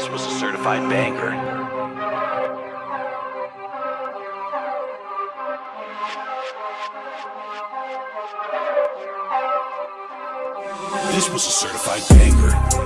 This was a certified banger. This was a certified banger.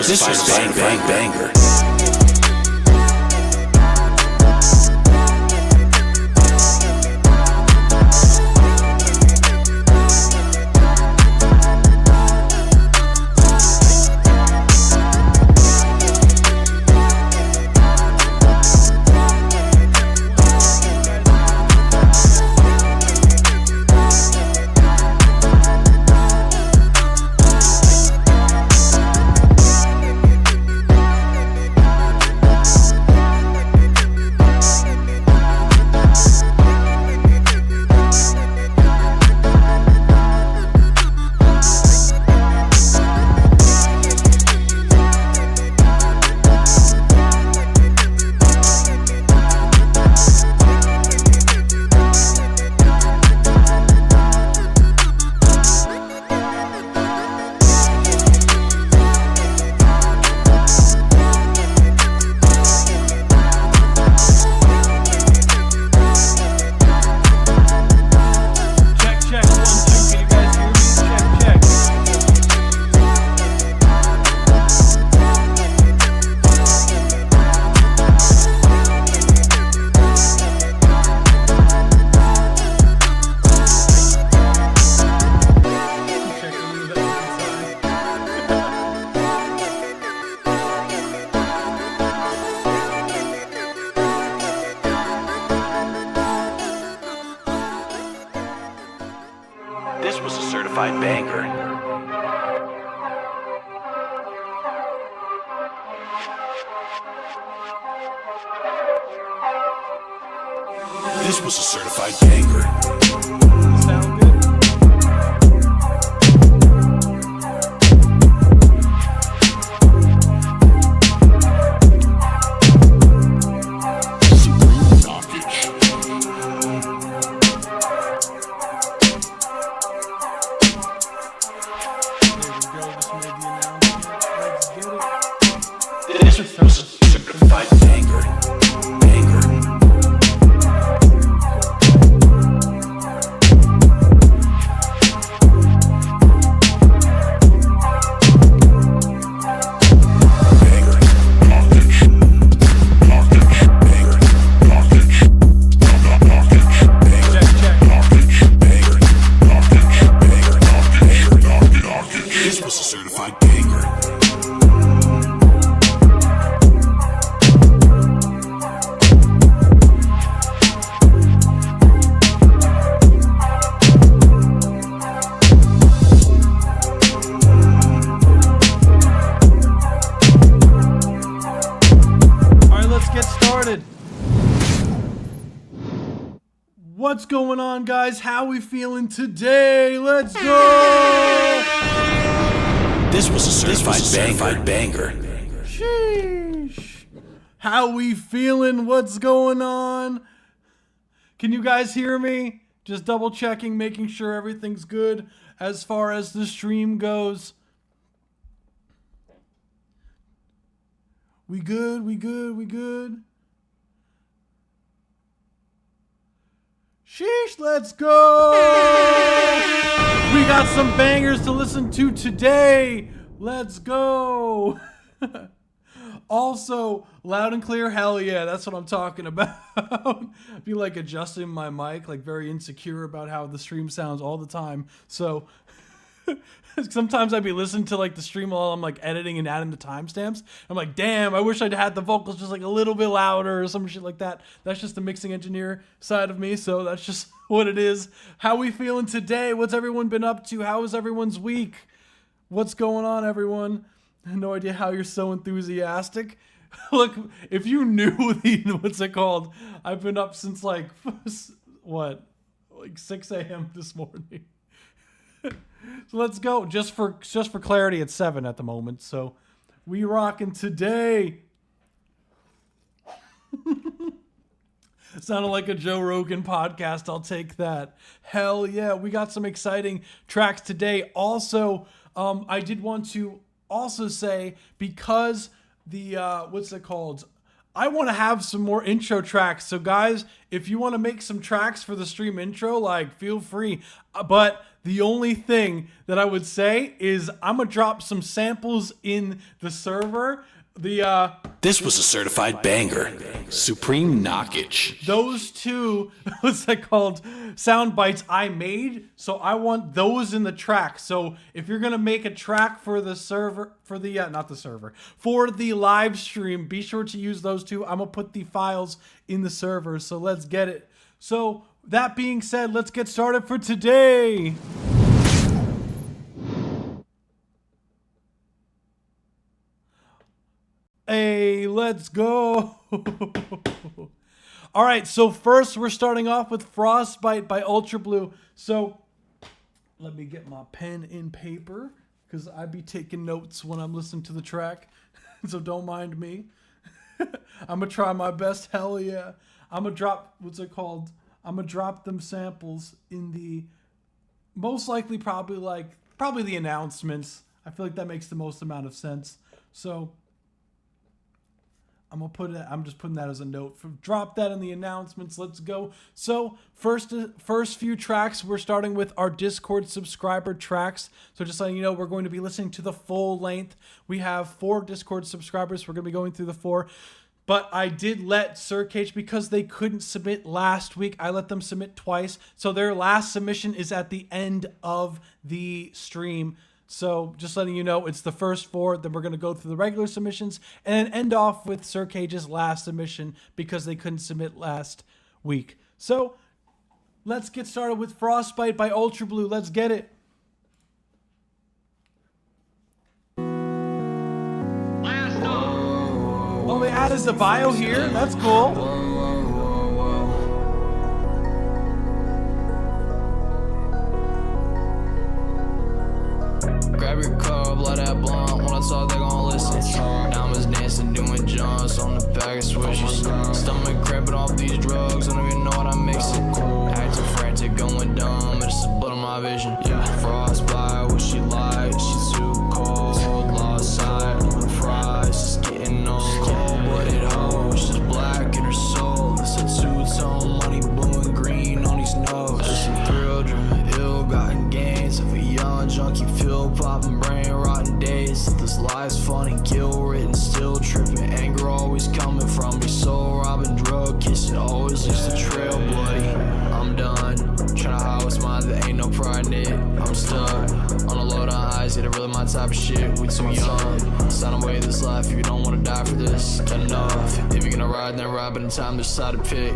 This is bang bang banger. This was a certified banger. Sound good? This was a certified banger. Banger. This was a certified banger. What's going on, guys? How we feeling today? Let's go! This was a certified banger. Sheesh. How we feeling? What's going on? Can you guys hear me? Just double checking, making sure everything's good as far as the stream goes. We good? We good? We good? Sheesh, let's go! We got some bangers to listen to today. Let's go! Also, loud and clear, hell yeah, that's what I'm talking about. I feel like adjusting my mic, like very insecure about how the stream sounds all the time. So sometimes I'd be listening to like the stream while I'm like editing and adding the timestamps. I'm like, damn, I wish I'd had the vocals just like a little bit louder or some shit like that. That's just the mixing engineer side of me, so that's just what it is. How we feeling today? What's everyone been up to? How was everyone's week? What's going on, everyone? I have no idea how you're so enthusiastic. Look, if you knew the, what's it called? I've been up since like, what? Like 6 a.m. this morning. So let's go. Just for clarity, it's 7 at the moment. So we rocking today. Sounded like a Joe Rogan podcast. I'll take that. Hell yeah. We got some exciting tracks today. Also, I did want to also say, because the, what's it called? I want to have some more intro tracks. So guys, if you want to make some tracks for the stream intro, like feel free. But the only thing that I would say is I'm going to drop some samples in the server. This was a certified banger. Supreme knockage. Those two, what's that called? Sound bites I made. So I want those in the track. So if you're going to make a track for the server, for the, not the server, for the live stream, be sure to use those two. I'm going to put the files in the server. So let's get it. So that being said, let's get started for today. Hey, let's go. All right, so first we're starting off with Frostbite by UltraBlu. So let me get my pen and paper because I be taking notes when I'm listening to the track. So don't mind me. I'm going to try my best. Hell yeah. I'm going to drop, what's it called? I'm going to drop them samples in the, most likely probably the announcements. I feel like that makes the most amount of sense. So I'm gonna put it. I'm just putting that as a note. Drop that in the announcements. Let's go. So first few tracks, we're starting with our Discord subscriber tracks. So just letting you know, we're going to be listening to the full length. We have 4 Discord subscribers. We're gonna be going through the 4. But I did let Sir Kage, because they couldn't submit last week, I let them submit twice. So their last submission is at the end of the stream. So just letting you know, it's the first 4. Then we're going to go through the regular submissions and then end off with Sir Kage's last submission because they couldn't submit last week. So let's get started with Frostbite by UltraBlu. Let's get it. Oh, they added the bio here. That's cool. bag of swishes. Stomach cramping off these drugs, I don't even know what I'm mixing. Acting frantic, going dumb, it's a blood on my vision. Frostbite, what she like, she's too cold. Lost sight of the fries, just getting old. Cold-blooded hoe, she's black in her soul. This a two-tone, money blue and green on these notes. Just a thrill-driven, ill-gotten gains of a young junkie, pill-popping, brain-rotting days. This life's funny, guilt-ridden, still tripping. Anger always coming from me, soul-robbing, drug-kissing. Always leaves the trail bloody. I'm done, tryna hide what's mine, there ain't no pride in it. I'm stuck, on a load on eyes, yeah, they're really my type of shit. We too young, sign away this life if you don't wanna die for this. Enough, if you're gonna ride, then ride, but in time there's side to pick.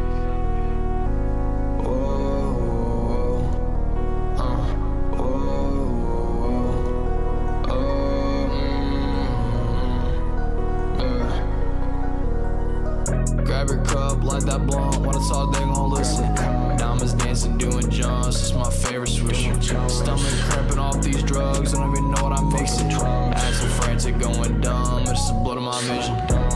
Grab your cup, light that blunt, wanna talk, they gon' listen. Diamonds dancing, doing jumps, it's my favorite swisher. Stomach cramping off these drugs, I don't even know what I'm mixing. Acting frantic, going dumb, it's the blood of my vision.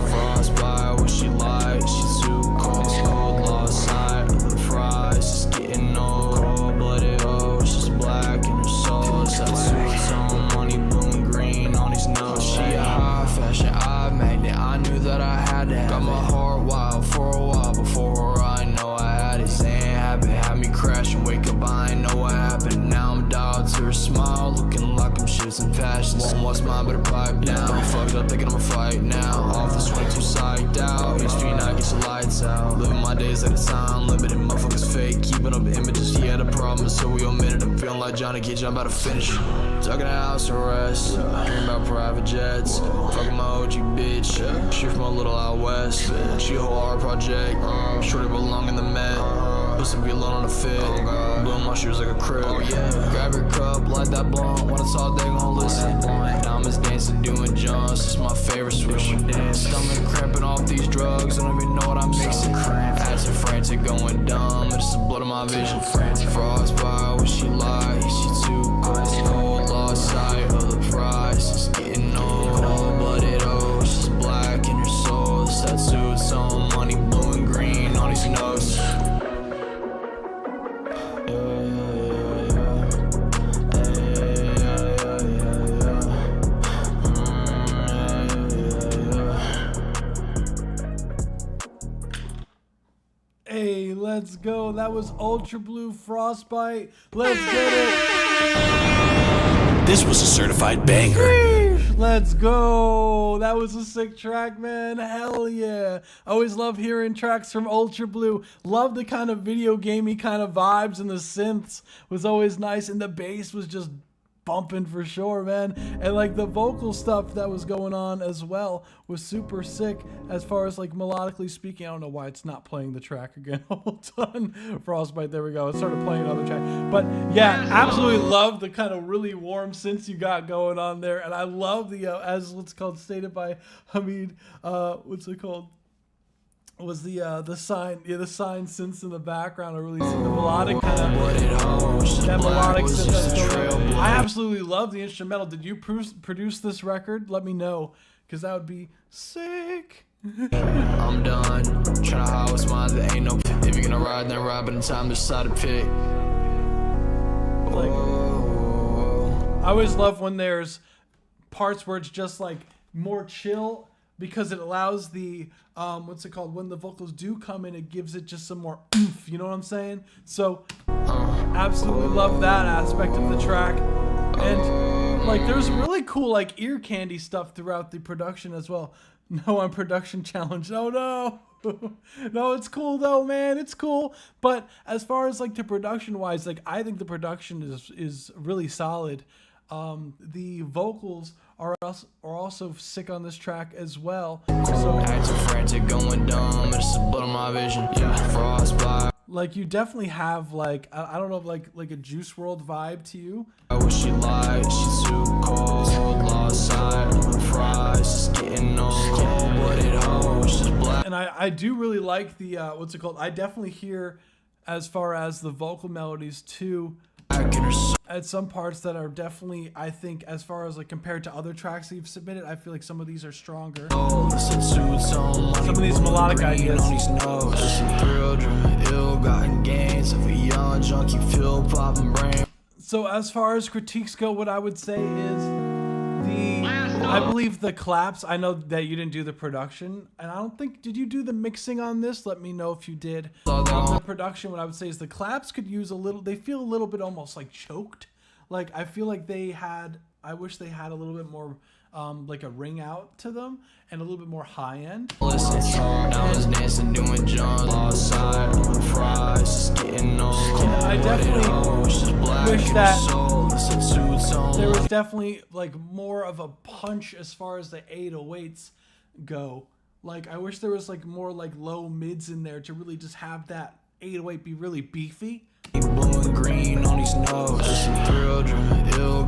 Frostbite, what she like, she's too cold. Lost sight of the fries, just getting old. Cold-blooded hoe, she's black in her soul. It's that two-tone, money blue and green on these notes. She a high fashion eye magnet, I knew that I had to have. Got my heart wild for a while, before her I know I had it. Saying habit, had me crash and wake up, I ain't know what happened. Now I'm dialed to her smile, looking like I'm shifting passions. Want what's mine, better pipe down. I'm fucked up, thinking I'ma fight now. Off the 22 psyched out, HP not get your lights out. Living my days at a time, limited motherfuckers fake. Keeping up images, he had a problem, so we omitted. I'm feeling like Johnny Cage, I'm about to finish. Tucking a house arrest, dream about private jets. Fucking my OG bitch, she from a little out west. She a whole art project, shorty belong in the Met. Pussy be alone on the fit, blowing my shoes like a crib. Grab your cup, light that blunt, wanna talk, they gon' listen. Diamonds dancing, doing jumps, it's my favorite swisher. Stomach cramping off these drugs, I don't even know what I'm mixing. Acting frantic, going dumb, it's the blood of my vision. Frostbite, what she like, she too cold. Lost sight of the price, it's getting old. Cold-blooded hoe, she's black in her soul. It's that two-tone, money blue and green on these notes. Hey, let's go. That was UltraBlu Frostbite. Let's get it. This was a certified banger. Let's go. That was a sick track, man. Hell yeah. I always love hearing tracks from UltraBlu. Love the kind of video gamey kind of vibes, and the synths was always nice, and the bass was just bumping for sure, man. And like the vocal stuff that was going on as well was super sick as far as like melodically speaking. I don't know why it's not playing the track again. Hold on. Frostbite, there we go. It started playing another track. But yeah, absolutely love the kind of really warm synths you got going on there. And I love the, as what's called, stated by Haamid, what's it called? Was the sign synths in the background are really seeing the melodic kind of that melodic synth that's going on. I absolutely love the instrumental. Did you produce this record? Let me know, because that would be sick. I'm done, tryna hide what's mine, there ain't no. If you're gonna ride, then ride, but in time there's side to pick. Like, I always love when there's parts where it's just like more chill, because it allows the what's it called, when the vocals do come in, it gives it just some more oomph, you know what I'm saying? So absolutely love that aspect of the track. And like there's really cool like ear candy stuff throughout the production as well. No, I'm production challenged. Oh no. No, it's cool though, man. It's cool. But as far as like the production wise, like I think the production is really solid. The vocals are also sick on this track as well. So acting frantic, going dumb, it's the blood of my vision. Frostbite. Like you definitely have like I don't know, like a Juice WRLD vibe to you. What she like, she's too cold. Lost sight of the fries, just getting old. Cold-blooded hoe, she's black. And I do really like the what's it called? I definitely hear as far as the vocal melodies too. at some parts that are definitely, I think, as far as like compared to other tracks that you've submitted, I feel like some of these are stronger. Some of these melodic ideas. So as far as critiques go, what I would say is I believe the claps, I know that you didn't do the production, and I don't think, did you do the mixing on this? Let me know if you did. The production, what I would say is the claps could use a little, they feel a little bit almost like choked. Like, I feel like they had, I wish they had a little bit more, like a ring out to them, and a little bit more high end. Listen, I was dancing, doing John outside, fries, getting on. I definitely wish that there was definitely like more of a punch as far as the 808s go. Like, I wish there was like more like low mids in there to really just have that 808 be really beefy. Blue and green on his nose.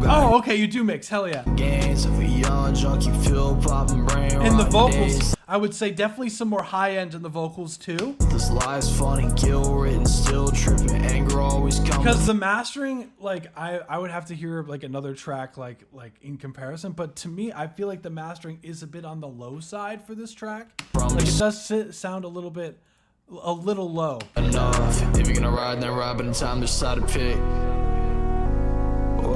Oh, okay, you do mix. Hell yeah. Gains of a young junkie, feel popping brain. In the vocals, I would say definitely some more high end in the vocals too. This life's funny, guilt written, still tripping, anger always comes. Because the mastering, like I would have to hear like another track like in comparison, but to me, I feel like the mastering is a bit on the low side for this track. Like it does sound a little low. Enough. If you're gonna ride, then ride, but in time to decide to pick.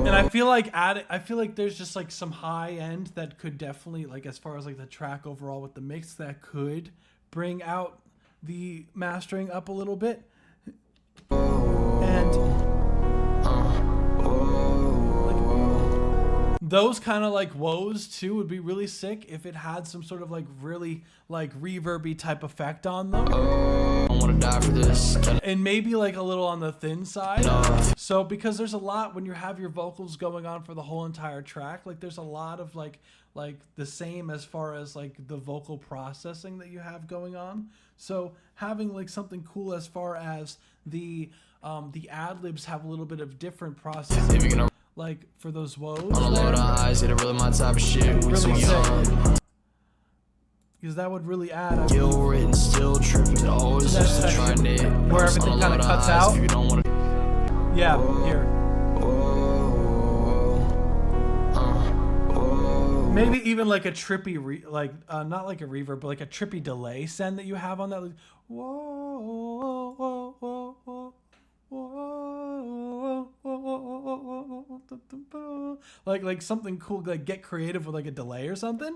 And I feel like there's just like some high end that could definitely, like as far as like the track overall with the mix, that could bring out the mastering up a little bit. And those kind of like woes too would be really sick if it had some sort of like really like reverby type effect on them. I wanna die for this. And maybe like a little on the thin side. So because there's a lot when you have your vocals going on for the whole entire track, like there's a lot of like the same as far as like the vocal processing that you have going on. So having like something cool as far as the ad-libs have a little bit of different processing. Like for those woes. On a load of eyes, it really my type of shit. We really too young. Because that would really add. Guilt written, still tripping. Always used to try it. Where everything kind of cuts out. If you don't wanna... Yeah, here. Maybe even like a trippy, not like a reverb, but like a trippy delay send that you have on that. Like, whoa, whoa, whoa, whoa, whoa, whoa, like something cool. Like get creative with like a delay or something.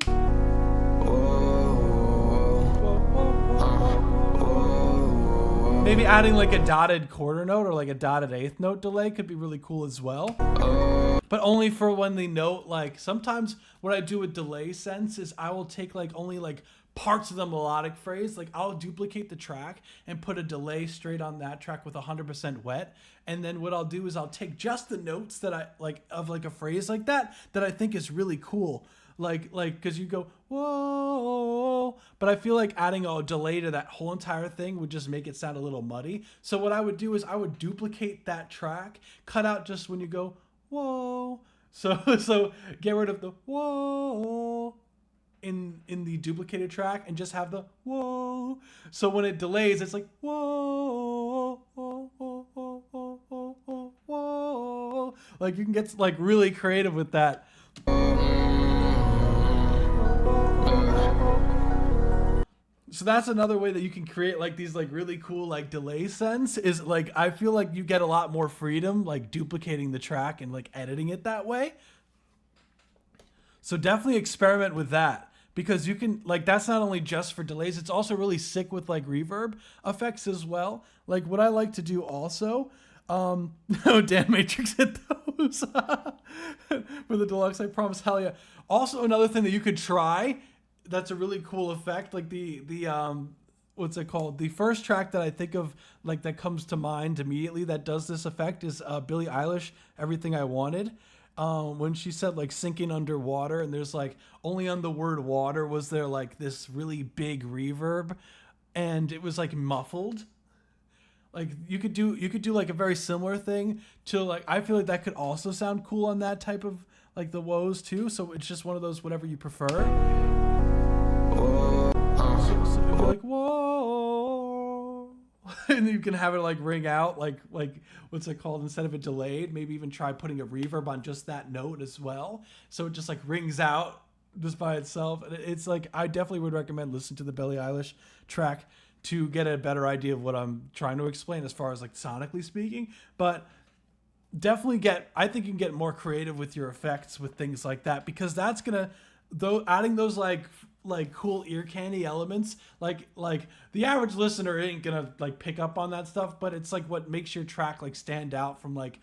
Maybe adding like a dotted quarter note or like a dotted eighth note delay could be really cool as well. But only for when the note, like sometimes what I do with delay sense is I will take like only like parts of the melodic phrase. Like I'll duplicate the track and put a delay straight on that track with 100% wet. And then what I'll do is I'll take just the notes that I like of like a phrase like that I think is really cool. Like, cause you go, whoa, but I feel like adding a delay to that whole entire thing would just make it sound a little muddy. So what I would do is I would duplicate that track, cut out just when you go, whoa. So get rid of the whoa in the duplicated track and just have the whoa. So when it delays, it's like, whoa, whoa, whoa, whoa, whoa, whoa, whoa. Like you can get like really creative with that. So that's another way that you can create like these like really cool like delay sends is like I feel like you get a lot more freedom like duplicating the track and like editing it that way. So definitely experiment with that because you can like that's not only just for delays, it's also really sick with like reverb effects as well. Like what I like to do also oh damn Matrix hit those for the deluxe, I promise. Hell yeah. Also another thing that you could try that's a really cool effect, like the what's it called? The first track that I think of like that comes to mind immediately that does this effect is Billie Eilish, Everything I Wanted. When she said like sinking underwater and there's like only on the word water was there like this really big reverb and it was like muffled. Like you could do like a very similar thing to like I feel like that could also sound cool on that type of like the woes too. So it's just one of those whatever you prefer. So if you're like whoa, and you can have it like ring out, like what's it called, instead of it delayed, maybe even try putting a reverb on just that note as well, so it just like rings out just by itself. And it's like, I definitely would recommend listening to the Billie Eilish track to get a better idea of what I'm trying to explain as far as like sonically speaking. But definitely I think you can get more creative with your effects with things like that, because that's gonna, though, adding those like cool ear candy elements, like the average listener ain't gonna like pick up on that stuff, but it's like what makes your track like stand out from like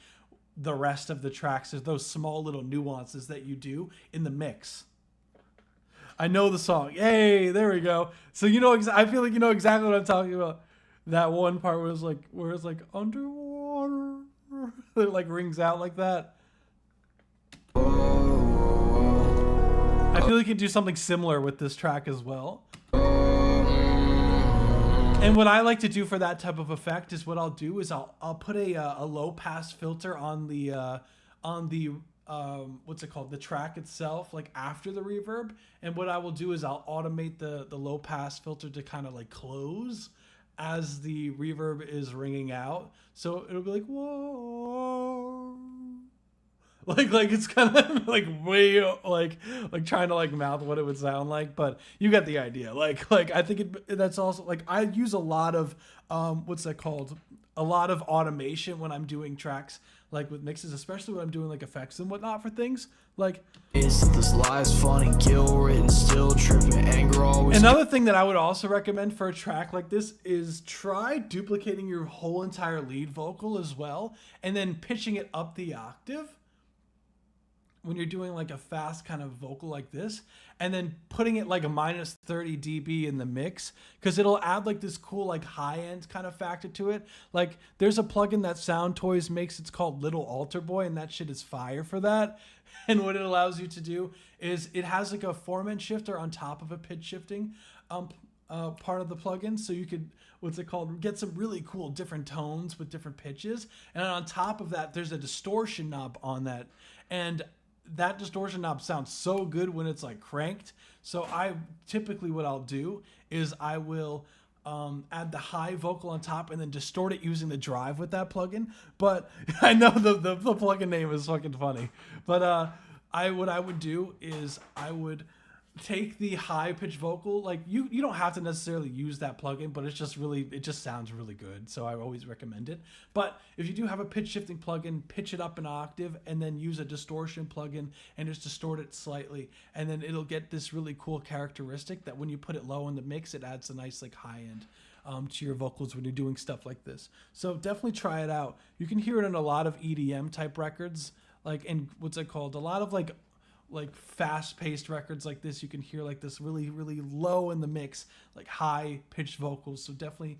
the rest of the tracks is those small little nuances that you do in the mix. I know the song. Hey, there we go. So you know, I feel like you know exactly what I'm talking about. That one part where it's like underwater, it like rings out like that. I feel like you can do something similar with this track as well. And what I like to do for that type of effect is what I'll do is I'll put a low pass filter on the what's it called, the track itself, like after the reverb. And what I will do is I'll automate the low pass filter to kind of like close as the reverb is ringing out, so it'll be like whoa, like it's kind of like way like trying to like mouth what it would sound like, but you get the idea. Like I think that's also like, I use a lot of what's that called, a lot of automation when I'm doing tracks like with mixes, especially when I'm doing like effects and whatnot for things like this lie's funny, kill written, still tripping, anger always. Another thing that I would also recommend for a track like this is try duplicating your whole entire lead vocal as well, and then pitching it up the octave when you're doing like a fast kind of vocal like this, and then putting it like a minus 30 dB in the mix, because it'll add like this cool like high end kind of factor to it. Like there's a plugin that Sound Toys makes, it's called Little Alter Boy, and that shit is fire for that. And what it allows you to do is it has like a 4-man shifter on top of a pitch shifting part of the plugin, so you could, what's it called, get some really cool different tones with different pitches. And on top of that, there's a distortion knob on that, and that distortion knob sounds so good when it's like cranked. So I typically, what I'll do is I will add the high vocal on top and then distort it using the drive with that plugin. But I know the plugin name is fucking funny. But what I would do is I would take the high pitch vocal, like you don't have to necessarily use that plugin, but it just sounds really good, so I always recommend it. But if you do have a pitch shifting plugin, pitch it up an octave and then use a distortion plugin and just distort it slightly, and then it'll get this really cool characteristic that when you put it low in the mix, it adds a nice like high end to your vocals when you're doing stuff like this. So definitely try it out. You can hear it in a lot of EDM type records, like, and what's it called, a lot of like fast-paced records like this. You can hear like this really low in the mix, like high pitched vocals. So definitely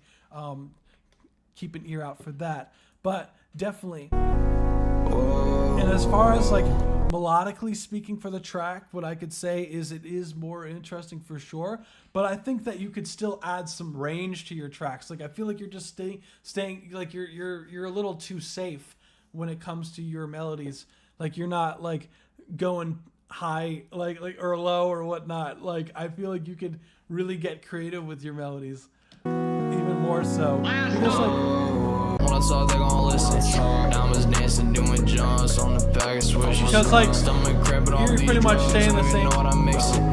keep an ear out for that. But definitely, and as far as like melodically speaking for the track, what I could say is it is more interesting for sure, but I think that you could still add some range to your tracks. Like I feel like you're just staying like you're a little too safe when it comes to your melodies. Like you're not like going high like or low or whatnot. Like I feel like you could really get creative with your melodies even more so, because like when I talk they gon' listen, diamonds dancing doing jumps on the bag of swishes, because like stomach cramping all you're these pretty much drugs, saying the don't even same. know what I'm mixing,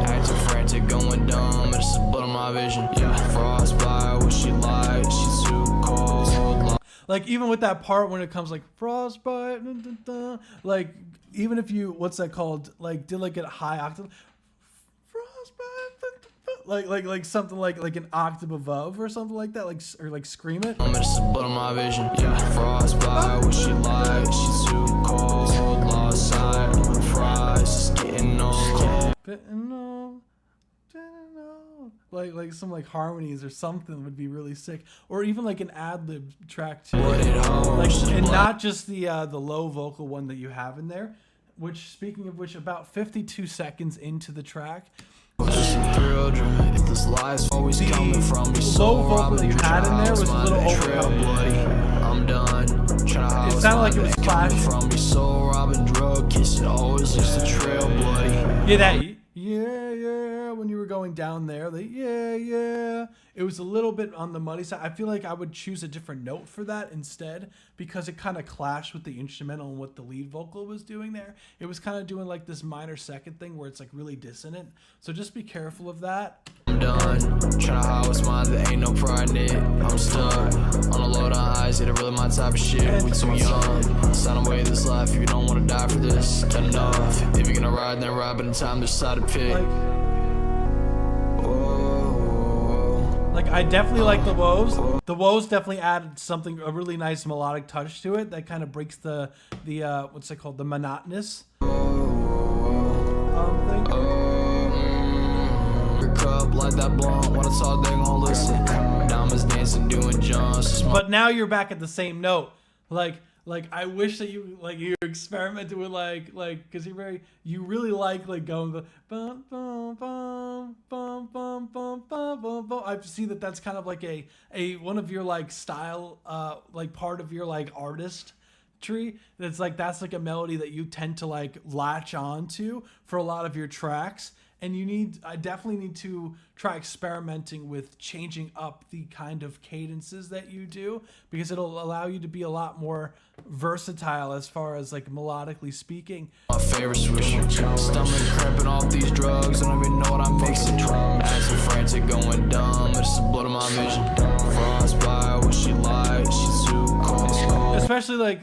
acting frantic, going dumb, it's a blood on my vision, yeah, frostbite, what she like, she's too cold. Like even with that part when it comes like frostbite, like even if you, what's that called, like did like a high octave, frostbite, like something like an octave above or something like that, like, or like scream it. It's a blood on my vision, yeah, frostbite, what she like, she's too cold, lost sight, fries, just getting old. Like some like harmonies or something would be really sick, or even like an ad-lib track too, like, and not just the low vocal one that you have in there, which, speaking of which, about 52 seconds into the track, the low vocal that you had in there was a little overcome. I'm done. It sounded like it was flashing. From your soul, robbing drug kiss, it always leaves the trail, buddy. Yeah, that yeah when you were going down there, the yeah it was a little bit on the muddy side. I feel like I would choose a different note for that instead, because it kind of clashed with the instrumental and what the lead vocal was doing there. It was kind of doing like this minor second thing where it's like really dissonant. So just be careful of that. I'm done, tryna hide what's mine, there ain't no pride in it. I'm stuck, on a load on eyes, it ain't really my type of shit. We too young, sign away this life if you don't wanna die for this. Done enough, if you're gonna ride, then ride, but in time there's side to pick. Like I definitely like the woes. The woes definitely added something, a really nice melodic touch to it that kind of breaks the what's it called, the monotonous thing. Like that blunt, when it's all they gon' listen. Diamonds dancing, doing jumps. But now you're back at the same note. Like I wish that you experimented with because you really like going the bum bum bum bum bum bum bum bum bum. I see that that's kind of like a one of your like style part of your like artist tree. That's like a melody that you tend to like latch on to for a lot of your tracks. And I definitely need to try experimenting with changing up the kind of cadences that you do, because it'll allow you to be a lot more versatile as far as like melodically speaking. My favorite swisher, stomach cramping off these drugs, I don't even know what I'm mixing. Acting frantic, going dumb, it's the blood of my vision. Frostbite, what she like, she's too cold. Especially like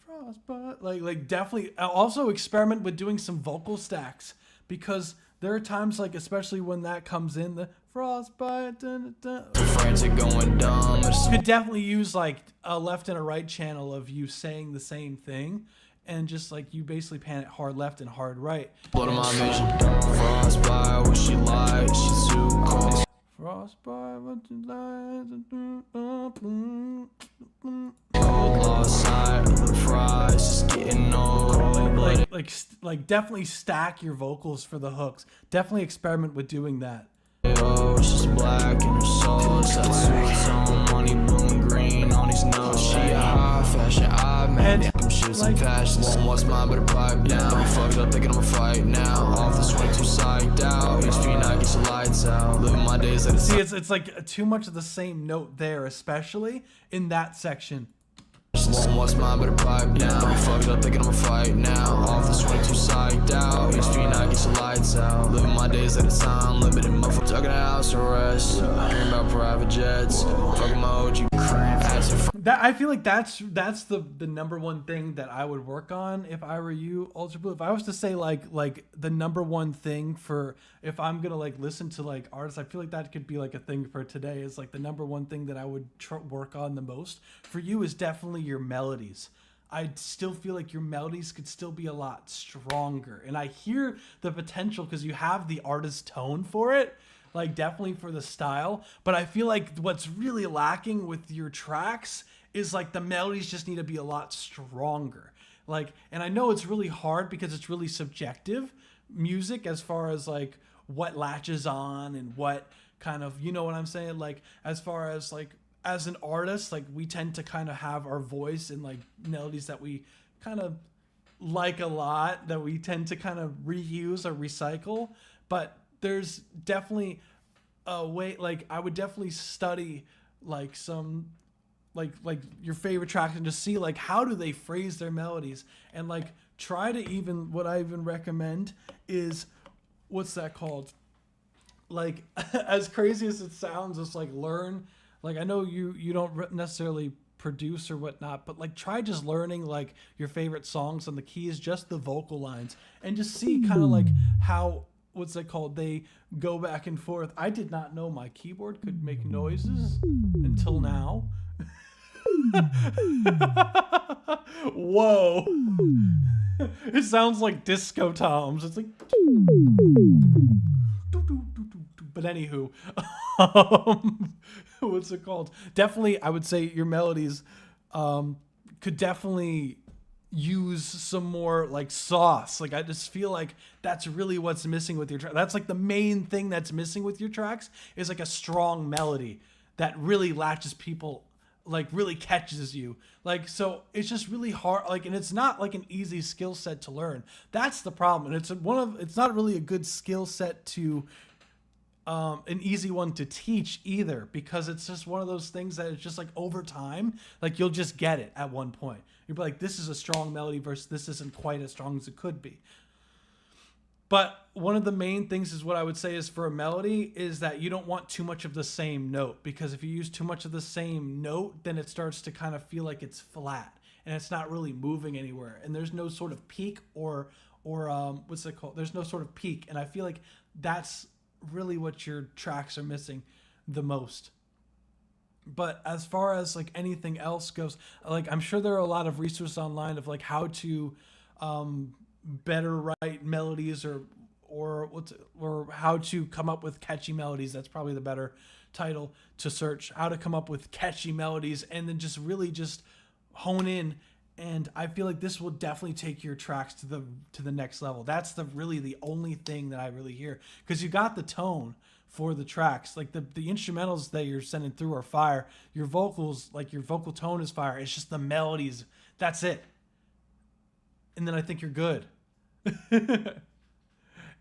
frostbite, like definitely also experiment with doing some vocal stacks, because there are times, like especially when that comes in, the frostbite, frantic, going dumb. Could definitely use like a left and a right channel of you saying the same thing, and just like you basically pan it hard left and hard right. Blood of my vision. Frostbite, what she like, she's too cold. Frostbite, what you like, lost sight of the prize, just getting old. Like definitely stack your vocals for the hooks. Definitely experiment with doing that. Oh, she's black in her soul, it's that sweet tone, money blue and green on these notes. She a high fashion, man, I'm shooting passions. What's mine but a pipe down. I'm fucked up thinking I'm a fight now. Off the 22 psyched out. HP not get your lights out. Living my days like see, it's like too much of the same note there, especially in that section. What's mine but a pipe down. I'm fucked up thinking I'm a fight now. Off the 22 psyched out. HP not get your lights out. Living my days at a time. Limited motherfucker. Talking to house arrest. Hearing about private jets. Fucking my OG cramp. That I feel like that's the number one thing that I would work on if I were you, UltraBlu. If I was to say like the number one thing for if I'm gonna like listen to like artists, I feel like that could be like a thing for today. Is like the number one thing that I would work on the most for you is definitely your melodies. I still feel like your melodies could still be a lot stronger, and I hear the potential because you have the artist tone for it. Like definitely for the style, but I feel like what's really lacking with your tracks is like the melodies just need to be a lot stronger. Like, and I know it's really hard because it's really subjective music as far as like what latches on and what kind of, you know what I'm saying? Like as far as like as an artist, like we tend to kind of have our voice and like melodies that we kind of like a lot that we tend to kind of reuse or recycle, but there's definitely a way, like I would definitely study like some like your favorite tracks and just see like how do they phrase their melodies, and like try to even, what I even recommend is, what's that called? Like as crazy as it sounds, just like learn, like I know you don't necessarily produce or whatnot, but like try just learning like your favorite songs on the keys, just the vocal lines, and just see kind of like how, what's that called, they go back and forth. I did not know my keyboard could make noises until now. Whoa. It sounds like disco toms. It's like, but anywho, what's it called? Definitely, I would say your melodies could definitely use some more like sauce. Like I just feel like that's really what's missing with your track. That's like the main thing that's missing with your tracks is like a strong melody that really latches people, like really catches you. Like, so it's just really hard. Like, and it's not like an easy skill set to learn. That's the problem. And it's not really a good skill set to an easy one to teach either, because it's just one of those things that it's just like over time, like you'll just get it at one point. You'll be like, this is a strong melody versus this isn't quite as strong as it could be. But one of the main things is what I would say is for a melody is that you don't want too much of the same note, because if you use too much of the same note, then it starts to kind of feel like it's flat and it's not really moving anywhere. And there's no sort of peak or what's it called? There's no sort of peak. And I feel like that's really what your tracks are missing the most. But as far as like anything else goes, like I'm sure there are a lot of resources online of like how to better write melodies or how to come up with catchy melodies. That's probably the better title to search. How to come up with catchy melodies and then just really just hone in. And I feel like this will definitely take your tracks to the next level. That's really the only thing that I really hear, because you got the tone for the tracks. Like the instrumentals that you're sending through are fire. Your vocals, like your vocal tone is fire. It's just the melodies. That's it. And then I think you're good.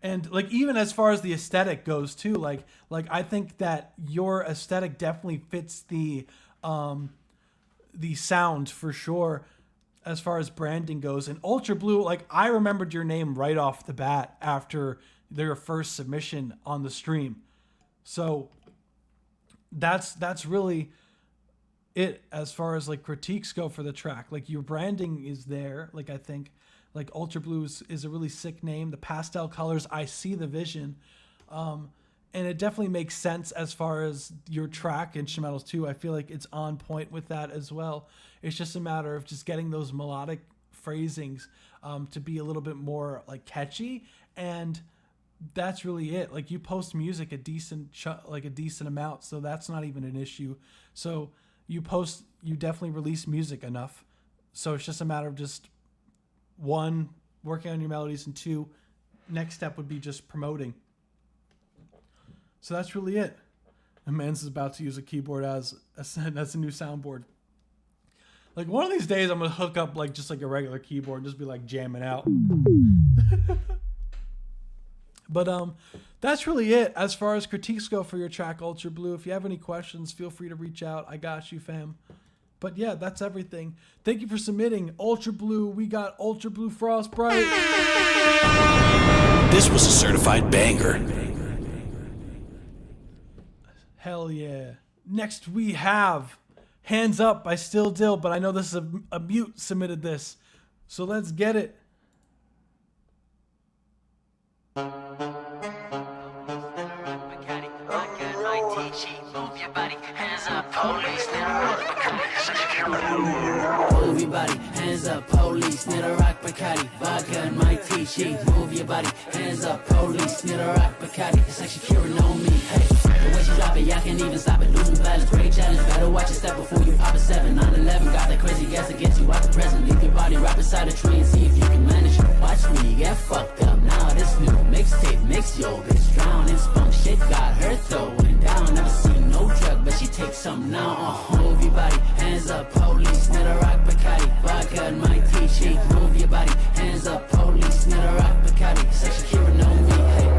And like even as far as the aesthetic goes too, like I think that your aesthetic definitely fits the sound for sure as far as branding goes. And UltraBlu, like I remembered your name right off the bat after their first submission on the stream. So that's really it as far as like critiques go for the track. Like your branding is there. Like I think like UltraBlu is a really sick name. The pastel colors, I see the vision. And it definitely makes sense as far as your track instrumentals too. I feel like it's on point with that as well. It's just a matter of just getting those melodic phrasings to be a little bit more like catchy, and that's really it. Like you post music a decent amount, so that's not even an issue. So you definitely release music enough. So it's just a matter of just one, working on your melodies, and two, next step would be just promoting. So that's really it. And Mans is about to use a keyboard as a new soundboard. Like one of these days I'm gonna hook up like just like a regular keyboard and just be like jamming out. But that's really it as far as critiques go for your track UltraBlu. If you have any questions, feel free to reach out. I got you, fam. But yeah, that's everything. Thank you for submitting UltraBlu. We got UltraBlu Frostbite. This was a certified banger. Hell yeah. Next we have Hands Up by Still Dill, but I know this is a Mute submitted this. So let's get it. Move your body, hands up, police, need a rock Bacardi, vodka and my tea. Move your body, hands up, police, need a rock Bacardi, it's like Shakira on me, hey. The way she drop it, y'all can't even stop it, losing balance, great challenge, better watch your step before you pop a 7, 9/11, got that crazy gas to get you out the present, leave your body right beside the tree and see if you can manage it. Watch me get fucked up, now this new mixtape, mix yo bitch, drown in spunk, shit got her throwing down, never seen no drug, but she takes some now, Move your body, hands up, police, need a rock Bacardi, vodka and my tea. Move your body, hands up, police, need a rock Bacardi, it's like Shakira on me, hey.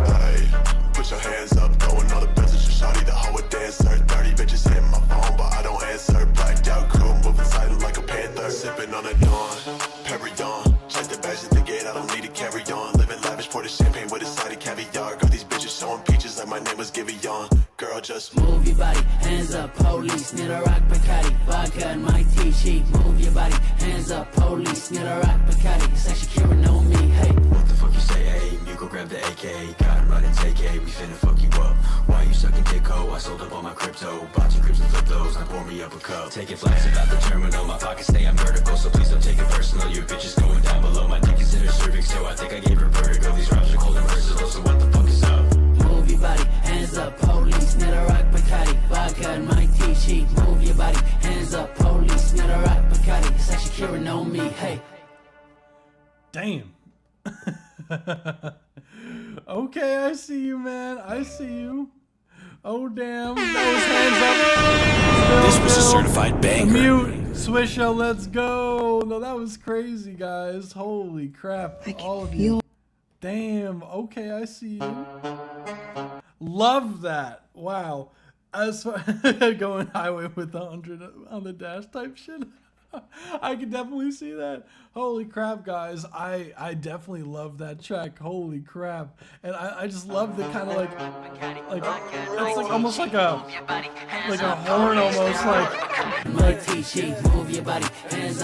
Put your hands up, throwing all the best at your shawty, the hoe a dancer. 30 bitches hit my phone, but I don't answer. Blacked out cool, moving silent like a panther. Sipping on a dawn, Perignon. Check the badge at the gate, I don't need to carry on. Living lavish, pour the champagne with a side of caviar. Got these bitches showing peaches like my name was Giveon. Girl, just move your body, hands up, police, need a rock Bacardi, vodka and my tea. Move your body, hands up, police, need a rock Bacardi, it's like Shakira on me, hey. What the fuck you say, hey? You go grab the AK, got him running, take A, we finna fuck you up. Why you sucking dick, ho? I sold up all my crypto, bought you crips and flip those, now pour me up a cup. Taking flights about the terminal, my pockets stay on vertical, so please don't take it personal. Your bitch is going down below, my dick is in her cervix, so I think I gave her vertigo. These rhymes are cold and versatile, so what the fuck is up? Move your body, hands up, police, need a rock Bacardi, vodka and my tea. Move your body, hands up, police, need a rock Bacardi, it's like Shakira on me, hey. Damn. Okay, I see you, man. I see you. Oh, damn. That was Hands Up. This was a certified banger. Mute. Swisher, let's go. No, that was crazy, guys. Holy crap. All of you. Damn. Okay, I see you. Love that. Wow. As far going highway with 100 on the dash type shit. I can definitely see that. Holy crap, guys. I definitely love that track. Holy crap. And I just love the kind of like it's like almost like a horn almost like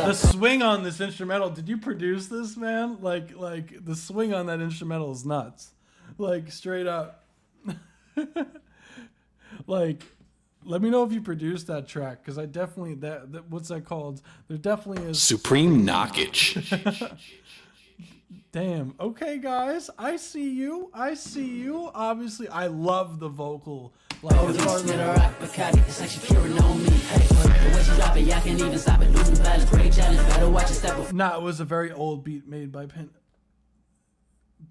the swing on this instrumental. Did you produce this, man? Like the swing on that instrumental is nuts. Like straight up. Like, let me know if you produced that track, because I definitely that what's that called? There definitely is Supreme Knockage. Damn. Okay, guys, I see you. I see you. Obviously, I love the vocal. Like as far as nah, it was a very old beat made by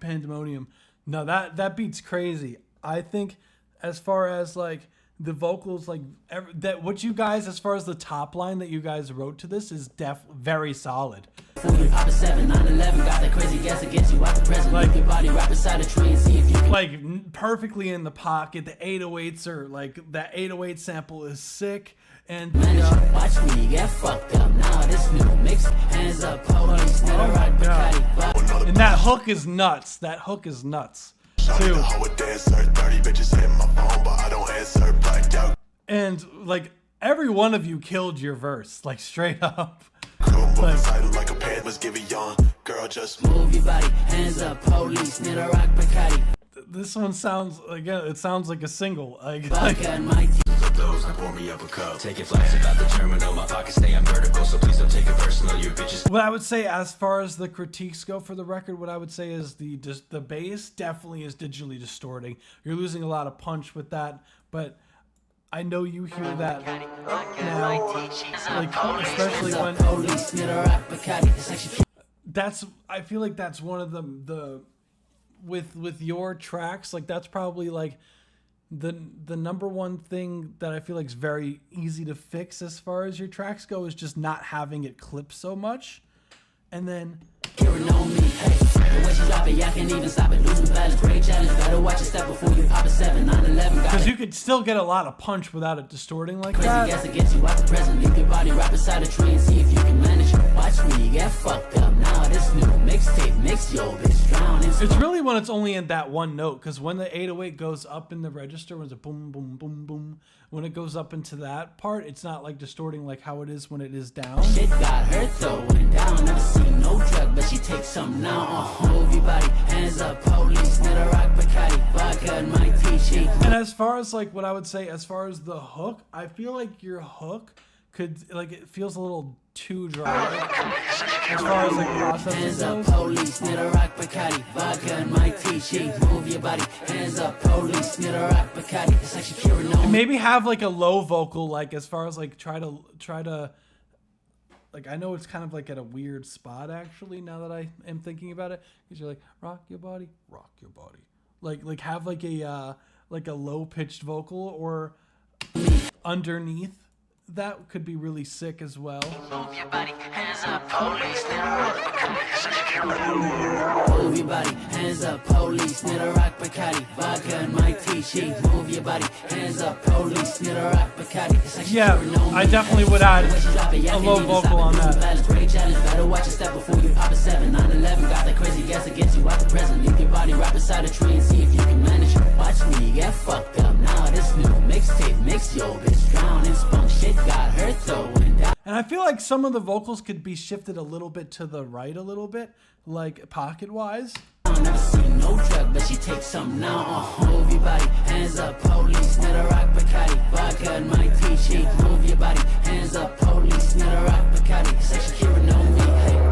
Pandemonium. No, that beat's crazy. I think as far as like the vocals, like that, what you guys, as far as the top line that you guys wrote to this is very solid. Like perfectly in the pocket. The 808s are like, that 808 sample is sick. And watch me get fucked up now. This new mix, hands up, police, and that hook is nuts. That hook is nuts. Too. And like every one of you killed your verse, like straight up. Like girl, just move your body, hands up, police, need a rock Bacardi. This one sounds again. It sounds like a single. Like those, now pour me up a cup. Taking flights about the terminal. My pockets stay on vertical, so please don't take it personal. You bitches. What I would say, as far as the critiques go for the record, what I would say is the bass definitely is digitally distorting. You're losing a lot of punch with that, but I know you hear that now, like especially when that's. I feel like that's one of the with your tracks. Like that's probably like the number one thing that I feel like is very easy to fix as far as your tracks go is just not having it clip so much. And then because you could still get a lot of punch without it distorting like that. It's really when it's only in that one note, because when the 808 goes up in the register, when it's a boom boom boom boom, when it goes up into that part, it's not like distorting like how it is when it is down. Shit got her throwing down, never seen no drug, but she takes some now. Move your body, hands up, police, need a rock Bacardi, vodka and my tea. And as far as like what I would say, as far as the hook, I feel like your hook could, like, it feels a little too dry as far as like processing. Hands up, police, need a rock Bacardi, vodka and my tea. Move your body, hands up, police, need a rock Bacardi. It's like Shakira, no. And maybe have like a low vocal, like as far as like try to like, I know it's kind of like at a weird spot actually now that I am thinking about it, because you're like rock your body, like have like a low pitched vocal or underneath. That could be really sick as well. Move your body, hands up, police, need a rock Bacardi. Move your body, hands up, police, need a rock Bacardi. Vodka and my tea. Move your body, hands up, police, need a rock Bacardi. Yeah, I definitely would add a low vocal on that. Great challenge, better watch your step before you pop a 7. 9/11 got that crazy gas that gets you out the present. Leave your body right beside a tree and see if you can manage. Watch me get fucked up now. This new mixtape makes your bitch drown in spunk shit. Got her throwing down. And I feel like some of the vocals could be shifted a little bit to the right, a little bit, like pocket wise. Never seen no drug, but she takes some now. Move your body, hands up, police, need a rock Bacardi, vodka and my tea. Move your body, hands up, police, need a rock Bacardi. Say Shakira, know me.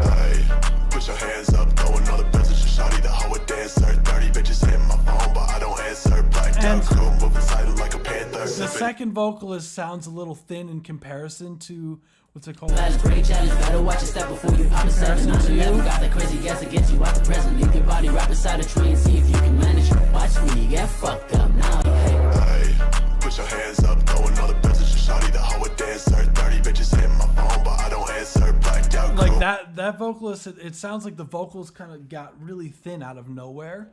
Hey, put your hands up, throw another message to shawty, the hoe a dancer. 30 bitches hit my phone, but I don't answer. Blacked out, cool, moving silent like a panther. The second vocalist sounds a little thin in comparison to what's it called? Great challenge, better watch your step before you pop a 7. Got that crazy gas that gets you out the present. Leave your body right beside a tree and see if you can manage. Watch me get fucked up now. Hey, put your hands up, throw another message to shawty, the hoe a dancer. 30 bitches hit my phone, but I don't answer. Blacked out, like that vocalist, it sounds like the vocals kind of got really thin out of nowhere.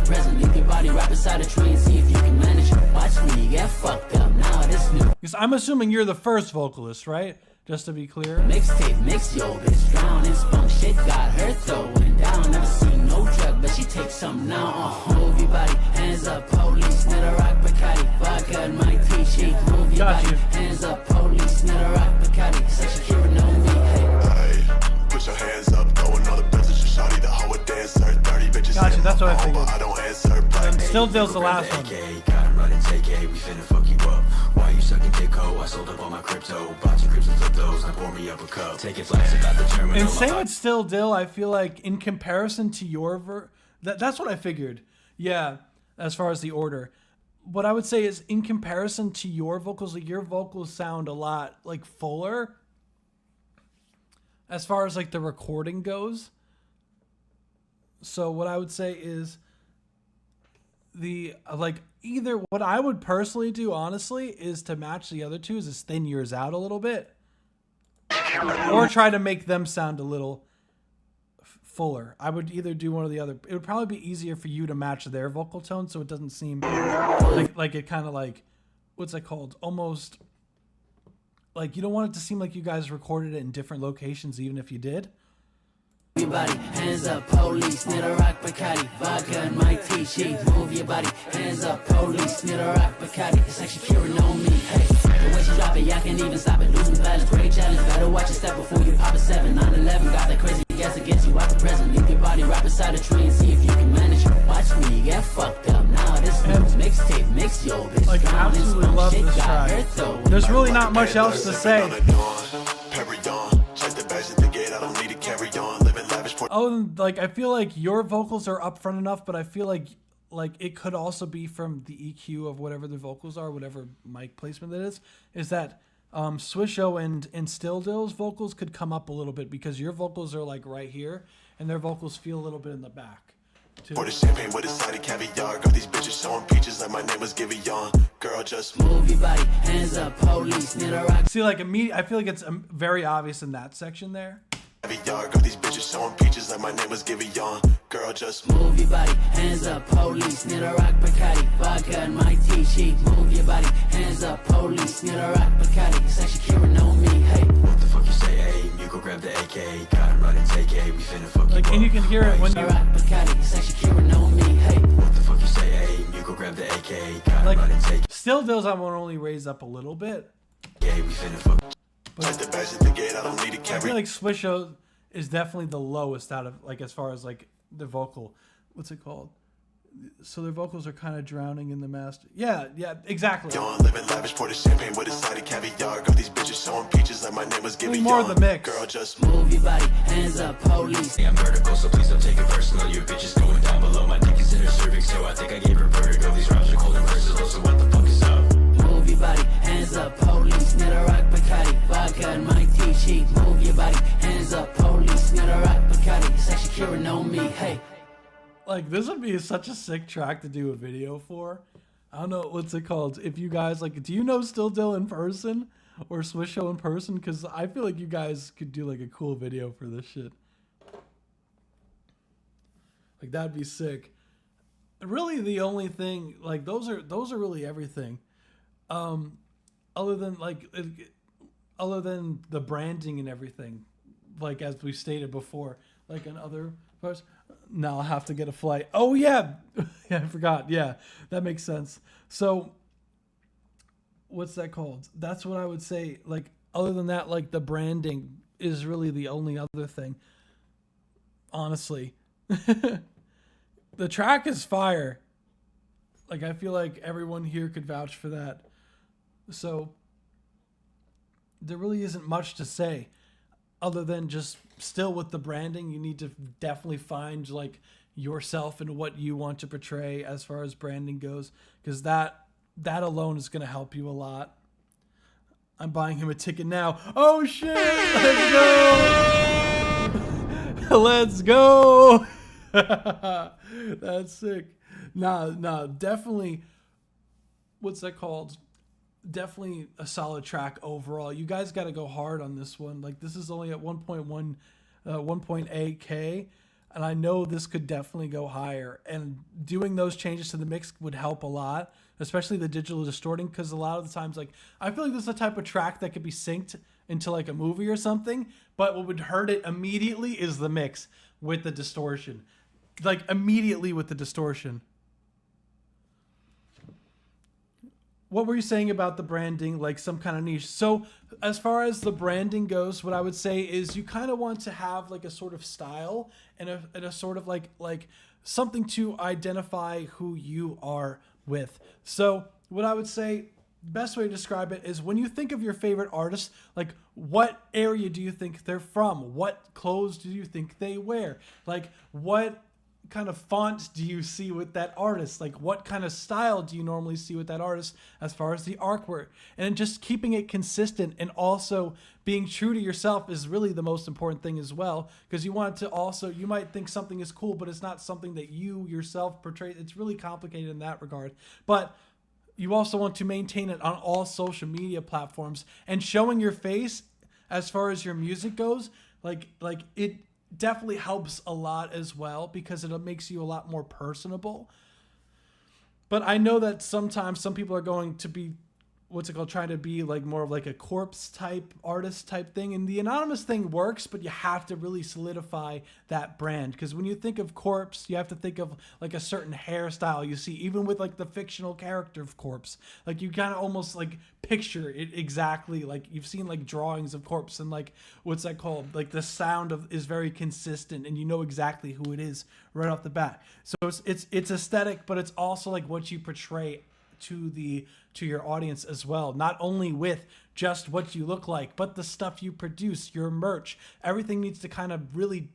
present. Leave your body right beside a tree and see if you can manage. Watch me get fucked up. Now this new Because I'm assuming you're the first vocalist, right? Just to be clear. mixtape, mix yo bitch drown in spunk. Shit got her throwing down. Never seen no drug, but she takes some now. Move your body, hands up, police. Snitter rock, Bacardi, vodka and my tea sheet. Move your Got body, you. hands up, police. Snitter rock, Bacardi, say Shakira know me. Hey. Hey, put your hands up, throwing all the presents. Your shawty, the hoe a dancer. 30 bitches Gotcha, in that's my what I phone, figured. but I don't answer. Black And still deals the last one. AK, got him running TK, we finna fuck you up. Why you sucking dick ho? I sold up all my crypto. Bought your crips and flip those, now pour me up a cup. Taking flights about the terminal. And same with Still Dill, I feel like in comparison to your that's what I figured. Yeah, as far as the order. What I would say is in comparison to your vocals, like your vocals sound a lot like fuller as far as like the recording goes. So what I would say is the like either what I would personally do honestly is to match the other two is thin yours out a little bit or try to make them sound a little fuller. I would either do one or the other. It would probably be easier for you to match their vocal tone so it doesn't seem like it kind of like what's it called, almost like you don't want it to seem like you guys recorded it in different locations even if you did. Your body, hands up, police. Snitter rock, Bacardi, vodka and my tea sheet. Move your body, hands up, police. Snitter rock, Bacardi, it's like Shakira know me. Hey, the way she drop it, y'all can't even stop it. Losing balance, great challenge. Better watch your step before you pop a 7. 9/11, got that crazy gas against you out the present. Leave your body right beside a tree and see if you can manage. Watch me get fucked up. Now this new mixtape, mix yo bitch. Like, drown in absolutely spunk. love Shit this got track. her throwing There's really not much else to say. Perry Dawn, check the bags at the gate. I don't need to carry on. Living lavish. Oh, like I feel like your vocals are up front enough, but I feel like it could also be from the EQ of whatever the vocals are, whatever mic placement that is that Swisho and Still Dill's vocals could come up a little bit because your vocals are like right here and their vocals feel a little bit in the back too. For the champagne with a side of caviar. Got these bitches showing peaches like my name was Givy Young. Girl, just move your body, hands up, police. Snitter rock. See, like I feel like it's very obvious in that section there. caviar. Got these bitches showing peaches like my name was Givy Young. Girl, just move your body, hands up, police. Snitter rock, Bacardi, vodka and my tea sheet. Move your body, hands up, police. Snitter rock, Bacardi, it's like Shakira know me. Hey, What the fuck you say, hey? You go grab the AK, got him running TK, we finna fuck Like, you and up. you can hear it when you rock, Bacardi, it's like Shakira know me. Hey, What the fuck you say, hey? You go grab the AK, got him like running TK, Still Dills I want to only raise up a little bit. we finna fuck. check the bags at the gate. I don't need to I carry. feel like Swisho is definitely the lowest out of like as far as like the vocal. What's it called? So their vocals are kind of drowning in the master. Yeah, exactly. Young, living lavish, pour the champagne with a side of caviar. Got these bitches showing peaches like my name was Givy More Young. of the mix. Girl, just move your body, hands up, police. Hey, I'm vertical, so please don't take it personal. Your bitch is going down below. My dick is in her cervix, so I think I gave her vertigo. These rhymes are cold and versatile, so what the fuck is up? Move your body, hands up, police. Snitter rock, Bacardi, vodka and my tea sheet. Move your body, hands up, police. Snitter rock, Bacardi, it's like Shakira know me. Hey. Like this would be such a sick track to do a video for. I don't know what's it called. If you guys like, do you know Still Dill in person or Swisho in person? Because I feel like you guys could do like a cool video for this shit. Like that'd be sick. Really, the only thing like those are really everything. Other than the branding and everything, like as we stated before, like in other parts. Now I'll have to get a flight. Oh yeah, yeah, I forgot. Yeah, that makes sense. So, what's that called? That's what I would say. Like other than that, like the branding is really the only other thing. Honestly, the track is fire. Like I feel like everyone here could vouch for that. So there really isn't much to say other than just still with the branding, you need to definitely find like yourself and what you want to portray as far as branding goes, because that alone is going to help you a lot. I'm buying him a ticket now. Oh shit, let's go. That's sick. Nah, definitely. What's that called? Definitely a solid track overall. You guys got to go hard on this one. Like this is only at 1.8K. and I know this could definitely go higher. And doing those changes to the mix would help a lot, especially the digital distorting, because a lot of the times, like, I feel like this is the type of track that could be synced into like a movie or something, but what would hurt it immediately is the mix with the distortion. Like, immediately with the distortion. What were you saying about the branding, like some kind of niche? So as far as the branding goes, what I would say is you kind of want to have like a sort of style and a sort of like something to identify who you are with. So what I would say, best way to describe it is when you think of your favorite artist, like what area do you think they're from? What clothes do you think they wear? Like what kind of font do you see with that artist? Like what kind of style do you normally see with that artist as far as the artwork? And just keeping it consistent and also being true to yourself is really the most important thing as well, because you want to also, you might think something is cool, but it's not something that you yourself portray. It's really complicated in that regard. But you also want to maintain it on all social media platforms, and showing your face as far as your music goes, like it definitely helps a lot as well, because it makes you a lot more personable. But I know that sometimes some people are going to be, trying to be like more of like a corpse type artist type thing. And the anonymous thing works, but you have to really solidify that brand. Because when you think of corpse, you have to think of like a certain hairstyle you see, even with like the fictional character of corpse. Like you kind of almost like picture it exactly. Like you've seen like drawings of corpse, and like, what's that called? Like the sound of is very consistent, and you know exactly who it is right off the bat. So it's aesthetic, but it's also like what you portray to your audience as well, not only with just what you look like, but the stuff you produce, your merch. Everything needs to kind of really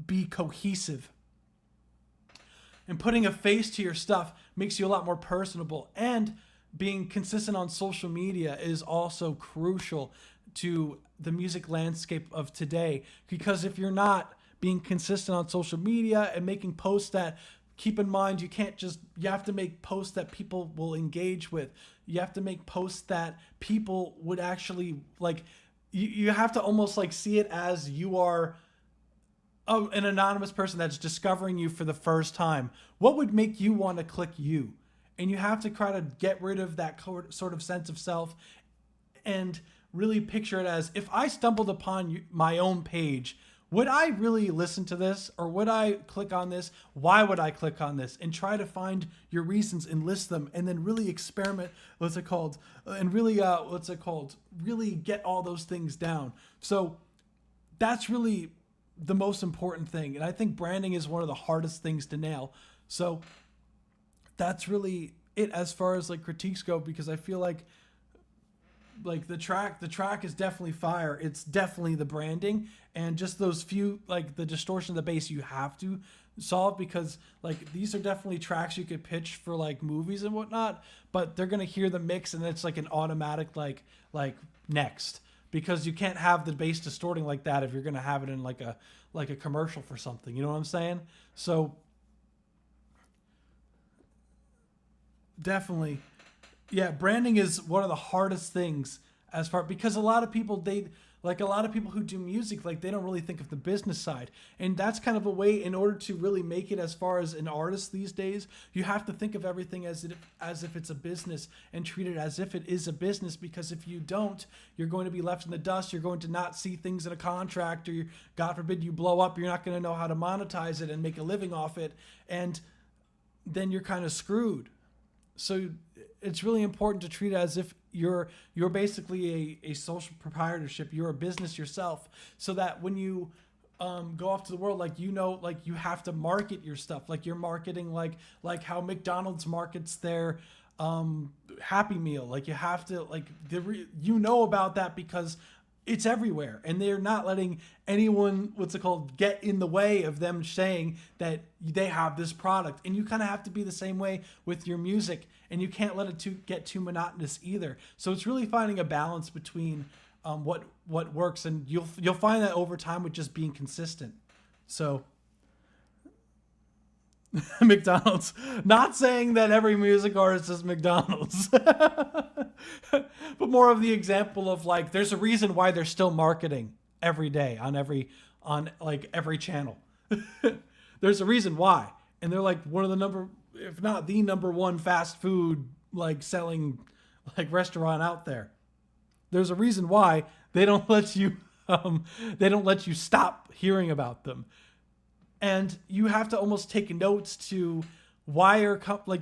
be cohesive, and putting a face to your stuff makes you a lot more personable. And being consistent on social media is also crucial to the music landscape of today, because if you're not being consistent on social media and making posts that, keep in mind, you have to make posts that people will engage with. You have to make posts that people would actually like. You have to almost like see it as you are an anonymous person that's discovering you for the first time. What would make you want to click you? And you have to try to get rid of that sort of sense of self and really picture it as, if I stumbled upon my own page, would I really listen to this, or would I click on this? Why would I click on this? And try to find your reasons and list them, and then really experiment, and really, really get all those things down. So that's really the most important thing. And I think branding is one of the hardest things to nail. So that's really it as far as like critiques go, because I feel like the track is definitely fire. It's definitely the branding, and just those few, like the distortion of the bass, you have to solve, because like these are definitely tracks you could pitch for like movies and whatnot, but they're gonna hear the mix and it's like an automatic like next, because you can't have the bass distorting like that if you're gonna have it in like a commercial for something. You know what I'm saying? So definitely. Yeah, branding is one of the hardest things because a lot of people who do music, like they don't really think of the business side. And that's kind of a way, in order to really make it as far as an artist these days, you have to think of everything as if it's a business and treat it as if it is a business, because if you don't, you're going to be left in the dust. You're going to not see things in a contract, or God forbid you blow up, you're not going to know how to monetize it and make a living off it. And then you're kind of screwed. So it's really important to treat it as if you're basically a social proprietorship. You're a business yourself, so that when you go off to the world, like, you know, like you have to market your stuff, like you're marketing like how McDonald's markets their Happy Meal. Like you have to about that, because it's everywhere, and they're not letting anyone, get in the way of them saying that they have this product. And you kind of have to be the same way with your music, and you can't let it get too monotonous either. So it's really finding a balance between what works, and you'll find that over time with just being consistent. So McDonald's, not saying that every music artist is McDonald's, but more of the example of there's a reason why they're still marketing every day on every channel. There's a reason why. And they're like one of the if not the number one fast food like selling like restaurant out there. There's a reason why they don't let you stop hearing about them. And you have to almost take notes to why you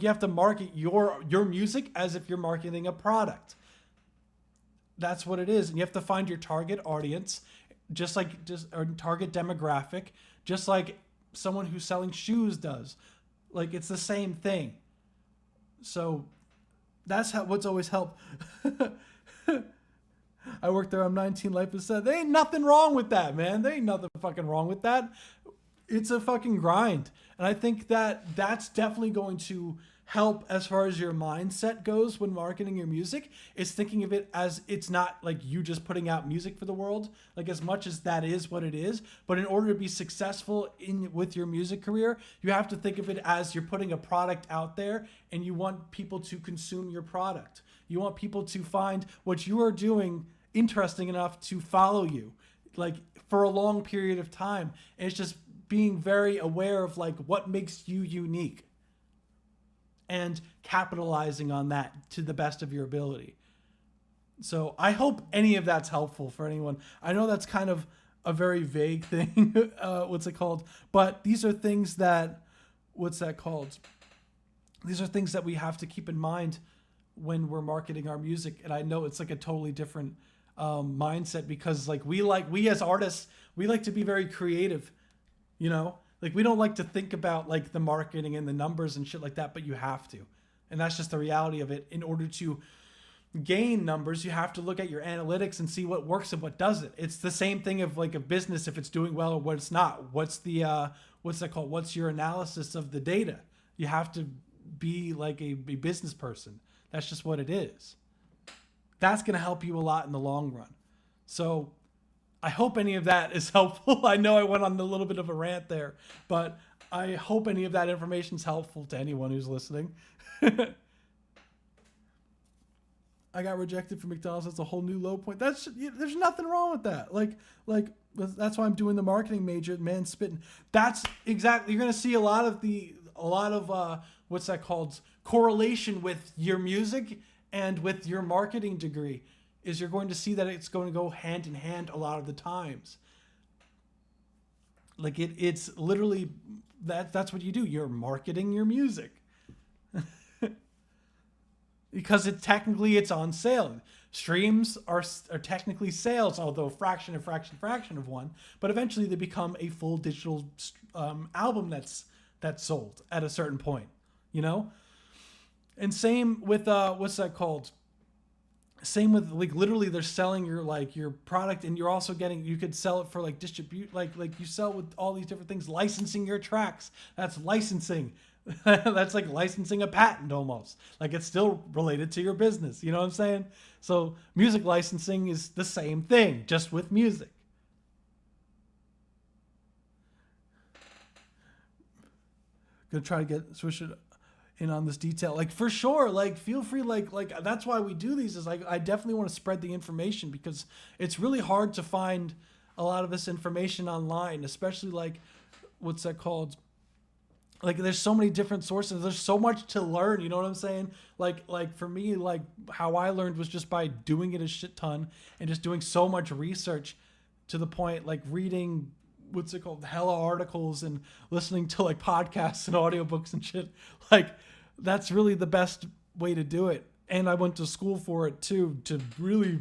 have to market your music as if you're marketing a product. That's what it is. And you have to find your target audience, or target demographic, just like someone who's selling shoes does. Like, it's the same thing. So that's what's always helped. I worked there. I'm 19. Life is sad. There ain't nothing wrong with that, man. There ain't nothing fucking wrong with that. It's a fucking grind. And I think that's definitely going to help as far as your mindset goes when marketing your music, is thinking of it as it's not like you just putting out music for the world, like as much as that is what it is. But in order to be successful with your music career, you have to think of it as you're putting a product out there and you want people to consume your product. You want people to find what you are doing interesting enough to follow you, like for a long period of time. And it's just being very aware of like what makes you unique and capitalizing on that to the best of your ability. So I hope any of that's helpful for anyone. I know that's kind of a very vague thing. What's it called? But these are things that, These are things that we have to keep in mind when we're marketing our music. And I know it's like a totally different mindset, because like we as artists, we like to be very creative, you know? Like, we don't like to think about like the marketing and the numbers and shit like that, but you have to. And that's just the reality of it. In order to gain numbers, you have to look at your analytics and see what works and what doesn't. It's the same thing of like a business, if it's doing well or what it's not. What's that called? What's your analysis of the data? You have to be like a business person. That's just what it is. That's going to help you a lot in the long run. So I hope any of that is helpful. I know I went on a little bit of a rant there, but I hope any of that information is helpful to anyone who's listening. I got rejected from McDonald's. That's a whole new low point. There's nothing wrong with that. Like that's why I'm doing the marketing major at Man Spittin'. That's exactly, you're going to see a lot of what's that called? Correlation with your music and with your marketing degree. Is you're going to see that it's going to go hand in hand a lot of the times. Like it's literally that's what you do. You're marketing your music. Because it's on sale. Streams are technically sales, although fraction of one. But eventually they become a full digital album that's sold at a certain point, you know. And same with what's that called? Same with like literally they're selling your product, and you're also you could sell it for like distribute, like you sell with all these different things, licensing your tracks. That's licensing. That's like licensing a patent almost. Like it's still related to your business. You know what I'm saying? So music licensing is the same thing, just with music. Gonna try to switch it in on this detail. Like for sure, like feel free, like that's why we do these, is like I definitely want to spread the information, because it's really hard to find a lot of this information online, especially like what's that called? Like there's so many different sources. There's so much to learn. You know what I'm saying? Like for me, like how I learned was just by doing it a shit ton and just doing so much research, to the point like reading what's it called, hella articles and listening to like podcasts and audiobooks and shit. Like that's really the best way to do it. And I went to school for it too, to really,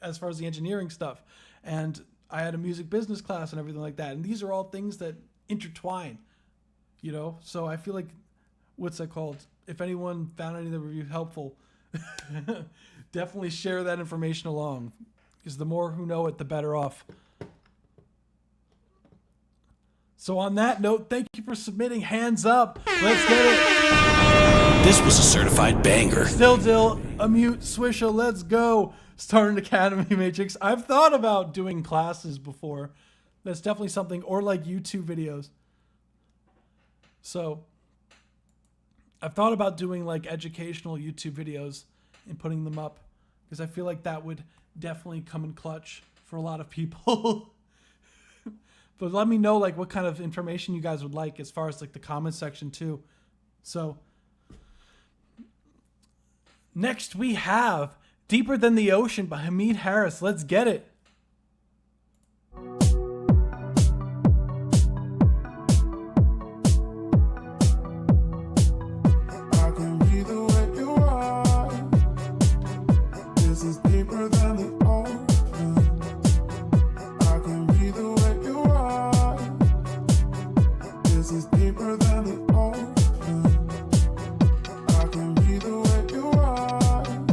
as far as the engineering stuff. And I had a music business class and everything like that. And these are all things that intertwine. You know, so I feel like, what's that called? If anyone found any of the review helpful, definitely share that information along, because the more who know it, the better off. So on that note, thank you for submitting. Hands up. Let's get it. This was a certified banger. Still Dill, Immute, Swisha, let's go. Starting Academy Matrix. I've thought about doing classes before. That's definitely something, or like YouTube videos. So I've thought about doing like educational YouTube videos and putting them up, because I feel like that would definitely come in clutch for a lot of people. But let me know like what kind of information you guys would like as far as like the comment section too. So next we have Deeper Than the Ocean by Haamid Harris. Let's get it.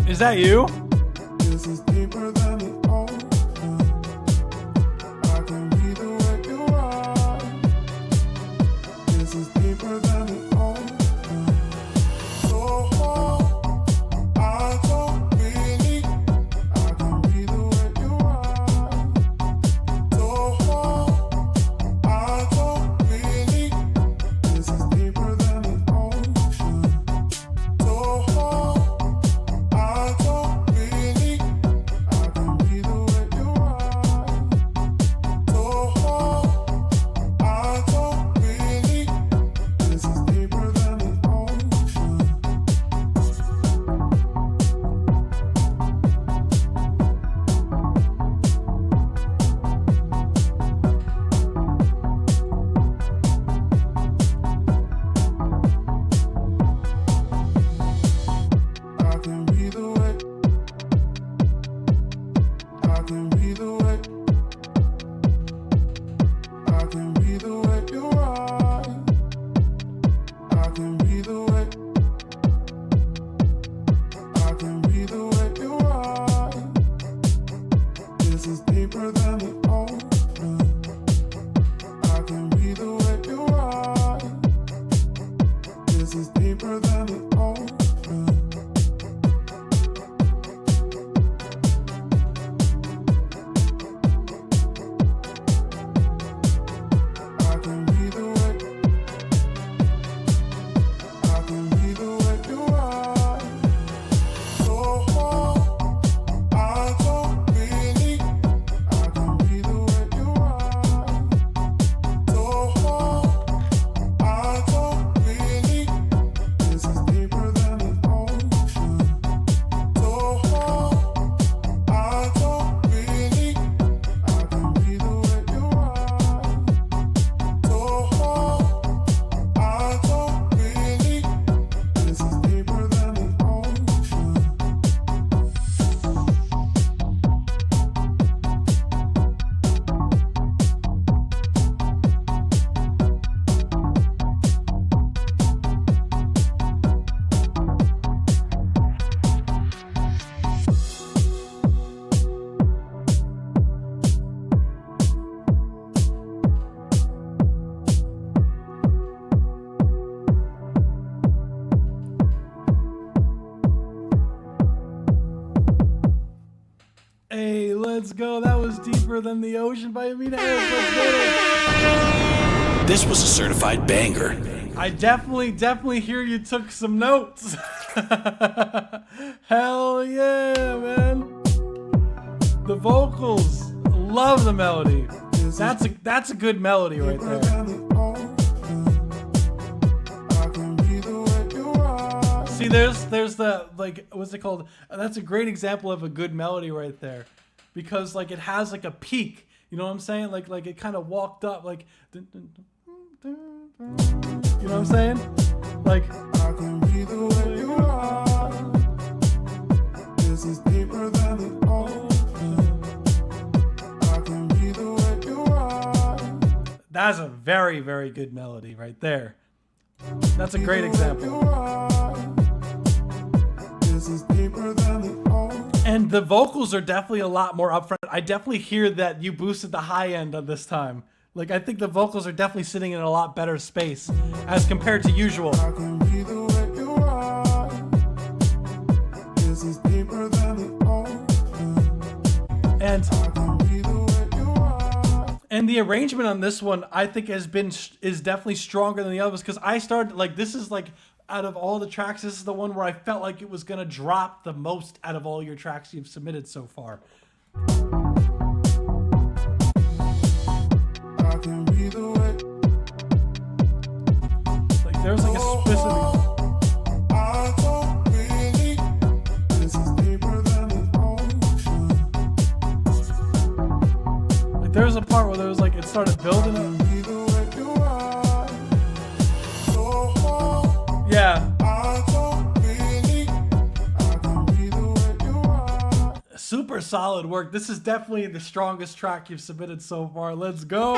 Is that you? This is deeper than the ocean. I can be the way you are. This is deeper than the ocean. So I don't really. I can be the way you are. So I don't really. This is deeper than the ocean. So I don't really, I can be the way you are. So I don't really, this is deeper than the ocean. I can be the way. I can be the way. I can be the way you are. I can be the way. I can be the way you are. This is deeper than the ocean. I can be the way you are. This is deeper than the ocean. I can be the way. I can be the way you are. So I don't really. I can be the way you are. So I don't really. This is deeper than the ocean. So I don't really. I can be the way you are. So I don't really. This is deeper than the ocean. Hey, let's go. That was Deeper Than the Ocean by Haamid Harris. Let's get it. This was a certified banger. I definitely hear you took some notes. Hell yeah, man. The vocals, love the melody. That's a good melody right there. See, there's the, like, what's it called? That's a great example of a good melody right there, because like it has like a peak. You know what I'm saying? Like it kind of walked up, like, dun, dun, dun, dun, dun. You know what I'm saying? Like, I can be the way you are. This is deeper than the ocean. I can be the way you are. that's a very, very good melody right there. That's a great example. This is deeper than the ocean. And the vocals are definitely a lot more upfront. I definitely hear that you boosted the high end on this time. Like, I think the vocals are definitely sitting in a lot better space as compared to usual. I can be the way you are. This is deeper than the ocean. And I can be the way you are. and the arrangement on this one, I think is definitely stronger than the others, because I started, like, this is like, out of all the tracks, this is the one where I felt like it was gonna drop the most out of all your tracks you've submitted so far. I can there's like a specific. I don't really. This is deeper than the ocean. Like there's a part where there was like it started building up. Be the way you are. So far. Yeah. I don't really. I can be the way you are. Super solid work. This is definitely the strongest track you've submitted so far. Let's go.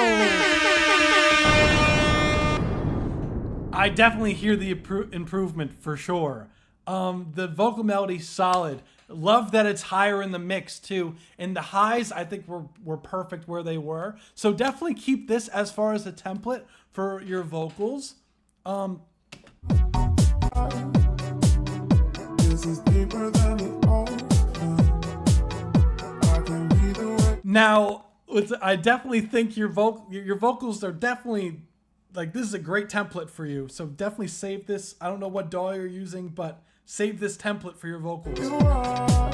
I definitely hear the improvement for sure. The vocal melody solid. Love that it's higher in the mix too. And the highs I think were perfect where they were. So definitely keep this as far as a template for your vocals. This is deeper than the ocean. I can be the way. Now, I definitely think your vocals are definitely like this is a great template for you. So definitely save this. I don't know what DAW you're using, but save this template for your vocals. You are.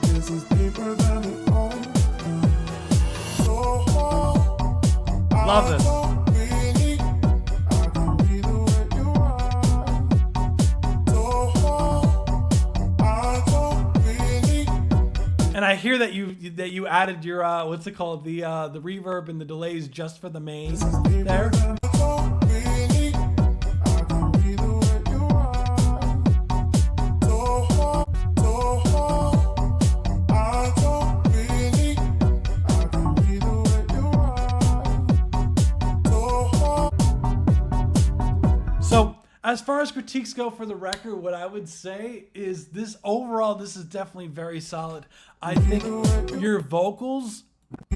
This is deeper than the ocean. So far. Love this. Really, I can be the way you are. So far. I don't really. And I hear that you added your what's it called, the reverb and the delays just for the main there. Really, I can be the way you are. So far. So far. I don't really. I can be the way you are. So far. So as far as critiques go for the record, what I would say is this overall, this is definitely very solid. I think your vocals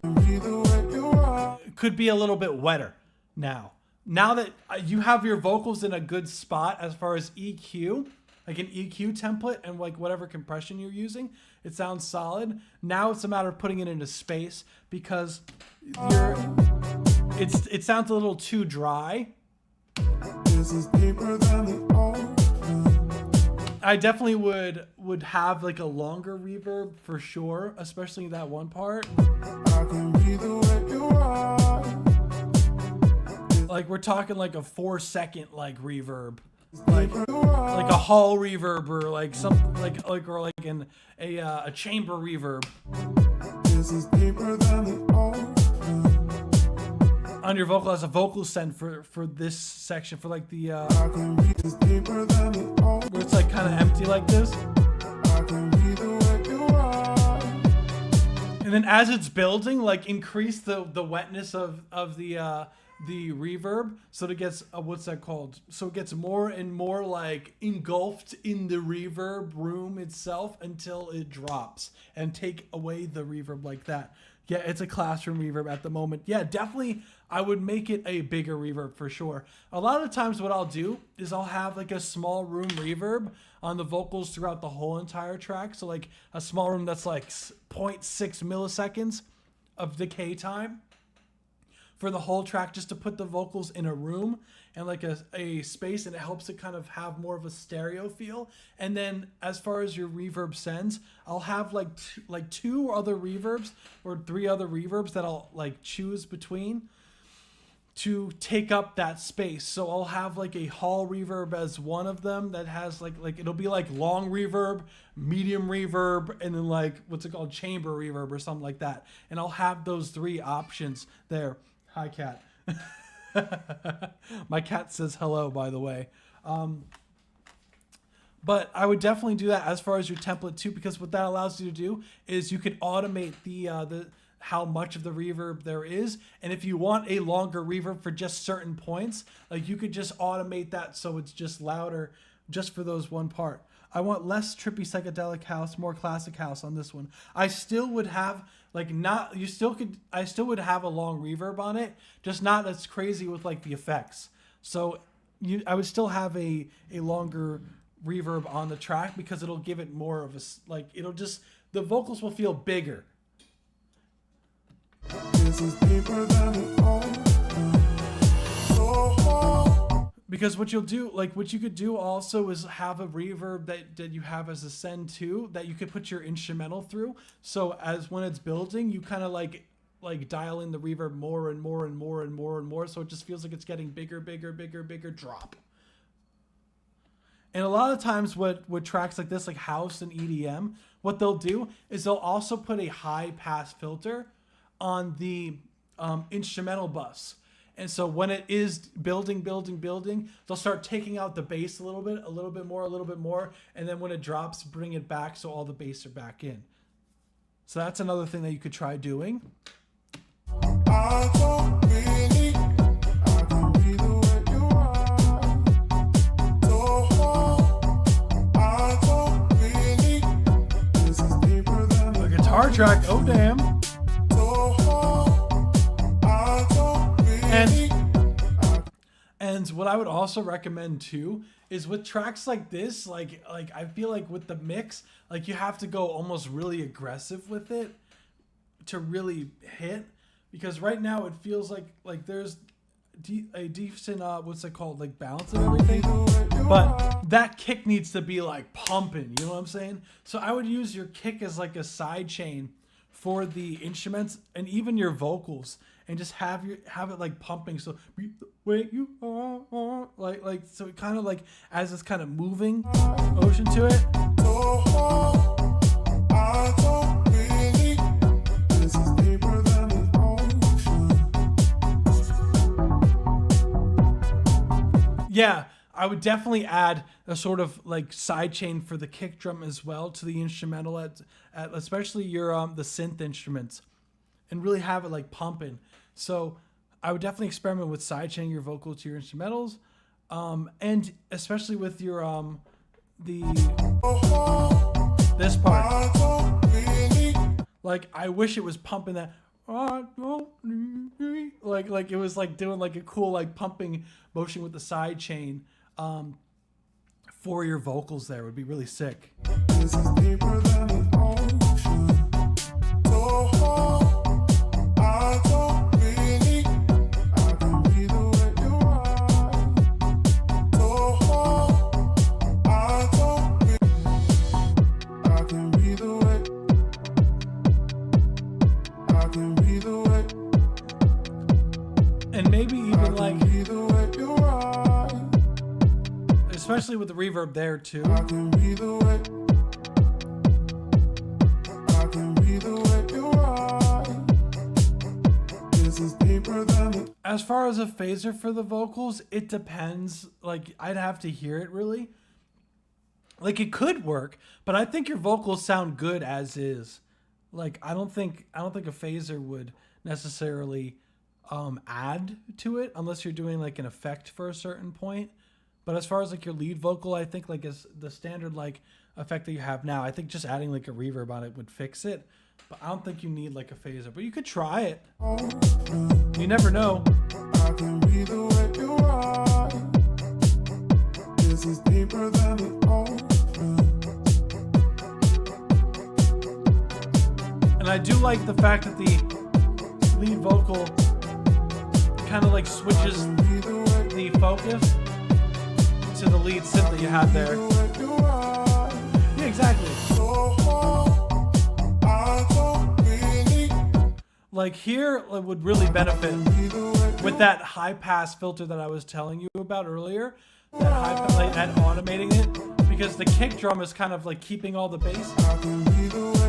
Be the way you are. could be a little bit wetter now. Now that you have your vocals in a good spot as far as EQ, like an EQ template and like whatever compression you're using, it sounds solid. Now it's a matter of putting it into space because it sounds a little too dry. This is deeper than the ocean. I definitely would have like a longer reverb for sure, especially that one part. I can be the way you are. Like we're talking like a 4-second like reverb, like a hall reverb or like something like or like a chamber reverb This is deeper than the ocean. on your vocal as a vocal send for this section for like the I can be this deeper than the ocean. where it's like kind of empty like this. I can be the way you are. And then as it's building, like increase the wetness of the reverb so it gets what's that called? So it gets more and more like engulfed in the reverb room itself until it drops, and take away the reverb like that. Yeah, it's a classroom reverb at the moment. Yeah, definitely I would make it a bigger reverb for sure. A lot of times what I'll do is I'll have like a small room reverb on the vocals throughout the whole entire track. So like a small room that's like 0.6 milliseconds of decay time for the whole track, just to put the vocals in a room and like a space, and it helps it kind of have more of a stereo feel. And then as far as your reverb sends, I'll have like two other reverbs or 3 other reverbs that I'll like choose between to take up that space. So I'll have like a hall reverb as one of them that has like it'll be like long reverb, medium reverb, and then like what's it called, chamber reverb or something like that. And I'll have those 3 options there. Hi, cat. My cat says hello, by the way. But I would definitely do that as far as your template too, because what that allows you to do is you can automate the how much of the reverb there is. And if you want a longer reverb for just certain points, like you could just automate that so it's just louder just for those one part. I want less trippy psychedelic house, more classic house on this one. I still would have I still would have a long reverb on it, just not as crazy with like the effects. So I would still have a longer reverb on the track because it'll give it more of a the vocals will feel bigger. This is deeper than the ocean. So far. Because what you'll do, like what you could do also is have a reverb that you have as a send to that you could put your instrumental through. So as when it's building, you kind of like like dialing the reverb more and more and more and more and more, so it just feels like it's getting bigger, bigger, bigger, bigger drop. And a lot of times with tracks like this, like house and EDM, what they'll do is they'll also put a high pass filter on the instrumental bus. And so when it is building, they'll start taking out the bass a little bit more. And then when it drops, bring it back so all the bass are back in. So that's another thing that you could try doing. I don't really, I can be the way you are. So I don't really, this is deeper than A guitar track, oh damn. I don't really. And what I would also recommend too is with tracks like this, like I feel like with the mix, like you have to go almost really aggressive with it to really hit, because right now it feels like there's a decent what's it called, like balance and everything, but that kick needs to be like pumping, you know what I'm saying? So I would use your kick as like a side chain for the instruments and even your vocals, and just have it like pumping. So be the way you are, like so it kind of like as it's kind of moving motion to it. I don't really, this is deeper than the ocean. Yeah, I would definitely add a sort of like side chain for the kick drum as well to the instrumental, at especially your the synth instruments, and really have it like pumping. So I would definitely experiment with side chaining your vocal to your instrumentals, and especially with your this part. I don't really, Like I wish it was pumping that. Like it was like doing like a cool like pumping motion with the side chain for your vocals. There would be really sick. this is deeper than the ocean. I don't really, I can be the way you are. I don't really, I can be the way, I can be the way, And maybe even like, be the way you are. especially with the reverb there too. I can be the way, I can be the way you are. This is deeper than the As far as a phaser for the vocals, it depends. Like I'd have to hear it really. Like it could work, but I think your vocals sound good as is. Like I don't think a phaser would necessarily add to it unless you're doing like an effect for a certain point. But as far as like your lead vocal, I think like as the standard like effect that you have now, I think just adding like a reverb on it would fix it. But I don't think you need like a phaser. But you could try it. You never know. I can be the way you are. This is deeper than the ocean. And I do like the fact that the lead vocal kind of like switches the focus to the lead synth that you have there. Yeah, exactly. I don't really, Like here it would really benefit with that high pass filter that I was telling you about earlier. That high pass, like, and automating it, because the kick drum is kind of like keeping all the bass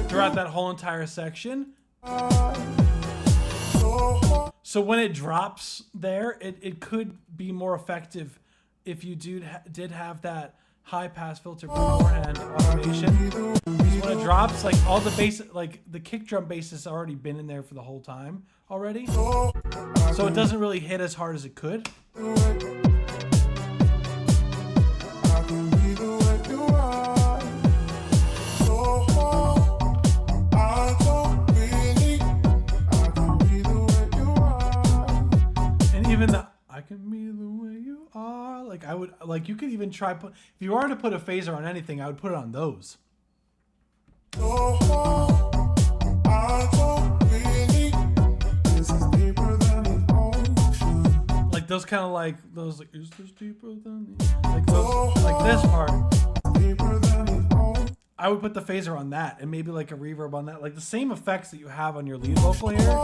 throughout that whole entire section. So when it drops there, it could be more effective if you did have that high pass filter beforehand automation. Because when it drops, like all the bass, like the kick drum bass has already been in there for the whole time already. So it doesn't really hit as hard as it could. I can be the way you are. I don't really, I can be the way you are. And even the I can be the way you are, like I would, like you could even try put, if you were to put a phaser on anything, I would put it on those. I don't really, this is deeper than the ocean. Like those kind of like those like is this deeper than the, like those like this part. Deeper than the ocean. I would put the phaser on that and maybe like a reverb on that, like the same effects that you have on your lead vocal here.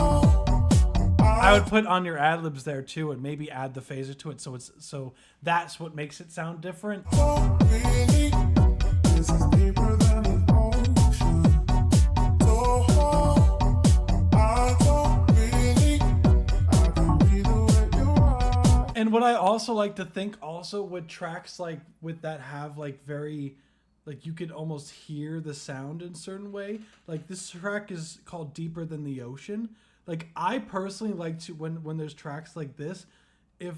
I would put on your ad libs there too, and maybe add the phaser to it, so that's what makes it sound different. This is deeper than the ocean. So I don't really, I can be the way you are. And what I also like to think also with tracks like with that have like very, like you could almost hear the sound in a certain way. Like this track is called Deeper Than the Ocean. Like I personally like to, when there's tracks like this, if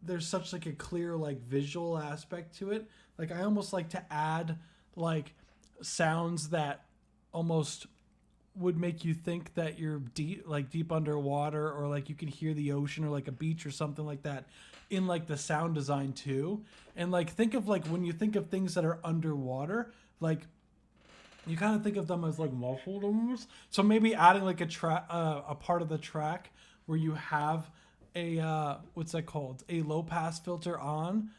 there's such like a clear like visual aspect to it, like I almost like to add like sounds that almost would make you think that you're deep underwater, or like you can hear the ocean or like a beach or something like that in like the sound design too. And like think of like when you think of things that are underwater, like you kind of think of them as like muffled almost. So maybe adding like a part of the track where you have a what's that called, a low pass filter on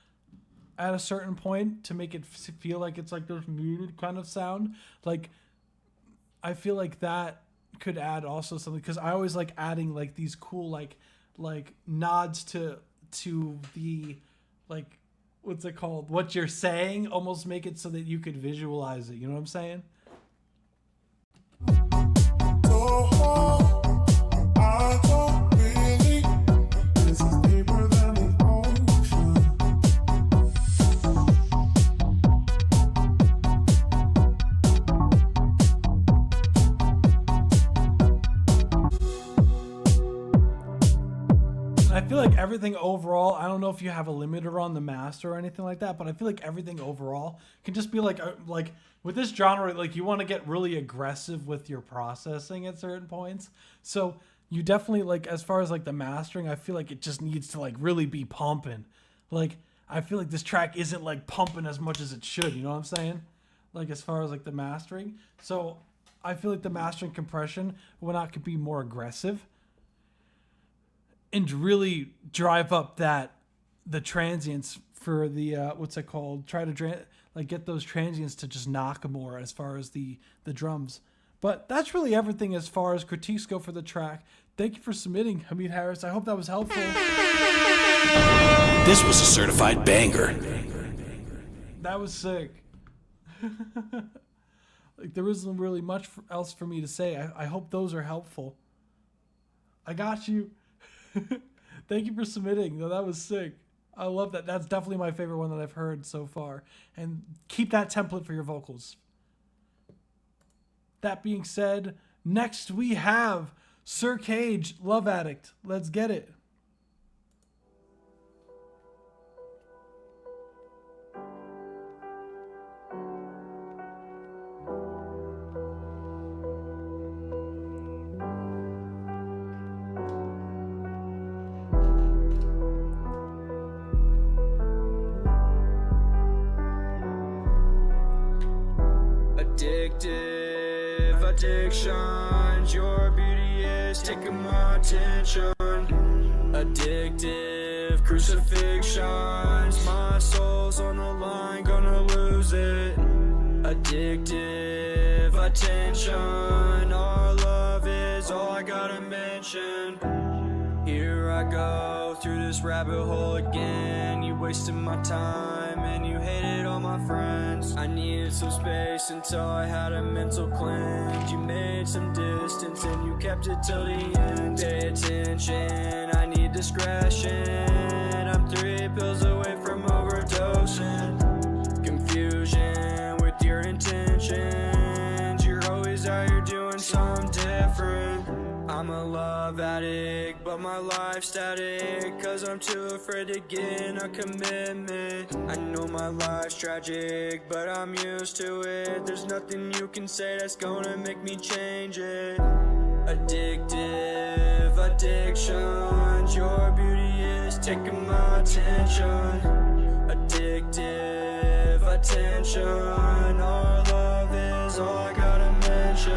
at a certain point to make it feel like it's like this muted kind of sound. Like I feel like that could add also something, because I always like adding like these cool like nods to the like, what's it called, what you're saying, almost make it so that you could visualize it, you know what I'm saying? I don't really, this is deeper than the ocean. I feel like everything overall, I don't know if you have a limiter on the master or anything like that, but I feel like everything overall can just be like with this genre, like you want to get really aggressive with your processing at certain points. So you definitely, like, as far as like the mastering, I feel like it just needs to like really be pumping. Like I feel like this track isn't like pumping as much as it should, you know what I'm saying? Like as far as like the mastering. So I feel like the mastering compression could be more aggressive and really drive up the transients for the what's it called? Try to get those transients to just knock more as far as the drums. But that's really everything as far as critiques go for the track. Thank you for submitting, Haamid Harris. I hope that was helpful. This was a certified banger. That was sick. Like there isn't really much else for me to say. I hope those are helpful. I got you. Thank you for submitting. No, that was sick. I love that. That's definitely my favorite one that I've heard so far. And keep that template for your vocals. That being said, next we have Sir Kage, Love Addict. Let's get it. Addictive addictions, your beauty is taking my attention. Addictive crucifixions, my soul's on the line, gonna lose it. Addictive attention, our love is all I gotta mention. Here I go through this rabbit hole again. You wasted my time and you hated all my friends. I needed some space until I had a mental cleanse. You made some distance and you kept it till the end. Pay attention, I need discretion. I'm 3 pills away from overdosing. Confusion with your intentions. You're always out here doing something different. I'm a love addict, but my life's static, cause I'm too afraid to get in a commitment. I know my life's tragic, but I'm used to it. There's nothing you can say that's gonna make me change it. Addictive addictions, your beauty is taking my attention. Addictive attention, our love is all I gotta mention.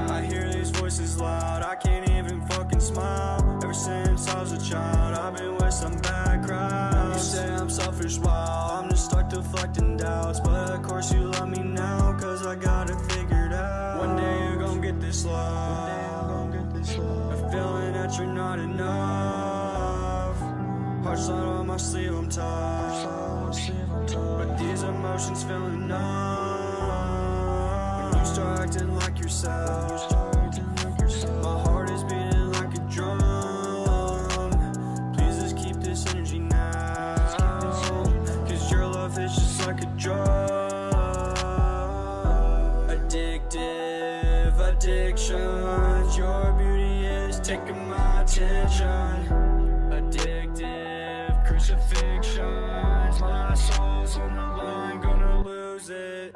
I hear these voices loud, I can't even fucking smile. Ever since I was a child, I've been with some bad crowds. You say I'm selfish, wow, I'm just stuck deflecting doubts. But of course you love me now, cause Heart's not on my sleeve, I'm tough. But these emotions feeling numb. When you start acting like yourself, my heart is beating like a drum. Please just keep this energy now, cause your love is just like a drug. Addictive addictions, your beauty is taking my attention. Addictive crucifixions, my soul's on the line, gonna lose it.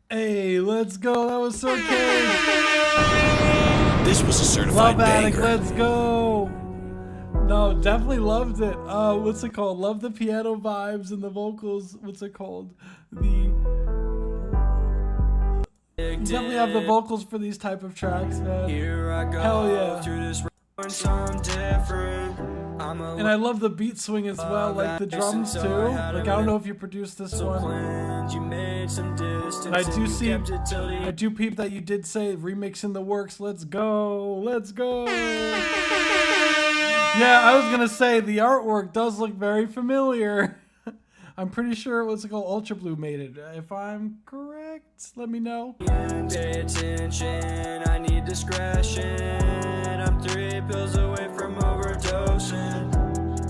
Hey, let's go. That was so Kage. This was a certified Love Addict, banger. let's go. No, definitely loved it. What's it called? Love the piano vibes and the vocals. What's it called? You definitely have the vocals for these type of tracks, man. Here I go. Hell yeah. Through this some different. And I love the beat swing as well, like the drums too. Like, I don't know if you produced this one. You made some distance. And I do peep that you did say remix in the works. Let's go. Let's go. Yeah, I was going to say the artwork does look very familiar. I'm pretty sure what's it called? UltraBlu made it. If I'm correct, let me know. Pay attention, I need discretion. I'm 3 pills away from overdosing.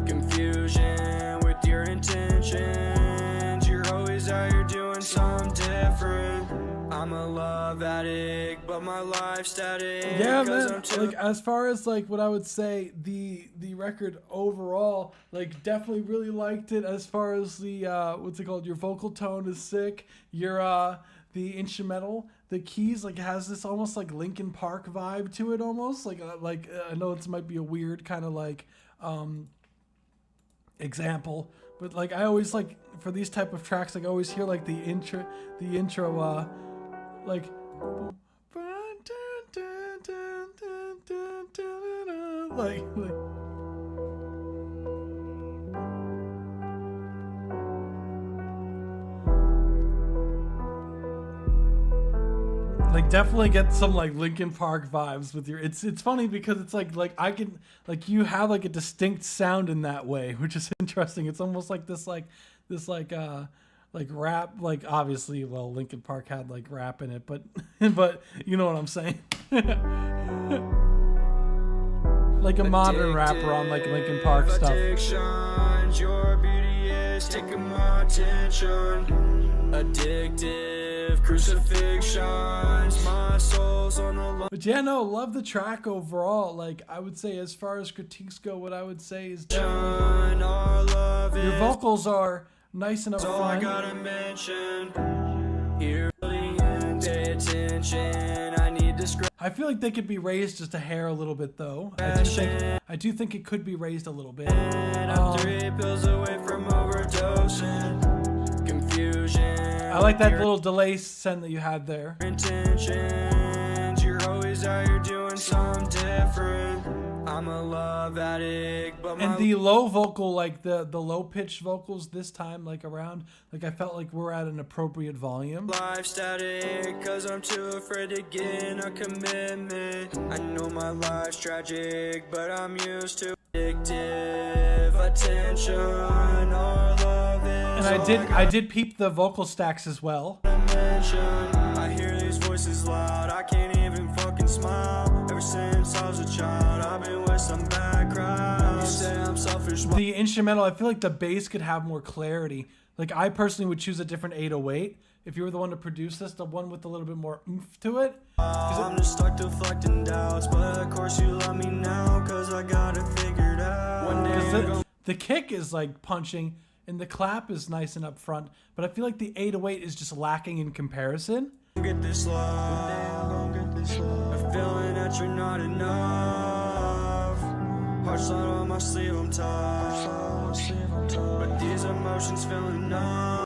Confusion with your intentions. You're always out here doing something different. I'm a love addict, but my life's static. Yeah, man. Like, as far as like what I would say, the record overall, like, definitely really liked it. As far as the what's it called? Your vocal tone is sick. Your the instrumental, the keys, like, has this almost like Linkin Park vibe to it, almost like I know it might be a weird kind of like example, but like I always like for these type of tracks, like I always hear like the intro like definitely get some like Linkin Park vibes with your. It's funny because it's like I can like you have like a distinct sound in that way, which is interesting. It's almost like this rap, like obviously, well, Linkin Park had like rap in it, but but you know what I'm saying. Like a modern rapper on like Linkin Park stuff. Your beauty is taking my attention. Addictive crucifixions, my soul's on the line. But yeah, no, love the track overall. Like, I would say as far as critiques go, what I would say is definitely your vocals are nice and all I upfront. gotta mention. Here, pay attention, I need discretion. I feel like they could be raised just a hair a little bit, though. I do think it could be raised a little bit. I'm 3 pills away from overdosing. Confusion. I like that little delay send that you had there. Intentions, you're always out here doing something different. I'm a love addict, but And the low vocal, like the low pitched vocals this time, like around, like I felt like we're at an appropriate volume. life's static, cause I'm too afraid to get in a commitment. I know my life's tragic, but I'm used to addictive attention. Our love is And I did peep the vocal stacks as well. I hear these voices loud, I can't even fucking smile. Ever since I was a child, I've been with some bad crowds. You say I'm selfish. The instrumental, I feel like the bass could have more clarity. Like, I personally would choose a different 808 if you were the one to produce this, the one with a little bit more oomph to it. I'm just stuck deflecting doubts, but of course you love me now, cause I got it figured out. One day The kick is like punching and the clap is nice and up front, but I feel like the 808 is just lacking in comparison. get this love, a feeling that you're not enough. Heart's not on my sleeve, I'm tough, but these emotions feeling numb.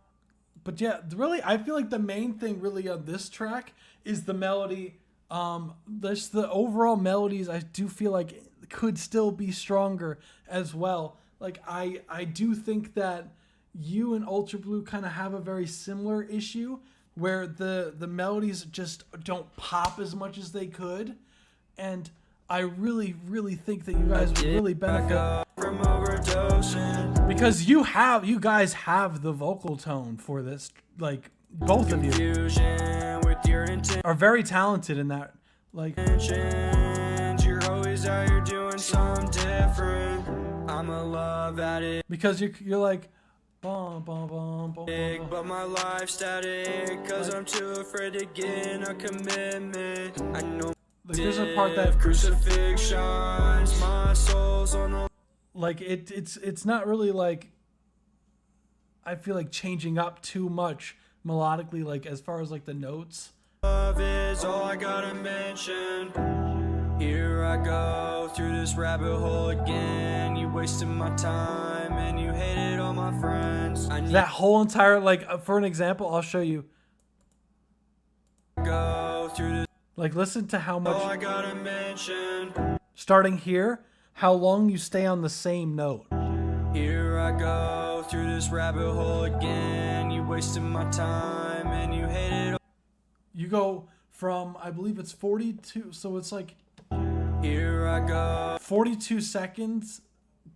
But yeah, really, I feel like the main thing really on this track is the melody. The overall melodies I do feel like could still be stronger as well. like I do think that you and UltraBlu kind of have a very similar issue where the melodies just don't pop as much as they could, and I really think that you guys would really benefit from overdosing. because you guys have the vocal tone for this. Like both of you Fusion with your are very talented in that. Like intentions, you're always out here doing something different. I'm a love addict, because you're like bum, bum, bum, bum, bum. but my life's static, cause I'm too afraid to get in a commitment. I know Like there's a part that crucifixions, my soul's on the like it's not really like, I feel like changing up too much melodically, like as far as like the notes. love is all I gotta mention. Here I go through this rabbit hole again. You wasted my time and you hated all my friends. I need That whole entire, like for an example, I'll show you. to go through this Like listen to how all I much, gotta mention. starting here, how long you stay on the same note. Here I go through this rabbit hole again. You wasted my time and you hated. You go from, I believe it's 42, so it's like Here I go. 42 seconds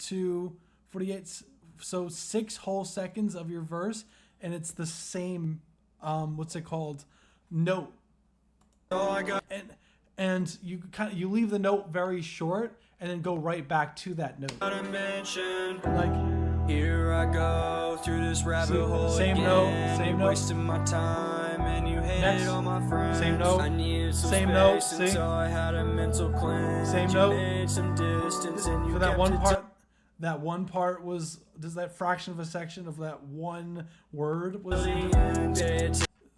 to 48, so 6 whole seconds of your verse, and it's the same, what's it called, note. All I got. And you leave the note very short and then go right back to that note. Gotta mention. Like Here I go through this rabbit hole same again. note, same You note. wasted my time and you hated Next. all my friends. Same note. I needed some Same space note, see? until I had a mental cleanse. Same You note. made some distance and you for that kept one it part, that one part was, does that fraction of a section of that one word was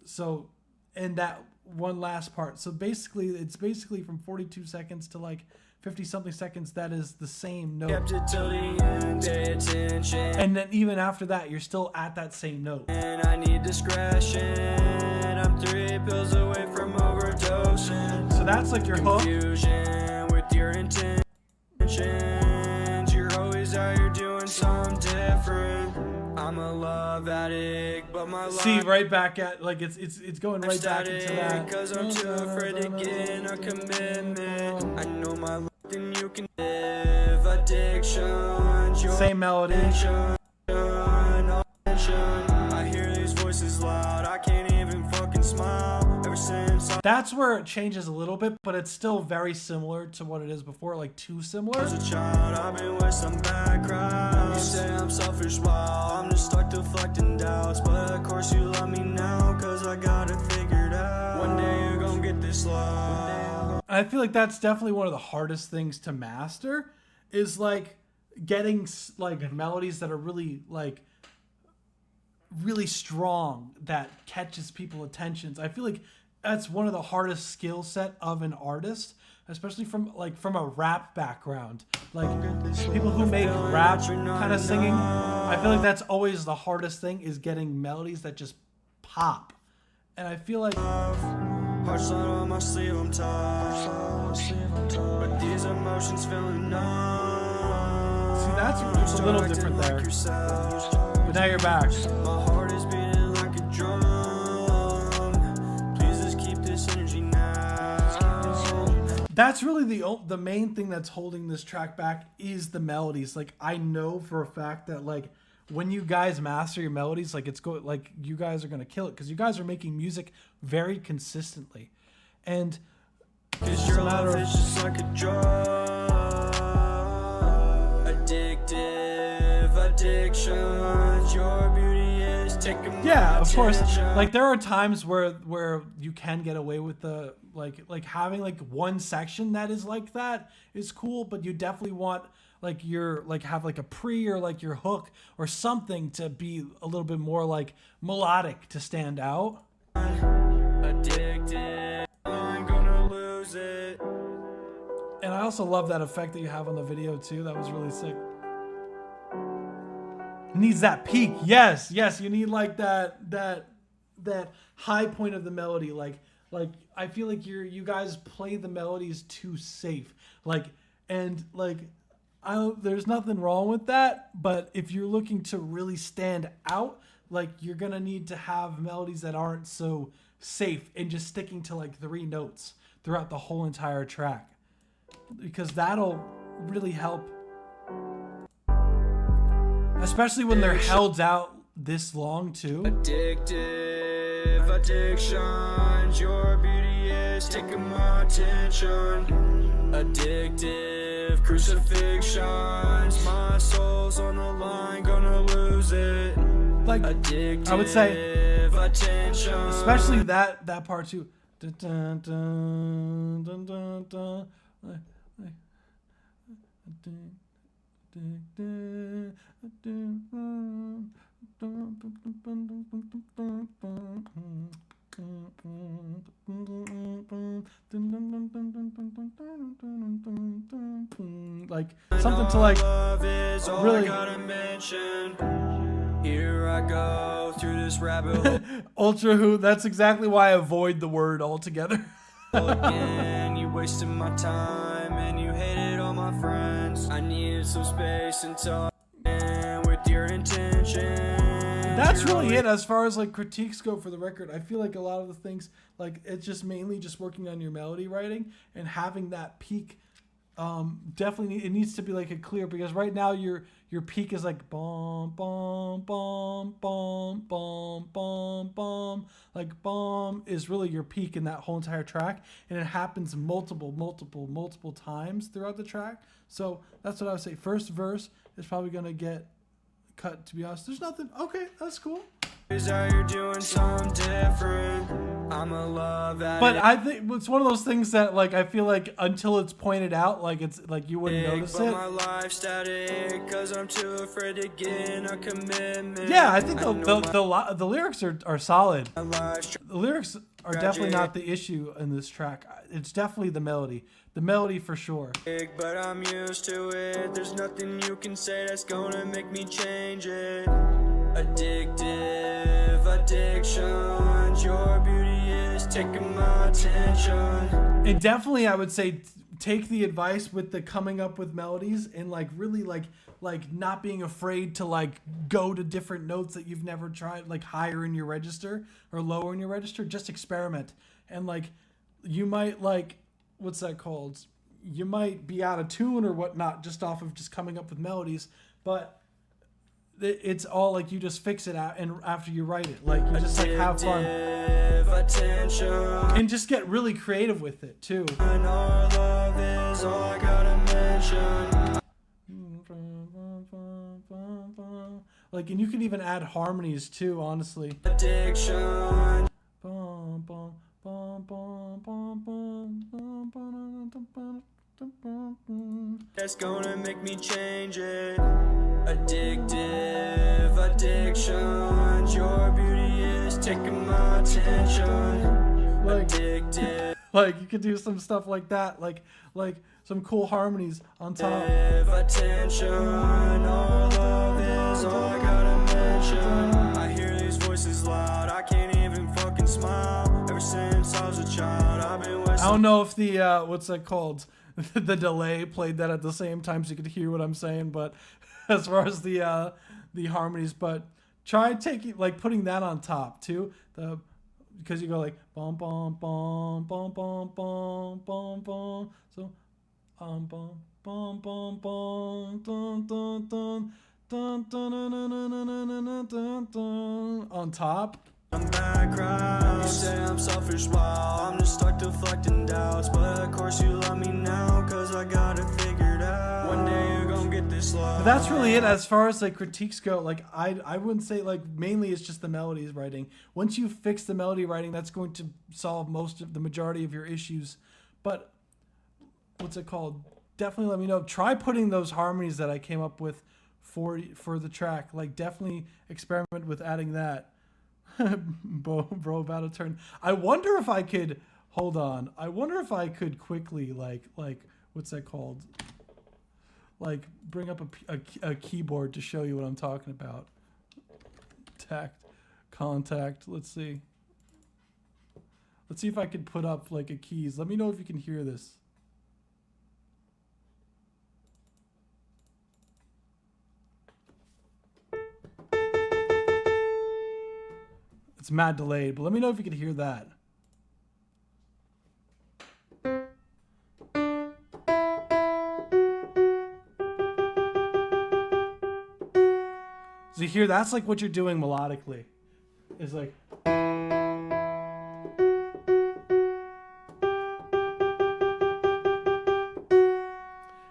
so, and that one last part. So basically, it's basically from 42 seconds to like 50 something seconds. That is the same note. Kept it till the end. Pay attention. And then even after that, you're still at that same note. And I need discretion. I'm 3 pills away from overdosing. So that's like your hook. Fusion with your intentions. You're always out here doing something different. I'm a love addict, but my life See, right back at, like it's going right back into that. cause I'm too afraid to get in a commitment. I know my life and you can live addiction. Same melody. I hear these voices loud, I can't even fucking smile. Ever since I That's where it changes a little bit, but it's still very similar to what it is before, like too similar. was a child, I've been with some bad crowds. You say I'm selfish, while I'm just stuck deflecting doubts. But of course you love me now, cause I got it figured out. One day you're gonna get this love. I feel like that's definitely one of the hardest things to master, is like getting like melodies that are really like really strong, that catches people's attentions. I feel like that's one of the hardest skill set of an artist, especially from a rap background. Like people who make rap kind of singing, I feel like that's always the hardest thing, is getting melodies that just pop. And I feel like Heart slide on my sleeve, I'm tough. But these emotions feeling numb. see, that's a little different there. But now you're back. My heart is beating like a drum. Please just keep this energy now. That's really the main thing that's holding this track back, is the melodies. Like I know for a fact that like when you guys master your melodies, like like you guys are gonna kill it, because you guys are making music very consistently, and it's Cause just your a matter love of is just like a drug. Addictive addictions. Your beauty is taking my yeah, of course. attention. Like there are times where you can get away with the like having like one section that is like that is cool, but you definitely want like your like have like a pre or like your hook or something to be a little bit more like melodic to stand out. Addicted, I'm gonna lose it. And I also love that effect that you have on the video too. That was really sick. It needs that peak. Yes, you need like that high point of the melody. Like I feel like you guys play the melodies too safe. Like there's nothing wrong with that, but if you're looking to really stand out, like you're gonna need to have melodies that aren't so safe and just sticking to like 3 notes throughout the whole entire track, because that'll really help, especially when they're held out this long too. Addictive addictions, your beauty is taking my attention. Addictive crucifixions, my soul's on the line, gonna lose it. Like Addictive I would say, attention. especially that part too. Dun, dun, dun, dun, dun, dun. Like something to like really. Here I go through this rabbit hole UltraBlu, that's exactly why I avoid the word altogether. again. You wasted my time and you hated all my friends. I needed some space until I end with your intention. That's really it as far as like critiques go for the record. I feel like a lot of the things, like it's just mainly just working on your melody writing and having that peak. Definitely it needs to be like a clear, because right now your peak is like bom bom bom bom bom bom bom, like bom is really your peak in that whole entire track, and it happens multiple times throughout the track. So that's what I would say. First verse is probably gonna get cut, to be honest. There's nothing. Okay, that's cool. Is how you're doing something different. I'm a love addict. But I think it's one of those things that like I feel like until it's pointed out, like it's like you wouldn't notice but it. my life's static, 'cause I'm too afraid to get in a commitment. Yeah, I think the lyrics are solid. My life's The lyrics are definitely not the issue in this track. It's definitely the melody. The melody for sure. tragic, but I'm used to it. There's nothing you can say that's gonna make me change it. Addictive addictions, your beauty is taking my attention. And definitely I would say take the advice with the coming up with melodies and like really like not being afraid to like go to different notes that you've never tried, like higher in your register or lower in your register. Just experiment. And like you might like, what's that called? You might be out of tune or whatnot just off of just coming up with melodies, but it's all like you just fix it out and after you write it, like you just like have fun Attention, and just get really creative with it too. and our love is all I gotta mention. Like, and you can even add harmonies too, honestly. Addiction, that's gonna make me change it. Addictive addictions, your beauty is taking my attention. Like, Addictive like you could do some stuff like that, like some cool harmonies on top. attention, our love is all I gotta mention. I hear these voices loud, I can't even fucking smile. Ever since I was a child, I've been I don't know if the what's that called? The delay played that at the same time so you could hear what I'm saying, but as far as the harmonies, but try taking like putting that on top too. Because you go like bom bom bom bom bom bom bom bom, so bom bom bom bom dun dun dun dun dun dun dun dun dun dun dun on top. I'm bad crowd. You say I'm selfish, wow. I'm just stuck deflecting doubts. But of course you love me now, 'cause I got it figured out. One day you're gonna get this love. But that's really it as far as like critiques go. Like I wouldn't say like mainly it's just the melodies writing. Once you fix the melody writing, that's going to solve most of the majority of your issues. But what's it called? Definitely let me know. Try putting those harmonies that I came up with for the track. Like definitely experiment with adding that. bro, about to turn. I wonder if I could hold on. I wonder if I could quickly like what's that called? Like bring up a keyboard to show you what I'm talking about. Contact. Let's see. Let's see if I could put up like a keys. Let me know if you can hear this. It's mad delayed, but let me know if you can hear that. So you hear that's like what you're doing melodically. It's like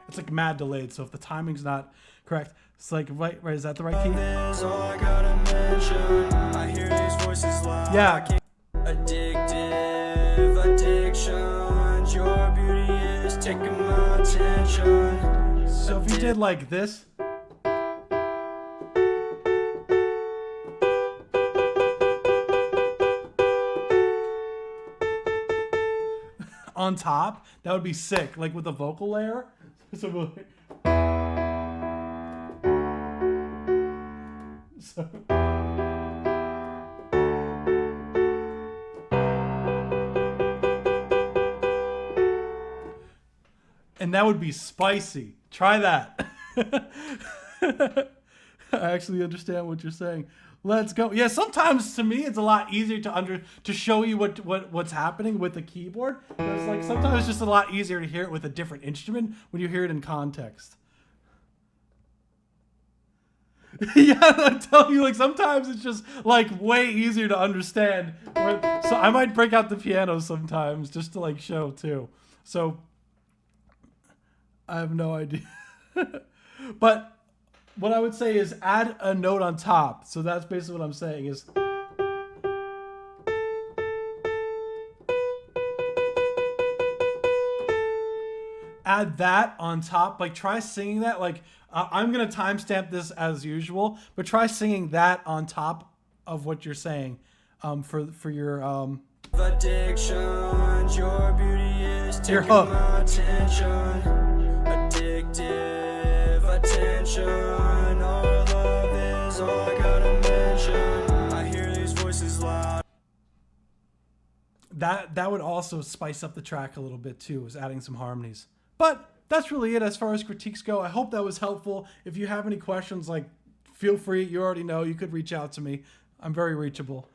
it's like mad delayed. So if the timing's not correct, it's like right. Is that the right key? Yeah. Addictive addictions, your beauty is taking my attention. So if you did like this. On top, that would be sick, like with a vocal layer. And that would be spicy. Try that. I actually understand what you're saying. Let's go. Yeah, sometimes to me it's a lot easier to show you what's happening with the keyboard. It's like sometimes it's just a lot easier to hear it with a different instrument when you hear it in context. Yeah, I'm telling you, like sometimes it's just like way easier to understand. So I might break out the piano sometimes just to like show too. So I have no idea. But what I would say is add a note on top. So that's basically what I'm saying is add that on top. Like try singing that. Like I'm going to timestamp this as usual, but try singing that on top of what you're saying for your addictions, your beauty is taking hook. my attention. Addictive attention, our love is all I gotta mention. I hear these voices loud. That would also spice up the track a little bit too, is adding some harmonies. But that's really it as far as critiques go. I hope that was helpful. If you have any questions, like feel free. You already know you could reach out to me. I'm very reachable.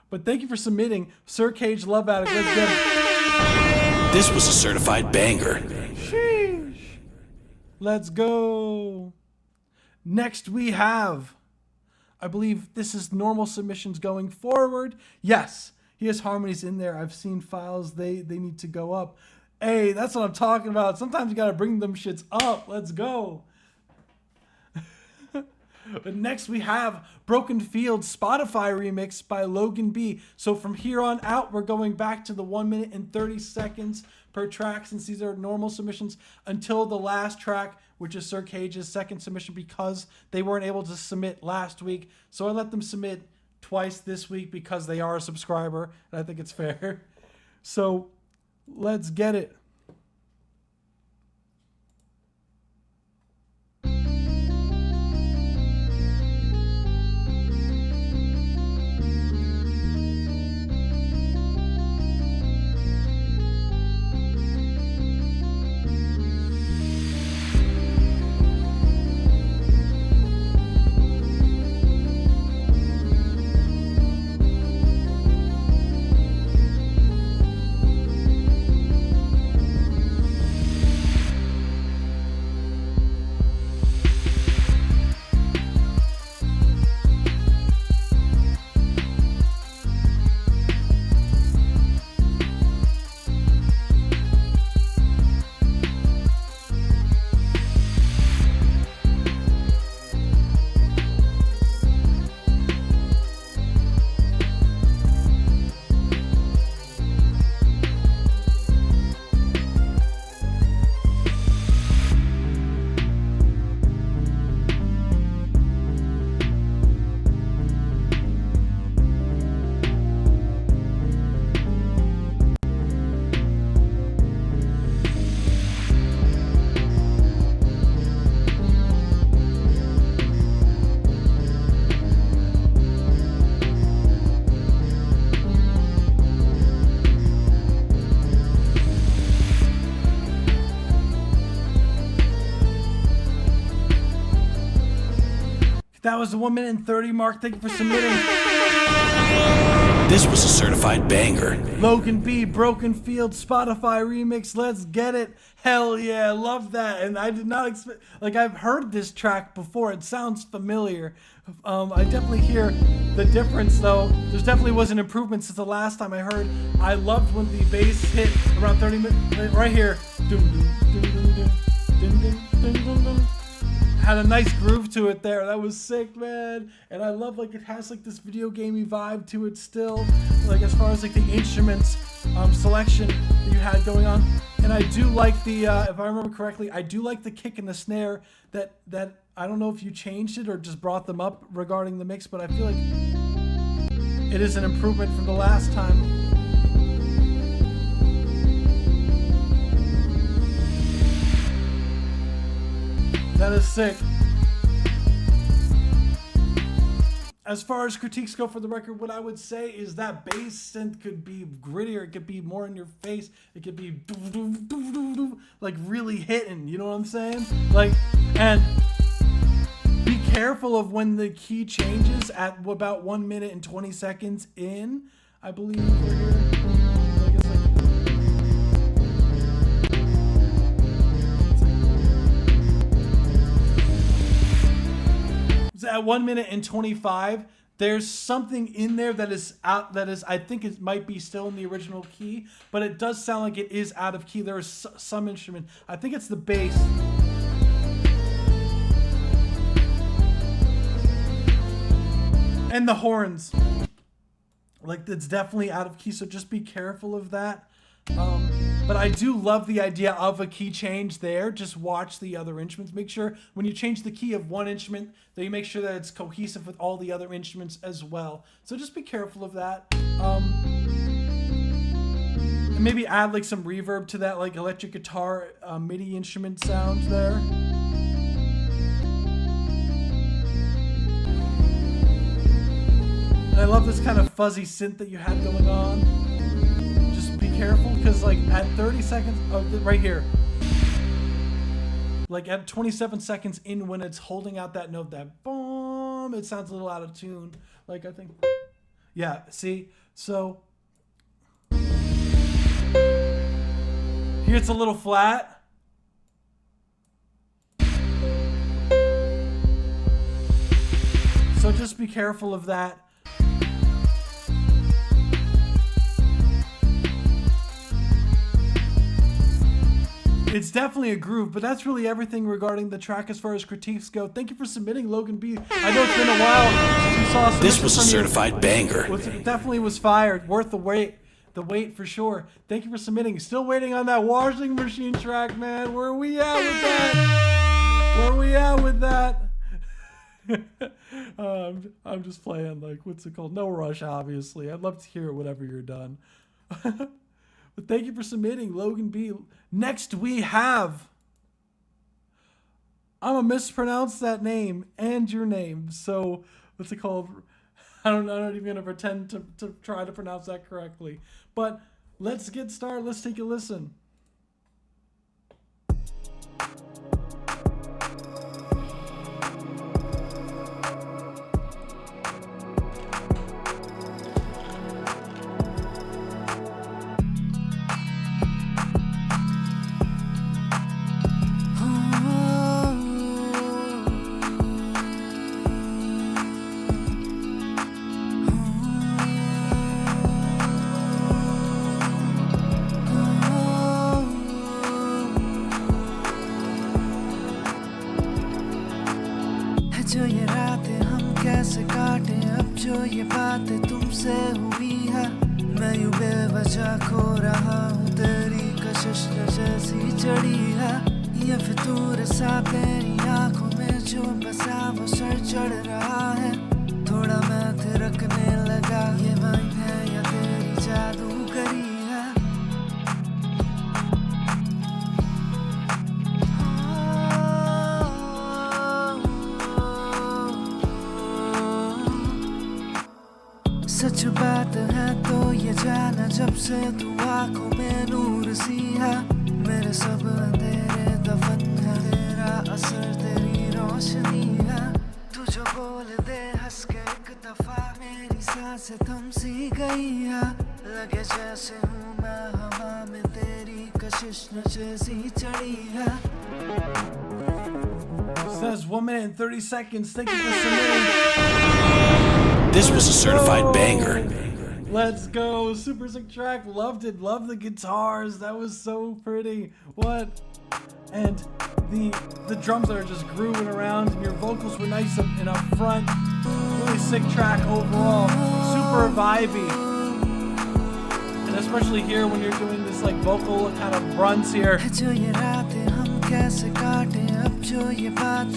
But thank you for submitting. Sir Kage, Love Addict, let's get it. This was a certified banger. Sheesh. Let's go. Next we have, I believe this is normal submissions going forward. Yes, he has harmonies in there. I've seen files. They need to go up. Hey, that's what I'm talking about. Sometimes you got to bring them shits up. Let's go. But next we have Broken Field Spotify remix by Logan B. So from here on out, we're going back to the 1 minute and 30 seconds per track, since these are normal submissions, until the last track, which is Sir Kage's second submission, because they weren't able to submit last week. So I let them submit twice this week because they are a subscriber, and I think it's fair. So let's get it. That was the 1 minute and 30 mark. Thank you for submitting. This was a certified banger. Logan B, Broken Field, Spotify remix, let's get it. Hell yeah, I love that. And I did not expect, like, I've heard this track before. It sounds familiar. I definitely hear the difference though. There's definitely was an improvement since the last time I heard. I loved when the bass hit around 30 minutes, right here. Had a nice groove to it there. That was sick, man. And I love, like, it has like this video gamey vibe to it still, like as far as like the instruments selection that you had going on. And I do like the if I remember correctly, I do like the kick and the snare that I don't know if you changed it or just brought them up regarding the mix, but I feel like it is an improvement from the last time. That is sick. As far as critiques go for the record, what I would say is that bass synth could be grittier. It could be more in your face. It could be like really hitting. You know what I'm saying? Like, and be careful of when the key changes at about 1 minute and 20 seconds in. I believe we're here. Like it's like. At 1 minute and 25, there's something in there that is out. That is, I think it might be still in the original key, but it does sound like it is out of key. There is some instrument. I think it's the bass. And the horns. Like, it's definitely out of key, so just be careful of that. But I do love the idea of a key change there. Just watch the other instruments. Make sure when you change the key of one instrument that you make sure that it's cohesive with all the other instruments as well. So just be careful of that. And maybe add like some reverb to that, like electric guitar MIDI instrument sound there. And I love this kind of fuzzy synth that you had going on. Be careful, because like at 30 seconds right here, like at 27 seconds in, when it's holding out that note, that boom, it sounds a little out of tune. Like, I think, yeah, see, so here it's a little flat. So just be careful of that. It's definitely a groove, but that's really everything regarding the track as far as critiques go. Thank you for submitting, Logan B. I know it's been a while since you saw this was a certified banger. It definitely was fired. Worth the wait. The wait for sure. Thank you for submitting. Still waiting on that washing machine track, man. Where are we at with that? Where are we at with that? I'm just playing, like, what's it called? No rush, obviously. I'd love to hear it whenever you're done. But thank you for submitting, Logan B. Next we have, I'm gonna mispronounce that name and your name. So what's it called? I'm not even gonna pretend to try to pronounce that correctly. But let's get started. Let's take a listen. जो ये रातें हम कैसे काटे, अब जो ये बातें तुमसे हुई है, मैं यूं बेवजह खो रहा हूँ, तेरी कशिश जैसी चढ़ी है, ये फितूर सा तेरी आंखों में जो बसा वो सर चढ़ रहा है, थोड़ा मैं थिरकने लगा, ये वाइन है या तेरी जादूगरी है। सच बात है तो ये जाना, जब से तू आंखों में नूर सी है, मेरे सब अंधेरे दफन है, तेरा असर तेरी रोशनी है, तू जो बोल दे हंस के एक दफा, मेरी सांस से थम सी गई है लगे जैसे हूँ मैं हवा में तेरी कशिश नशे सी चढ़ी है Says 1 minute and 30 seconds. Thank you for submitting. This was a certified banger. Let's go. Super sick track. Loved it. Loved the guitars. That was so pretty. What? And the drums that are just grooving around, and your vocals were nice and up front. Really sick track overall. Super vibey. And especially here when you're doing this like vocal kind of runs here. It's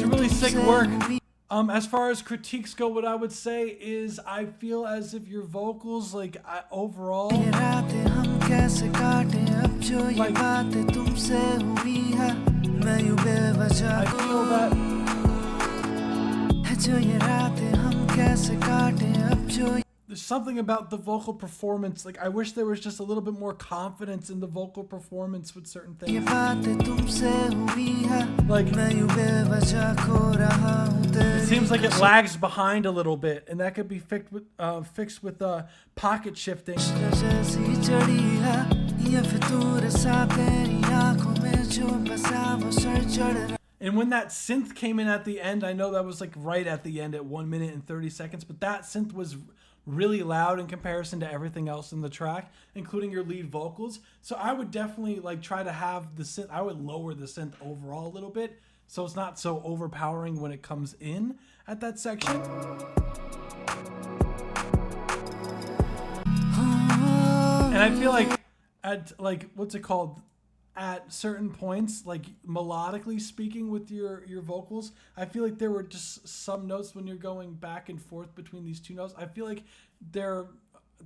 really sick work. As far as critiques go, what I would say is I feel as if your vocals, like overall, like, I feel that there's something about the vocal performance. Like I wish there was just a little bit more confidence in the vocal performance with certain things. Like it seems like it lags behind a little bit, and that could be fixed with pocket shifting. And when that synth came in at the end, I know that was like right at the end at 1 minute and 30 seconds, but that synth was really loud in comparison to everything else in the track, including your lead vocals. So I would definitely like try to have the synth, I would lower the synth overall a little bit so it's not so overpowering when it comes in at that section. And I feel like at like, what's it called? At certain points, like melodically speaking with your vocals, I feel like there were just some notes when you're going back and forth between these two notes. I feel like there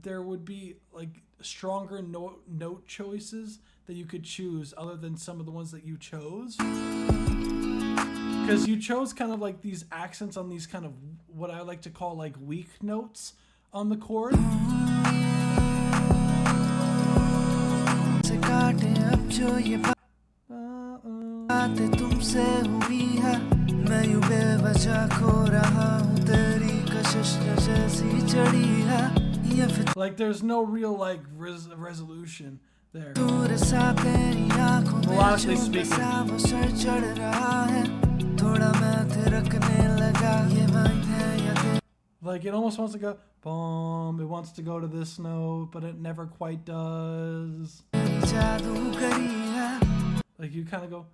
would be like stronger note choices that you could choose other than some of the ones that you chose. Because you chose kind of like these accents on these kind of what I like to call like weak notes on the chord. Like there's no real like resolution there, melodically speaking. Like it almost wants to go boom, it wants to go to this note, but it never quite does. Like you kind of go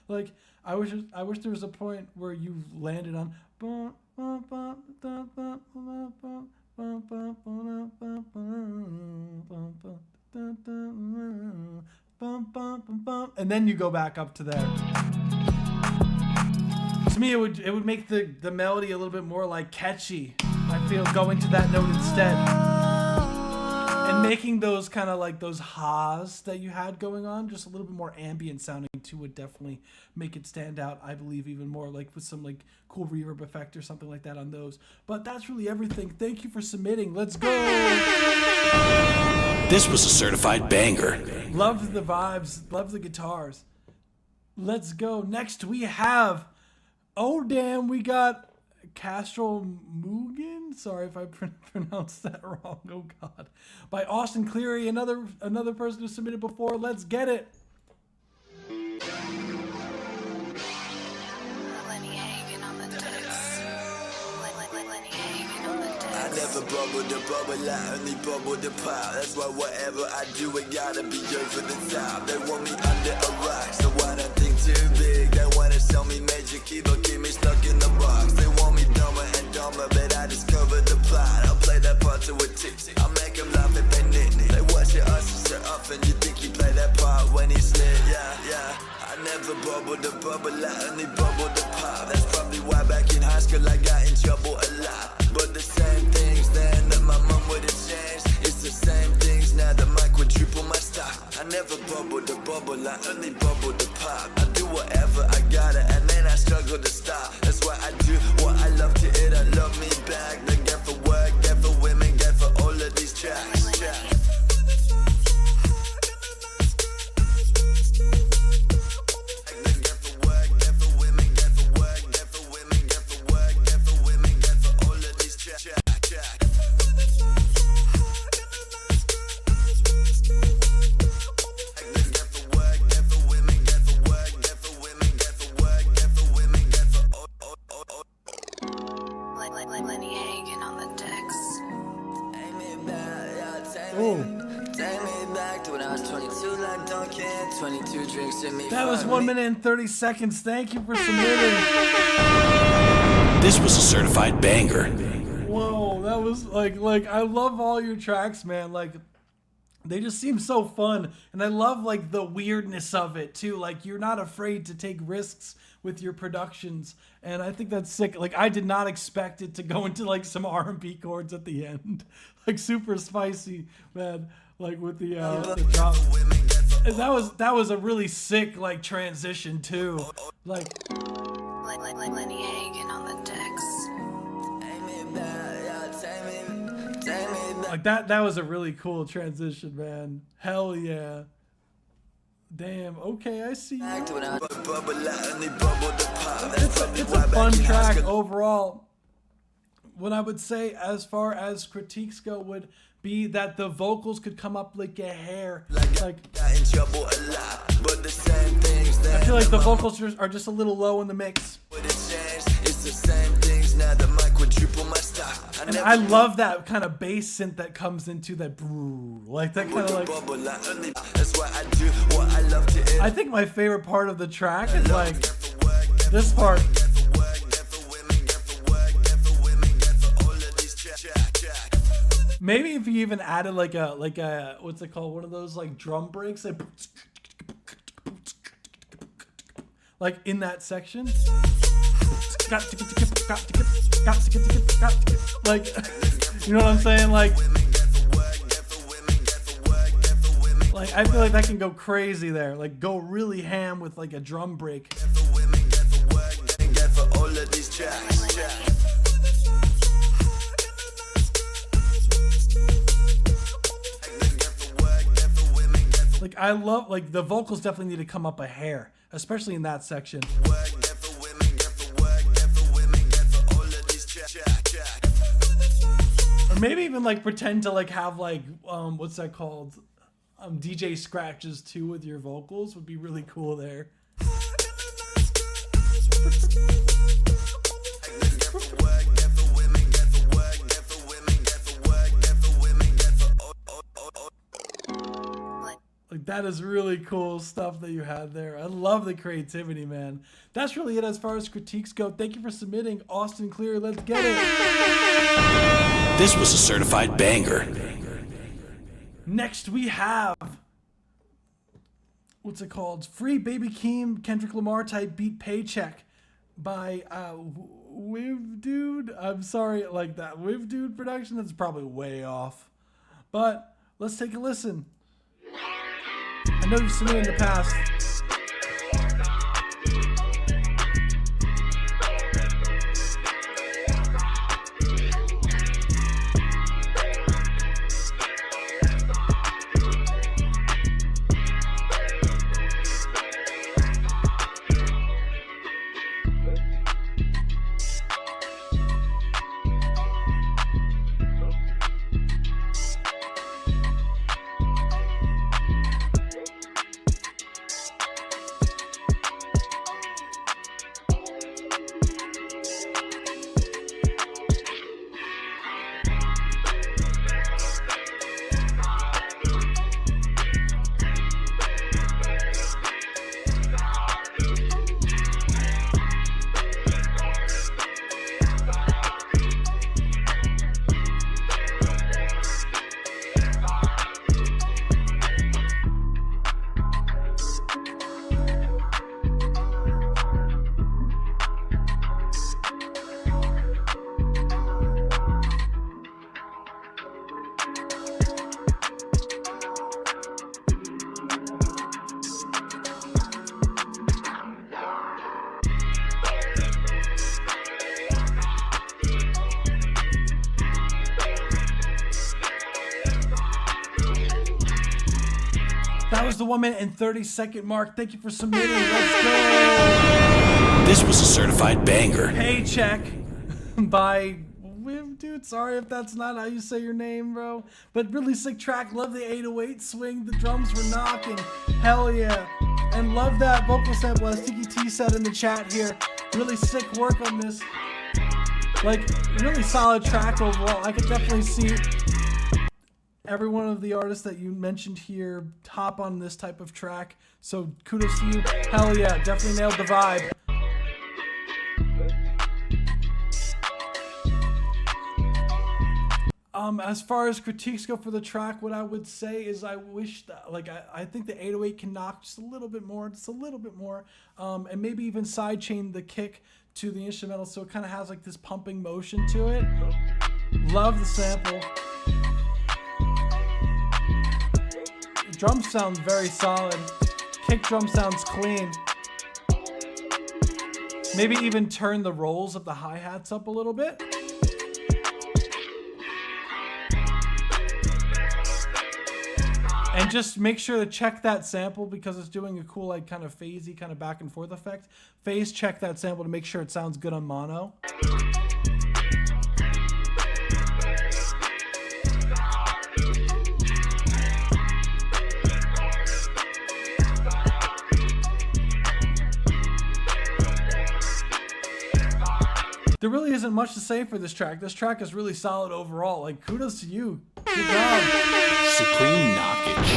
like I wish there was a point where you landed on and then you go back up to there. To me, it would make the melody a little bit more like catchy. I feel going to that note instead, and making those kind of like those ha's that you had going on just a little bit more ambient sounding too would definitely make it stand out. I believe even more, like with some like cool reverb effect or something like that on those. But that's really everything. Thank you for submitting. Let's go. This was a certified banger. Loved the vibes. Loved the guitars. Let's go. Next we have. Oh damn, we got Castro Mugen. Sorry if I pronounced that wrong. Oh god. By Austin Cleary, another person who submitted before. Let's get it. I never bubble the bubble, I only bubble the pop. That's why whatever I do, it gotta be over the top. They want me under a rock, so I don't think too big. They wanna sell me magic, keep me stuck in the box. They want me dumber and dumber, but I discovered the plot. I'll play that part to a tick. I make them laugh if they nitty. They watch it us so often, you think he play that part when he slid, yeah. I never bubble the bubble, I only bubble the pop. That's probably why back in high school I got in trouble a lot. But the same things then that my mom would have changed, it's the same things now that Mike would triple my stock. I never bubble the bubble, I only bubble the pop. I do whatever I gotta and then I struggle to stop. That's why I do what I love to it, I love me back. Then get for work, get for women, get for all of these tracks. can. 22 drinks in me. That was 1 minute and 30 seconds. Thank you for submitting. This was a certified banger. Whoa, that was like I love all your tracks, man. Like they just seem so fun, and I love like the weirdness of it too. Like you're not afraid to take risks with your productions, and I think that's sick. Like I did not expect it to go into like some R&B chords at the end, like super spicy, man. Like with the drop. And that was a really sick like transition too. Like Lenny hanging on the decks. Like that was a really cool transition, man. Hell yeah. Damn, okay, I see you. It's a fun track overall. What I would say as far as critiques go would be that the vocals could come up like a hair. Like I feel like the vocals are just a little low in the mix. And I love that kind of bass synth that comes into that brew, like that kind of like. I think my favorite part of the track is like this part. Maybe if you even added like a what's it called, one of those like drum breaks, like in that section. Like, you know what I'm saying? Like I feel like that can go crazy there. Like go really ham with like a drum break. Like I love, like the vocals definitely need to come up a hair, especially in that section. Or maybe even like pretend to like have like what's that called? DJ scratches too with your vocals would be really cool there. Like that is really cool stuff that you had there. I love the creativity, man. That's really it as far as critiques go. Thank you for submitting, Austin Cleary. Let's get it. This was a certified banger. Next we have, what's it called? Free Baby Keem, Kendrick Lamar type beat Paycheck by WVDXXD. I'm sorry, like that WVDXXD production. That's probably way off. But let's take a listen. I know you've submitted in the past. That was the 1 minute and 30 second mark. Thank you for submitting. Let's go. This was a certified banger. Paycheck by WVDXXD. Sorry if that's not how you say your name, bro. But really sick track. Love the 808 swing. The drums were knocking. Hell yeah. And love that vocal sample, as Tiki T said in the chat here. Really sick work on this. Like, really solid track overall. I could definitely see every one of the artists that you mentioned here hop on this type of track. So kudos to you. Hell yeah, definitely nailed the vibe. As far as critiques go for the track, what I would say is I wish that, like, I think the 808 can knock just a little bit more, and maybe even sidechain the kick to the instrumental so it kind of has like this pumping motion to it. Love the sample. Drum sounds very solid. Kick drum sounds clean. Maybe even turn the rolls of the hi-hats up a little bit. And just make sure to check that sample because it's doing a cool, like, kind of phasey, kind of back and forth effect. Phase check that sample to make sure it sounds good on mono. There really isn't much to say for this track. This track is really solid overall. Like, kudos to you. Good job. Supreme knockage.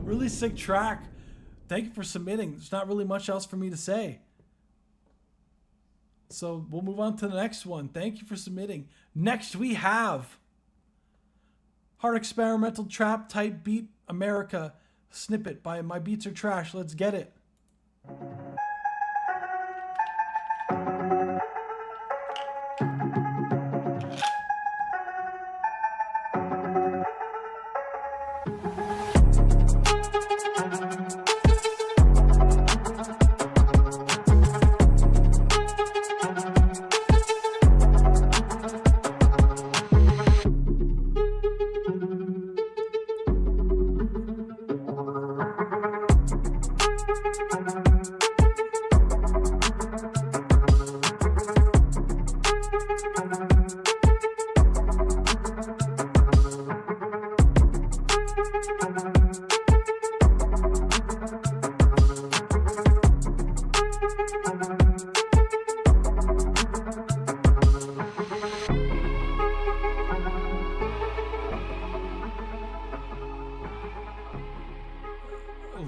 Really sick track. Thank you for submitting. There's not really much else for me to say. So we'll move on to the next one. Thank you for submitting. Next we have Hard Experimental Trap Type Beat America snippet by My Beats Are Trash. Let's get it.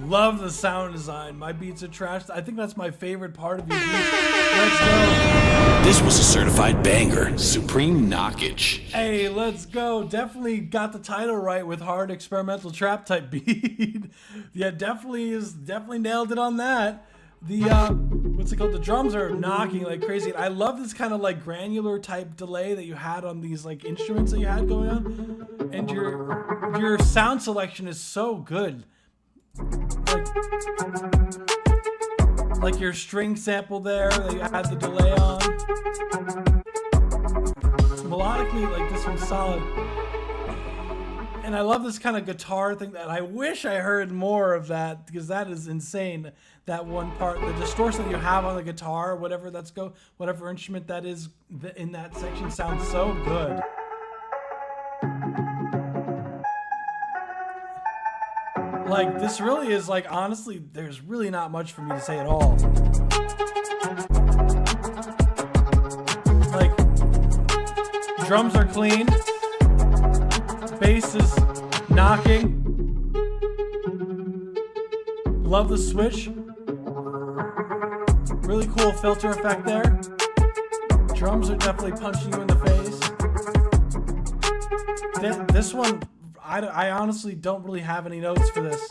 Love the sound design. My Beats Are Trash. I think that's my favorite part of your beats. Let's go. This was a certified banger. Supreme knockage. Hey, let's go. Definitely got the title right with Hard Experimental Trap Type Beat. Yeah, definitely nailed it on that. The what's it called? The drums are knocking like crazy. I love this kind of like granular type delay that you had on these like instruments that you had going on. And your sound selection is so good. Like your string sample there that you had the delay on. Melodically, like this one's solid. And I love this kind of guitar thing that I wish I heard more of that because that is insane. That one part, the distortion that you have on the guitar, whatever instrument that is in that section sounds so good. Like, this really is, like, honestly, there's really not much for me to say at all. Like, drums are clean. Bass is knocking. Love the switch. Really cool filter effect there. Drums are definitely punching you in the face. This one... I honestly don't really have any notes for this.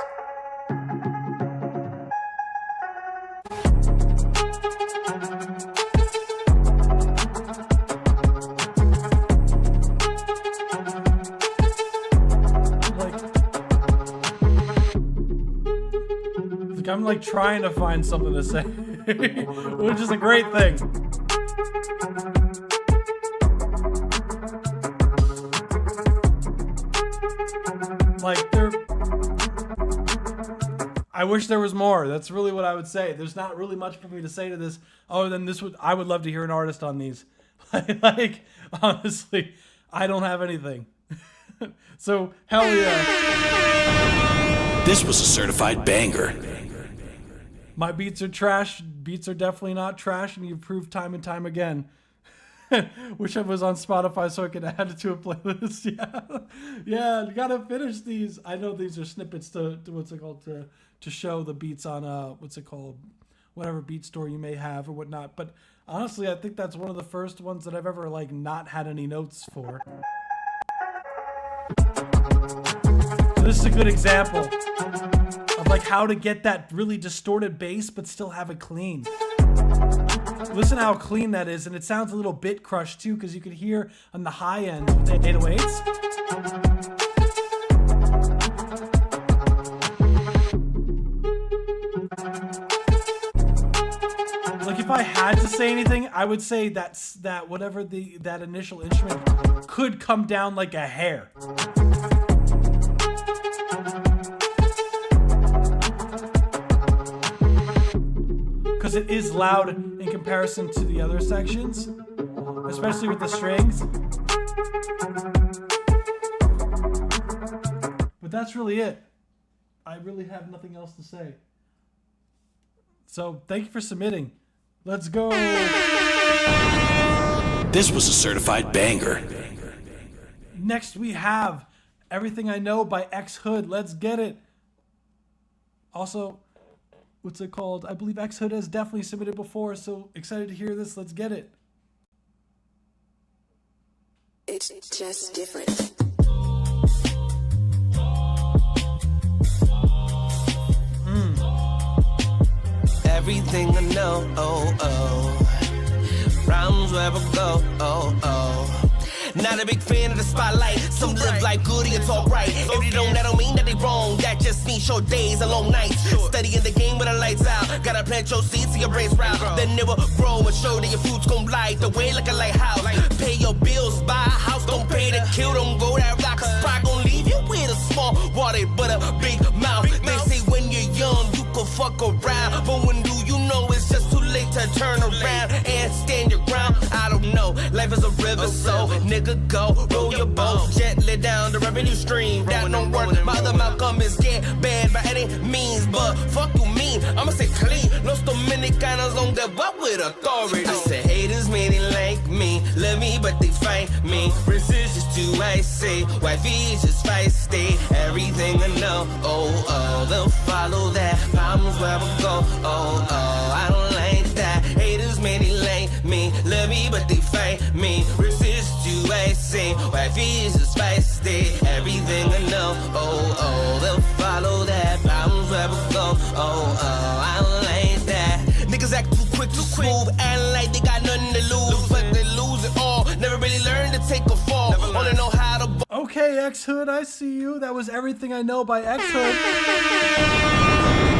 Like I'm like trying to find something to say, which is a great thing. Like I wish there was more. That's really what I would say. There's not really much for me to say to this other than I would love to hear an artist on these. Like honestly, I don't have anything. So hell yeah. This was a certified banger. My beats are trash. Beats are definitely not trash, and you've proved time and time again. Wish I was on Spotify so I could add it to a playlist. Yeah, you gotta finish these. I know these are snippets to what's it called, to show the beats on what's it called, whatever beat store you may have or whatnot. But honestly, I think that's one of the first ones that I've ever like not had any notes for. So this is a good example of like how to get that really distorted bass but still have it clean. Listen how clean that is, and it sounds a little bit crushed too, because you can hear on the high end with the 808s. Like if I had to say anything, I would say that whatever that initial instrument could come down like a hair. Because it is loud in comparison to the other sections, especially with the strings. But that's really it. I really have nothing else to say. So thank you for submitting. Let's go. This was a certified banger. Next we have Everything I Know by xHood. Let's get it. Also, what's it called? I believe xHood has definitely submitted before, so excited to hear this. Let's get it. It's just different. Everything I know, oh, oh. Rounds where I go, oh, oh. Not a big fan of the spotlight. Some live like goody and talk right. If they don't, that don't mean that they wrong. That just means short days and long nights. Studying the game with the lights out. Gotta plant your seeds so your brains round. Then never grow and show that your fruits gon' light the way like a lighthouse. Pay your bills, buy a house, don't pay to kill, don't go that rock. Pride gon' leave you with a small water but a big mouth. They say when you're young you can fuck around, but when do you know it's just too late to turn around and stand your ground? I don't know, life is a river, so nigga go roll your boat gently down the revenue stream. That don't work. My other Malcolm is get bad by any means, but fuck you mean? I'ma say clean. Los Dominicanos on the butt with authority. I said haters made it like me, love me but they fight me. Resist is too icy, wifey is just feisty. Everything I know, oh oh, they'll follow that. Problems where I go, oh oh, I don't like that. Haters made it like me, love me but they fight me. Resist too icy, wifey is just feisty. Everything I know, oh oh, they'll follow that. Problems where I go, oh oh, I don't like that. Niggas act too quick, too smooth, and like they got nothing to lose, but they lose it all. Never really learn to take a fall. Only know how to. Okay, xHood, I see you. That was Everything I Know by xHood.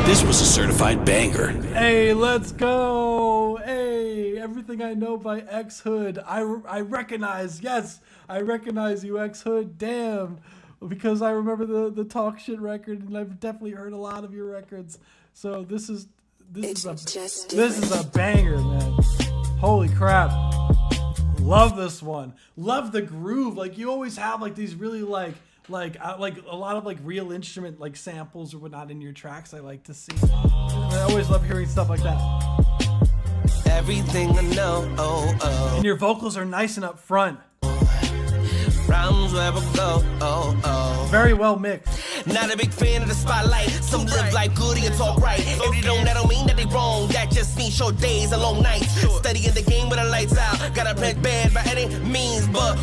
This was a certified banger. Hey, let's go. Hey, Everything I Know by xHood. I recognize, yes, I recognize you, xHood. Damn. Because I remember the Talk Shit record, and I've definitely heard a lot of your records. So this is a banger, man. Holy crap. Love this one. Love the groove. Like you always have like these really like a lot of like real instrument like samples or whatnot in your tracks. I like to see. I always love hearing stuff like that. Everything I know, oh oh. And your vocals are nice and up front. Rounds where I go, oh oh. Very well mixed. Not a big fan of the spotlight. Some live like goody and talk right. If they don't, that don't mean that they wrong. That just means short days and long nights. Studying the game with the lights out. Gotta play bad by any means, but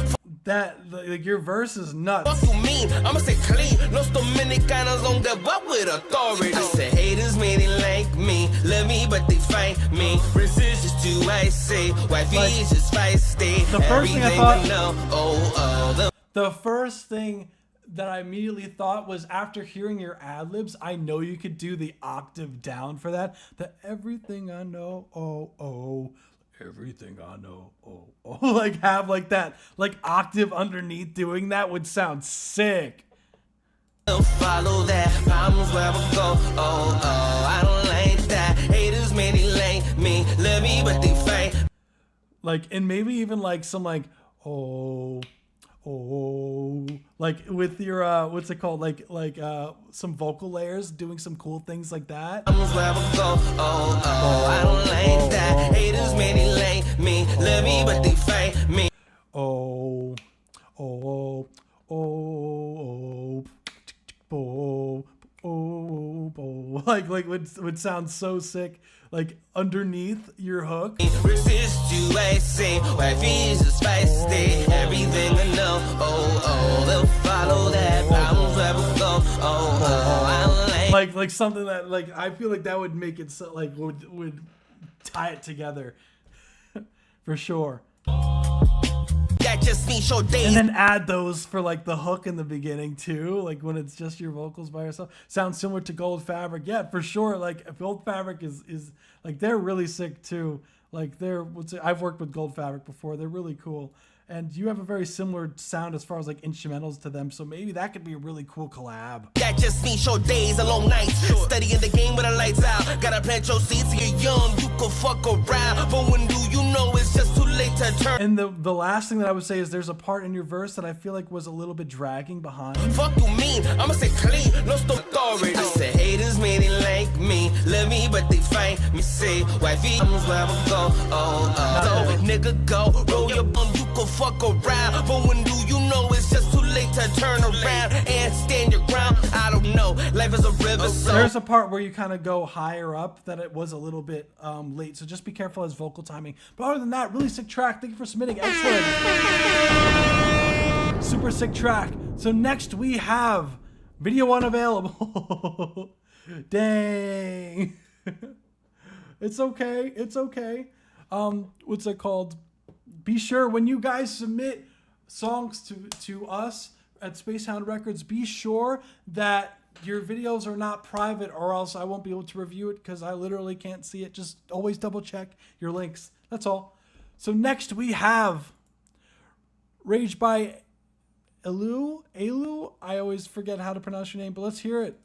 that like your verse is nuts. Fuck you mean? I'ma say clean. Los Dominicanos on the butt with authority. I said haters made it like me, love me but they fight me. Resist is too icy, wifey is just feisty. The first thing I thought, know, oh oh. The first thing that I immediately thought was after hearing your ad-libs, I know you could do the octave down for that. The everything I know, oh, oh, everything I know, oh, oh. Like have like that, like octave underneath doing that would sound sick. Follow that, problems where I go, oh, oh, I don't like that. Haters made it like me, love me but they fight. Like, and maybe even like some like, oh, like with your what's it called, like some vocal layers doing some cool things like that. I don't like that. Haters made it like me, love me but they fight would sound so sick, like underneath your hook. Resist you, I say, wifey is just feisty. Everything I know, they'll follow that. Bounds where we go, I like something that like I feel like that would make it so like would tie it together for sure. That just means show days. And then add those for like the hook in the beginning too, like when it's just your vocals by yourself. Sounds similar to Gold Fabric, yeah, for sure. Like Gold Fabric is like they're really sick too. Like I've worked with Gold Fabric before. They're really cool. And you have a very similar sound as far as like instrumentals to them, so maybe that could be a really cool collab. That just means short days and long nights. Studying the game with the lights out. Gotta plant your seeds, you're young, you can fuck around. But when do you know it's just too late to turn? And the last thing that I would say is there's a part in your verse that I feel like was a little bit dragging behind. Fuck you mean? I'ma say clean, no authority. I said haters may they like me, love me but they fight me. Say wifey, I'm where I go. So nigga go, roll your bum, you can fuck around. But when do you know it's just too late to turn around and stand your ground? I don't know, life is a river. So there's a part where you kind of go higher up that it was a little bit late, so just be careful as vocal timing. But other than that, really sick track. Thank you for submitting. Excellent. Super sick track. So next we have video unavailable. Dang. It's okay. It's okay. What's it called? Be sure when you guys submit songs to us at Spacehound Records, be sure that your videos are not private, or else I won't be able to review it because I literally can't see it. Just always double check your links. That's all. So next we have Rage by Aelu. I always forget how to pronounce your name, but let's hear it.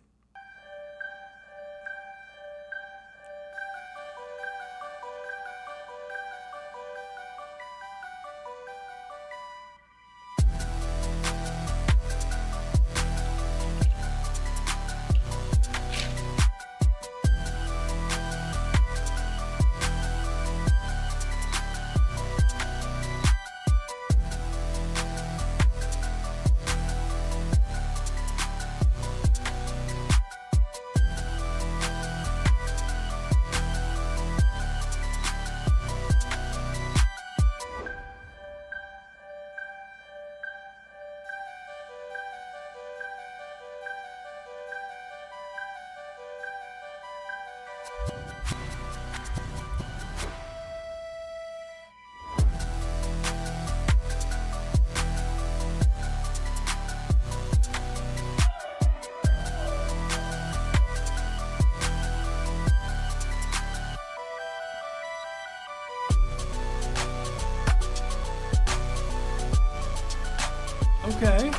Okay.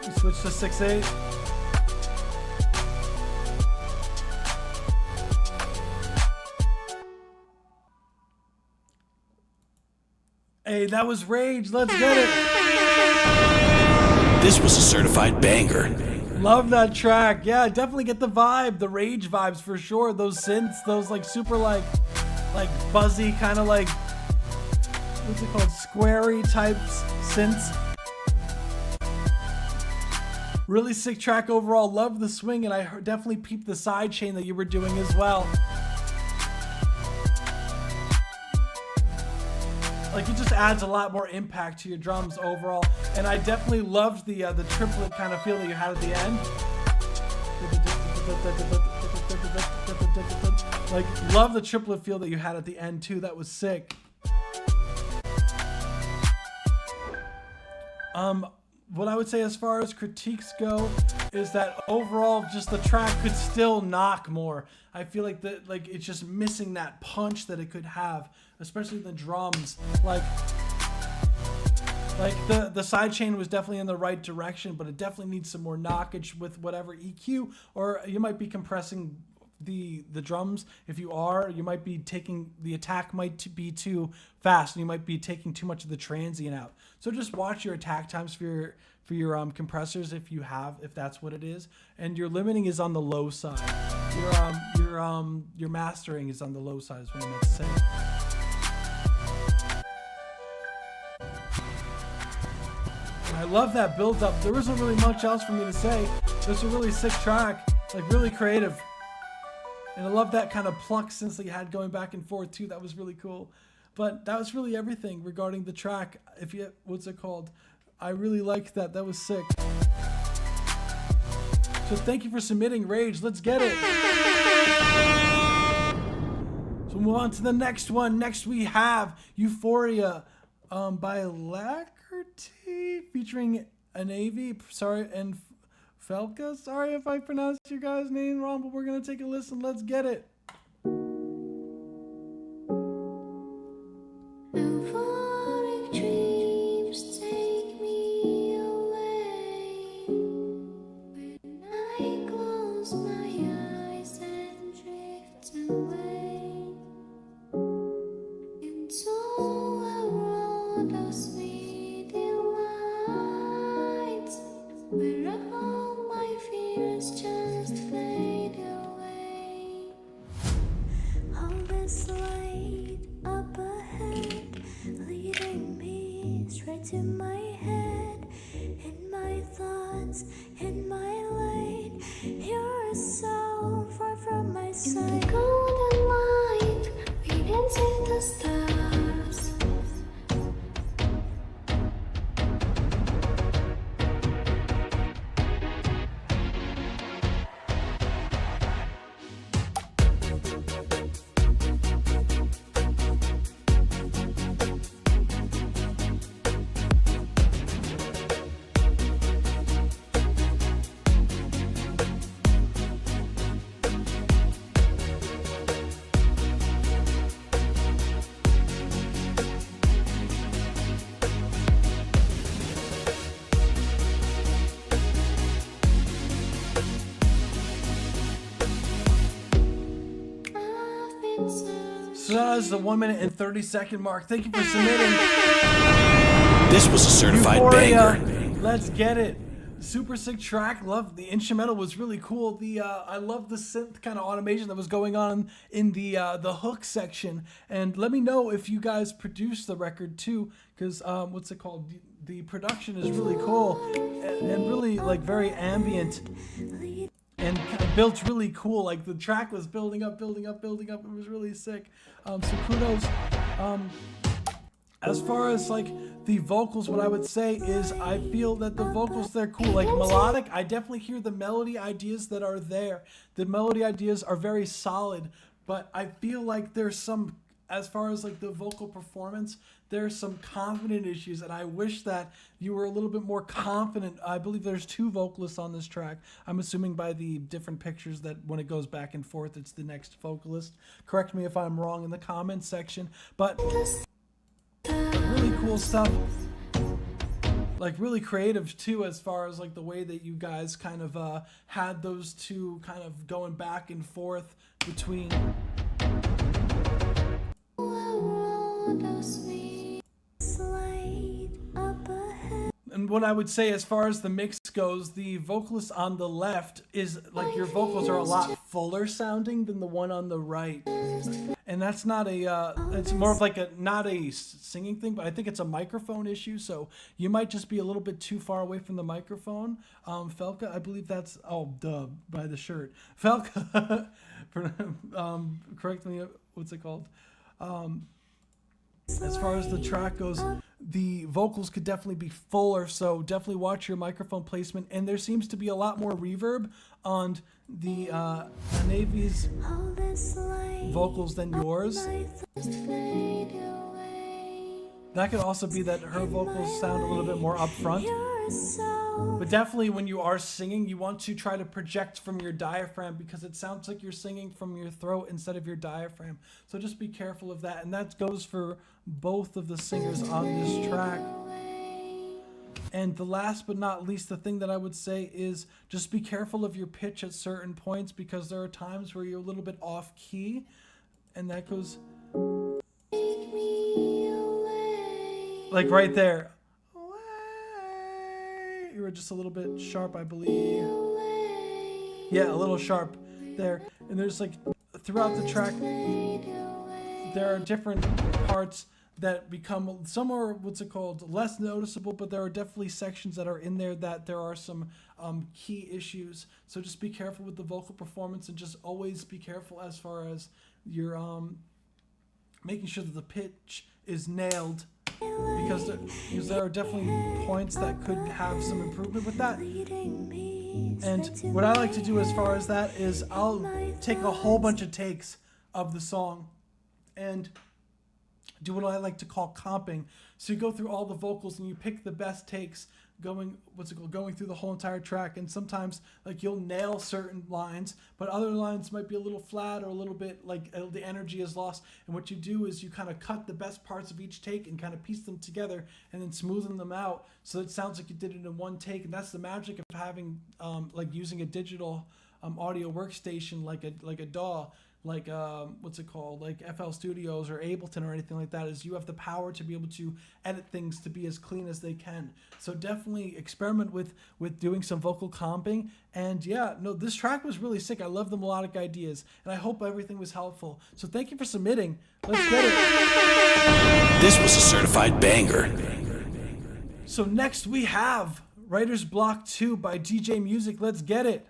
We switch to 6/8. Hey, that was Rage. Let's get it. This was a certified banger. Love that track. Yeah, definitely get the vibe, the Rage vibes for sure. Those synths, those like super like buzzy kind of like, what's it called? Squarey type synths. Really sick track overall. Love the swing, and I definitely peeped the side chain that you were doing as well. Like, it just adds a lot more impact to your drums overall. And I definitely loved the triplet kind of feel that you had at the end. Like, love the triplet feel that you had at the end too. That was sick. What I would say as far as critiques go is that overall just the track could still knock more. I feel like it's just missing that punch that it could have, especially the drums. Like the sidechain was definitely in the right direction, but it definitely needs some more knockage with whatever EQ, or you might be compressing the drums. If you are, you might be taking the attack might be too fast, and you might be taking too much of the transient out. So just watch your attack times for your compressors if that's what it is, and your limiting is on the low side. Your mastering is on the low side is what I meant to say. And I love that build up. There wasn't really much else for me to say. This is a really sick track, like really creative. And I love that kind of pluck since they had going back and forth too. That was really cool. But that was really everything regarding the track. If you, what's it called? I really liked that. That was sick. So thank you for submitting Rage. Let's get it. So move on to the next one. Next we have Euphoria by Alacrity featuring Anavi. Sorry, and Felka. Sorry if I pronounced your guys' name wrong, but we're gonna take a listen. Let's get it. Euphoric dreams take me away when I close my eyes and drift away into a world of sweet delights where all my fears just fade away. All this light up ahead, leading me straight to my head, in my thoughts, in my lane. You're so far from my sight. In the golden light, we dance in the stars. So that is the 1 minute and 30-second mark. Thank you for submitting. This was a certified Euphoria. banger. Let's get it. Super sick track. Love the instrumental was really cool. I love the synth kind of automation that was going on in the hook section. And let me know if you guys produced the record too, because what's it called? The production is really cool and really like very ambient. And kind of built really cool. Like the track was building up, building up, building up. It was really sick. So kudos. As far as like the vocals, what I would say is I feel that the vocals, they're cool. Like melodic, I definitely hear the melody ideas that are there. The melody ideas are very solid, but I feel like there's some, as far as like the vocal performance, there's some confident issues, and I wish that you were a little bit more confident. I believe there's 2 vocalists on this track. I'm assuming by the different pictures that when it goes back and forth, it's the next vocalist. Correct me if I'm wrong in the comments section, but really cool stuff. Like really creative too, as far as like the way that you guys kind of had those 2 kind of going back and forth between. And what I would say as far as the mix goes, the vocalist on the left is like your vocals are a lot fuller sounding than the one on the right. And that's not a, it's more of like not a singing thing, but I think it's a microphone issue. So you might just be a little bit too far away from the microphone. Felka, I believe that's, oh, duh, by the shirt. Felka, correct me, what's it called? As far as the track goes, the vocals could definitely be fuller, so definitely watch your microphone placement. And there seems to be a lot more reverb on the Anavi's vocals than yours. That could also be that her vocals sound a little bit more upfront. But definitely when you are singing, you want to try to project from your diaphragm, because it sounds like you're singing from your throat instead of your diaphragm. So just be careful of that. And that goes for both of the singers on this track. And the last but not least, the thing that I would say is just be careful of your pitch at certain points, because there are times where you're a little bit off key. And that goes like right there. You were just a little bit sharp, I believe. Yeah, a little sharp there. And there's like throughout the track, there are different parts that become, some are, what's it called, less noticeable, but there are definitely sections that are in there that there are some key issues. So just be careful with the vocal performance, and just always be careful as far as your making sure that the pitch is nailed, because there are definitely points that could have some improvement with that. And what I like to do as far as that is I'll take a whole bunch of takes of the song and do what I like to call comping. So you go through all the vocals and you pick the best takes going through the whole entire track. And sometimes like you'll nail certain lines, but other lines might be a little flat or a little bit like the energy is lost. And what you do is you kind of cut the best parts of each take and kind of piece them together and then smoothen them out so it sounds like you did it in one take. And that's the magic of having like using a digital audio workstation like a DAW. Like like FL Studios or Ableton or anything like that, is you have the power to be able to edit things to be as clean as they can. So definitely experiment with doing some vocal comping. And yeah, no, this track was really sick. I love the melodic ideas, and I hope everything was helpful. So thank you for submitting. Let's get it. This was a certified banger. So next we have Writer's Block 2 by DJ Music. Let's get it.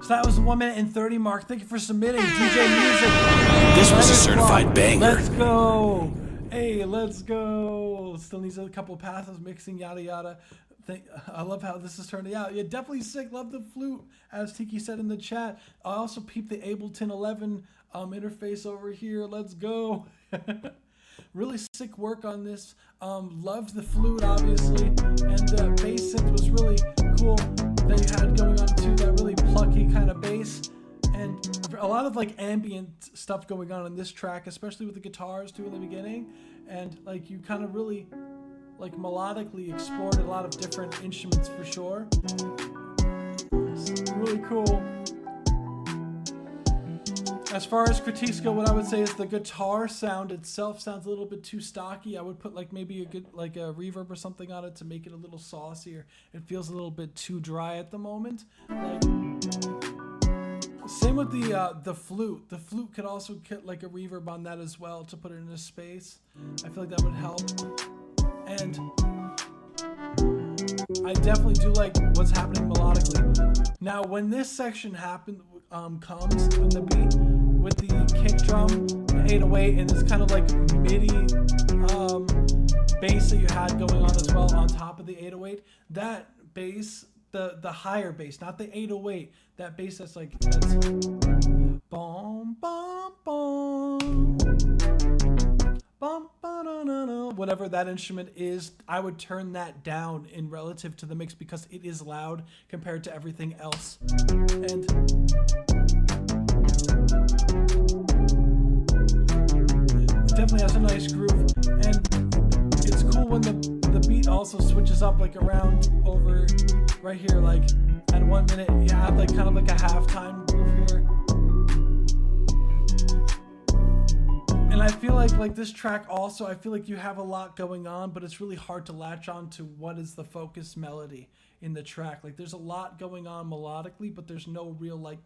So that was the 1 minute and 30 mark. Thank you for submitting, DJ Music. This was a certified banger. Let's go. Hey, let's go. Still needs a couple passes, mixing, yada yada. I love how this is turning out. Yeah, definitely sick. Love the flute, as Tiki said in the chat. I also peeped the Ableton 11 interface over here. Let's go. Really sick work on this. Loved the flute, obviously, and the bass synth was really cool that you had going on too. That really plucky kind of bass, and a lot of like ambient stuff going on in this track, especially with the guitars too in the beginning. And like you kind of really like melodically explored a lot of different instruments for sure. It's really cool. As far as critiques go, what I would say is the guitar sound itself sounds a little bit too stocky. I would put like maybe a good like a reverb or something on it to make it a little saucier. It feels a little bit too dry at the moment. Like, same with the flute. The flute could also get like a reverb on that as well to put it in a space. I feel like that would help. And I definitely do like what's happening melodically. Now, when this section comes when the beat with the kick drum, the 808, and it's kind of like MIDI bass that you had going on as well on top of the 808. That bass, the higher bass, not the 808. That bass that's boom, boom, boom. Whatever that instrument is, I would turn that down in relative to the mix because it is loud compared to everything else. And it definitely has a nice groove, and it's cool when the beat also switches up like around over right here, like at 1 minute you have like kind of like a halftime groove here. And I feel like this track also, I feel like you have a lot going on, but it's really hard to latch on to what is the focus melody in the track. Like there's a lot going on melodically, but there's no real like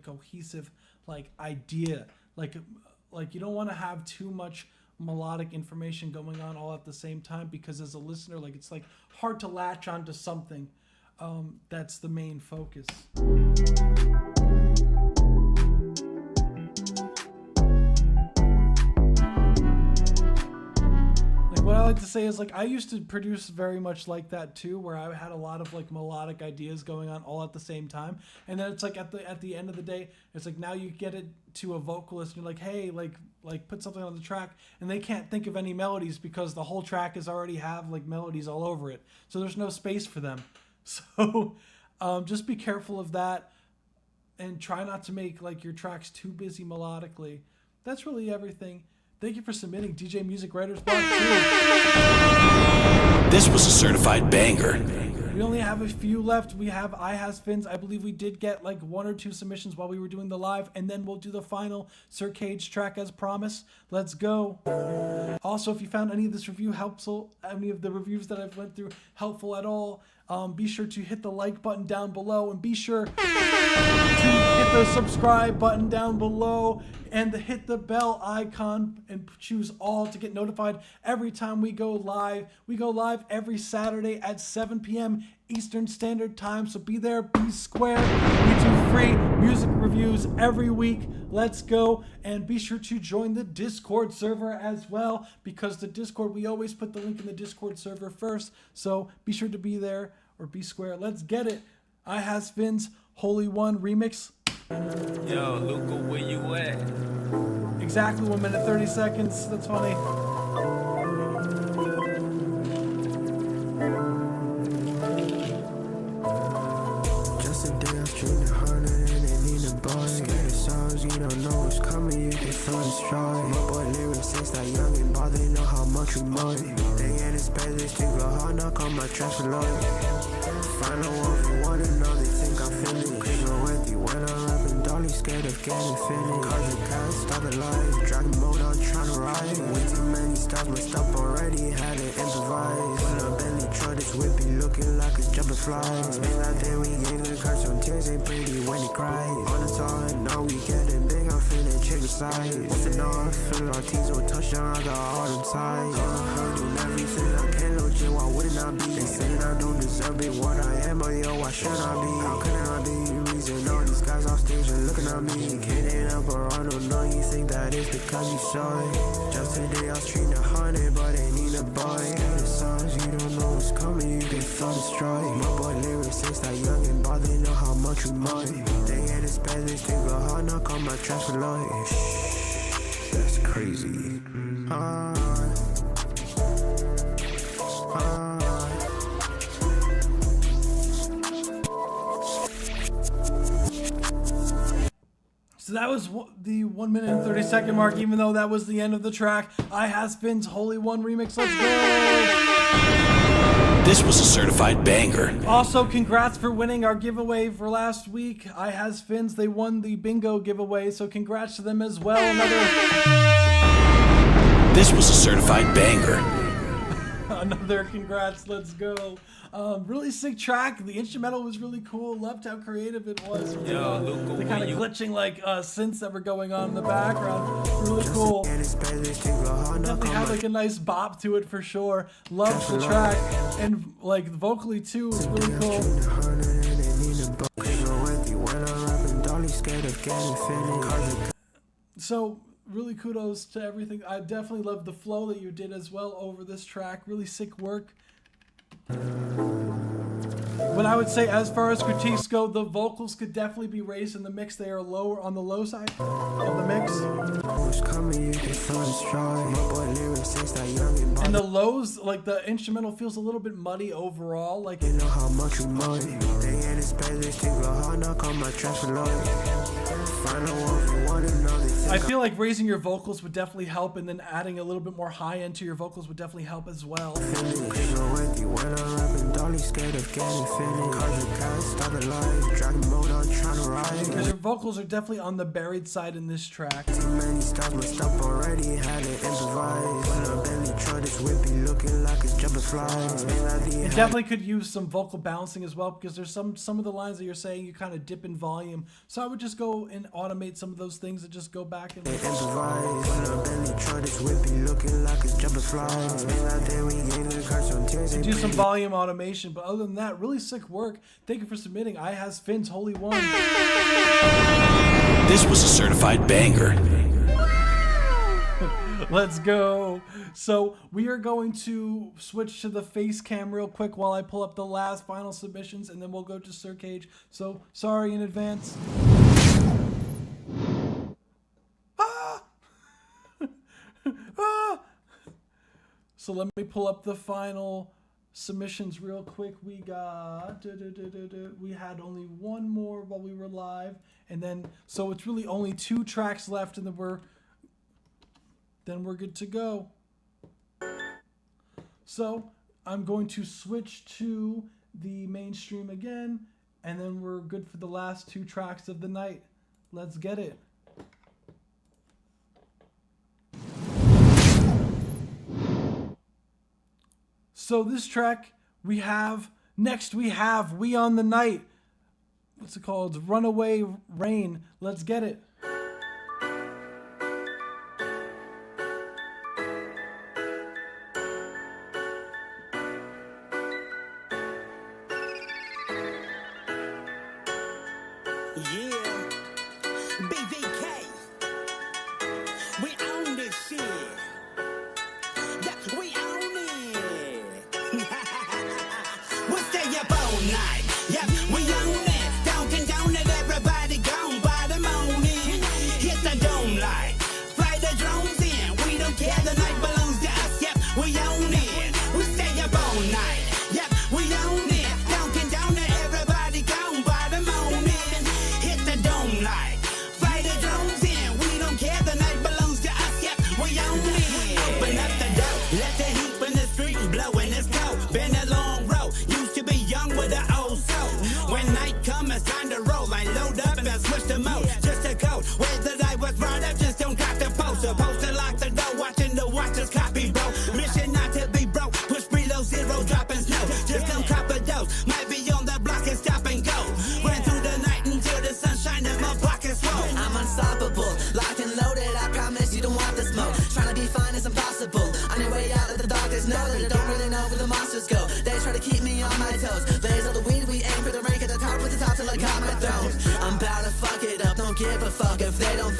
cohesive like idea. Like you don't want to have too much melodic information going on all at the same time, because as a listener, like it's like hard to latch onto something that's the main focus. What I like to say is like I used to produce very much like that too, where I had a lot of like melodic ideas going on all at the same time, and then it's like at the end of the day, it's like now you get it to a vocalist and you're like, hey, like put something on the track, and they can't think of any melodies because the whole track is already have like melodies all over it, so there's no space for them. So just be careful of that, and try not to make like your tracks too busy melodically. That's really everything. Thank you for submitting, DJ Music Writers Block 2. This was a certified banger. We only have a few left. We have IHasFins. I believe we did get like 1 or 2 submissions while we were doing the live, and then we'll do the final Sir Kage track as promised. Let's go. Also, if you found any of this review helpful, any of the reviews that I've went through helpful at all, be sure to hit the like button down below, and be sure to hit the subscribe button down below and hit the bell icon and choose all to get notified every time we go live. We go live every Saturday at 7 p.m. Eastern Standard Time, so be there, be square. We do free music reviews every week. Let's go. And be sure to join the Discord server as well, because the Discord, we always put the link in the Discord server first, so be sure to be there or be square. Let's get it. IHasFins Holy One remix. Yo, Luca, where you at? Exactly 1 minute 30 seconds. That's funny. Just a day I'm streaming harder and they need a boy. Scared of songs, you don't know what's coming, you can feel the strong. My boy lyrics since that young and boy, they know how much we money. They ain't expect this to go hard, knock on my trash for life. Find out what you wanna know, they think I'm finished. Quick go with you when I'm rapping, dolly scared of getting finished. Cause you can't stop the life, dragon mode, I'm trying to ride. Way too many stars, my stuff already had to improvise. When I'm Bentley truck, this whip be looking like it's jumping flies. Man, that day we gave the curse, some tears ain't pretty when he cries. On the side, now we getting big, I'm finna check the size. What's the north, feel our teams will touchdown, I got all them ties. I do everything I can, no Djey, why wouldn't I be? They say that I don't deserve it, what I am, but yo, why should I be? How can I be? Reason all these guys off stage are looking at me. Kidding up or I don't know, you think that it's because you saw it. Just today I was treating 100, but they need a boy. The songs, you don't know what's coming, you can feel destroyed. My boy lyrics since that young and boy, they know how much we money. They ain't expect this to go hard, knock on my trash for life. That's crazy. So that was the 1 minute and 30 second mark, even though that was the end of the track. IHasFins Holy One remix. Let's go. This was a certified banger. Also, congrats for winning our giveaway for last week. IHasFins, they won the bingo giveaway, so congrats to them as well. This was a certified banger. Another congrats. Let's go. Really sick track. The instrumental was really cool. Loved how creative it was. The kind of glitching like synths that were going on in the background. Really cool. Definitely had like a nice bop to it for sure. Loved the track, and like vocally too was really cool. So really kudos to everything. I definitely love the flow that you did as well over this track. Really sick work. What I would say as far as critiques go, the vocals could definitely be raised in the mix. They are lower on the low side of the mix. And the lows, like the instrumental feels a little bit muddy overall. Like you know how much you money. They ain't expect this to go hard, knock on my trash for I feel like raising your vocals would definitely help, and then adding a little bit more high end to your vocals would definitely help as well. Because your vocals are definitely on the buried side in this track. looking like it's jumping flies. It definitely could use some vocal balancing as well, because there's some of the lines that you're saying you kind of dip in volume. So I would just go and automate some of those things and just go back and They improvise. When I'm Bentley truck, this whip be looking like it's jumping flies. Been out there, we ain't gonna curse on tears. do some volume automation. But other than that, really sick work. Thank you for submitting. IHasFins, Holy One. This was a certified banger. Let's go. So we are going to switch to the face cam real quick while I pull up the last final submissions, and then we'll go to Sir Kage. So sorry in advance. Ah! Ah! So let me pull up the final submissions real quick. We got we had only one more while we were live, and then so it's really only 2 tracks left, and then we're good to go. So I'm going to switch to the mainstream again, and then we're good for the last 2 tracks of the night. Let's get it. So this track we have We on the Night. What's it called? Runaway Rain. Let's get it.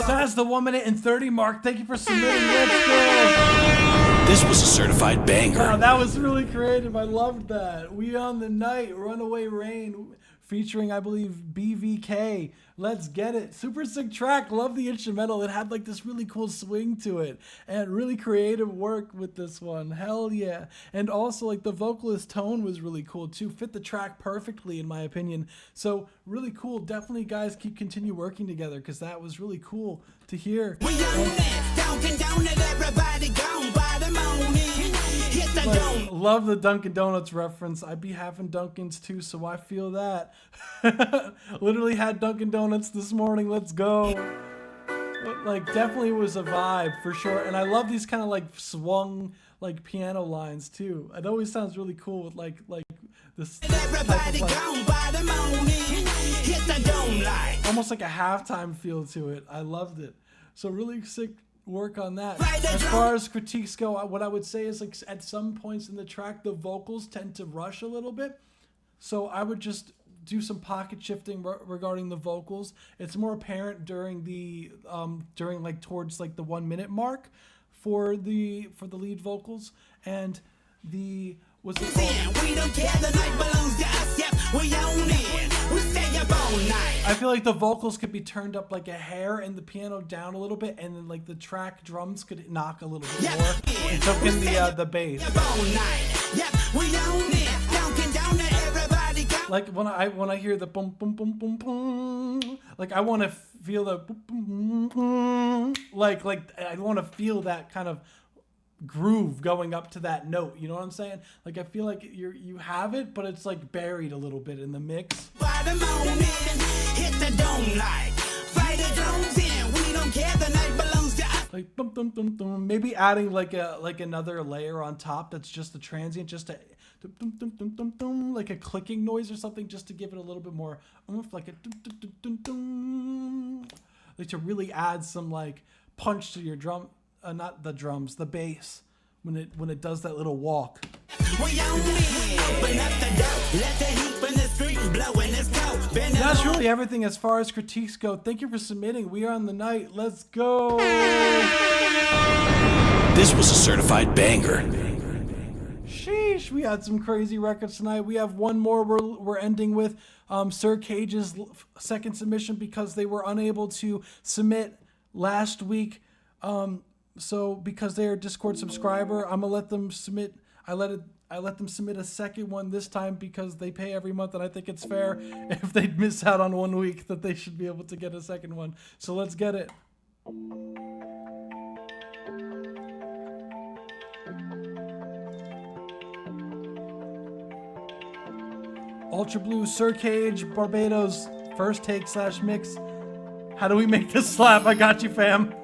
That's the 1 minute and 30 mark. Thank you for submitting. Let's go. This was a certified banger. Wow, that was really creative. I loved that. We on the Night, Runaway Rain, featuring, I believe, BVK. Let's get it. Super sick track. Love the instrumental. It had like this really cool swing to it, and really creative work with this one. Hell yeah. And also like the vocalist tone was really cool too. Fit the track perfectly in my opinion. So really cool. Definitely guys continue working together, because that was really cool to hear. Like, love the Dunkin' Donuts reference. I be having Dunkins too, so I feel that. Literally had Dunkin' Donuts this morning. Let's go. But, like, definitely was a vibe for sure. And I love these kind of like swung like piano lines too. It always sounds really cool with like this type of, like, almost like a halftime feel to it. I loved it. So really sick work on that. As far as critiques go, what I would say is like at some points in the track the vocals tend to rush a little bit, so I would just do some pocket shifting regarding the vocals. It's more apparent during the during like towards like the 1 minute mark for the lead vocals, and the what's it called? We don't care, the night belongs to us. Yep, we own it. We stay up all night. I feel like the vocals could be turned up like a hair and the piano down a little bit, and then like the track drums could knock a little bit more and took in the bass. Like when I hear the boom boom boom boom boom, like I want to feel the boom boom boom, like I want to feel that kind of groove going up to that note, you know what I'm saying? Like I feel like you have it, but it's like buried a little bit in the mix. like dum, dum, dum, dum. Maybe adding like another layer on top that's just a transient, just a dum, dum, dum, dum, dum, dum, like a clicking noise or something, just to give it a little bit more oomph, like a dum, dum, dum, dum, dum. Like to really add some like punch to your drum, not the drums, the bass when it does that little walk. That's really everything as far as critiques go. Thank you for submitting. We are on the night. Let's go. This was a certified banger. Sheesh, we had some crazy records tonight. We have one more we're ending with Sir Cage's second submission because they were unable to submit last week. So because they're a Discord subscriber, I'm gonna let them submit. I let them submit a second one this time because they pay every month, and I think it's fair if they miss out on 1 week that they should be able to get a second one. So let's get it. UltraBlu, Sir Cage, Barbados, first take / mix. How do we make this slap? I got you, fam.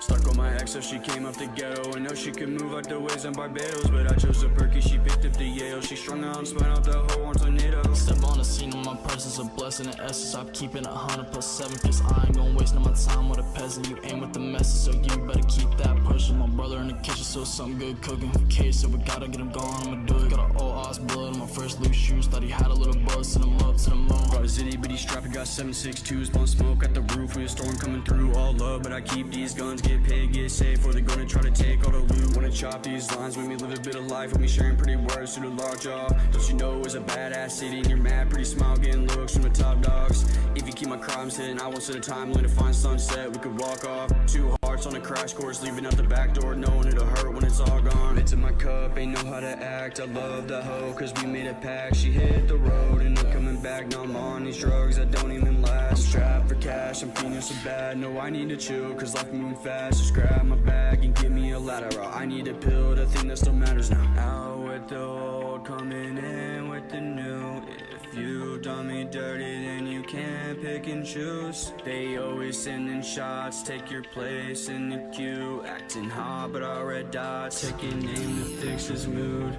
Stuck on my ex, so she came up the ghetto. I know she could move out the ways in Barbados, but I chose a perky, she picked up the Yale. She strung out and spun out the whole one tornado. Step on the scene with my presence, a blessing and essence. I'm keeping 100+7, cause I ain't gonna waste no my time with a peasant. You aim with the message, so you better keep that pushing. My brother in the kitchen, so something good cooking. Cage, so we gotta get him going, I'ma do it. Got an old ass blood on my first loose shoes. Thought he had a little buzz, sent him up to the moon. Brought a zitty bitty strap, he got 7.62s. Blowing smoke at the roof, with a storm coming through. All love, but I keep these guns, get paid, get safe, or they're gonna try to take all the loot. Wanna chop these lines with me, live a bit of life with me, sharing pretty words through the large jaw. Don't you know it was a badass city, and you're mad, pretty smile, getting looks from the top dogs. If you keep my crimes hidden, I won't set a time limit to find sunset, we could walk off. 2 hearts on a crash course, leaving out the back door, knowing it'll hurt when it's all gone. It's in my cup, ain't know how to act, I love the hoe, cause we made a pact. She hit the road, and I'm coming back, now I'm on these drugs that don't even last. I'm strapped for cash, I'm feeling so bad, no I need to chill, cause life moving fast. Just grab my bag and give me a ladder, I need a pill, the thing that still matters now. Out with the old, coming in with the new. If you done me dirty, then you can't pick and choose. They always sending shots, take your place in the queue. Acting hot, but all red dots, taking aim to fix his mood.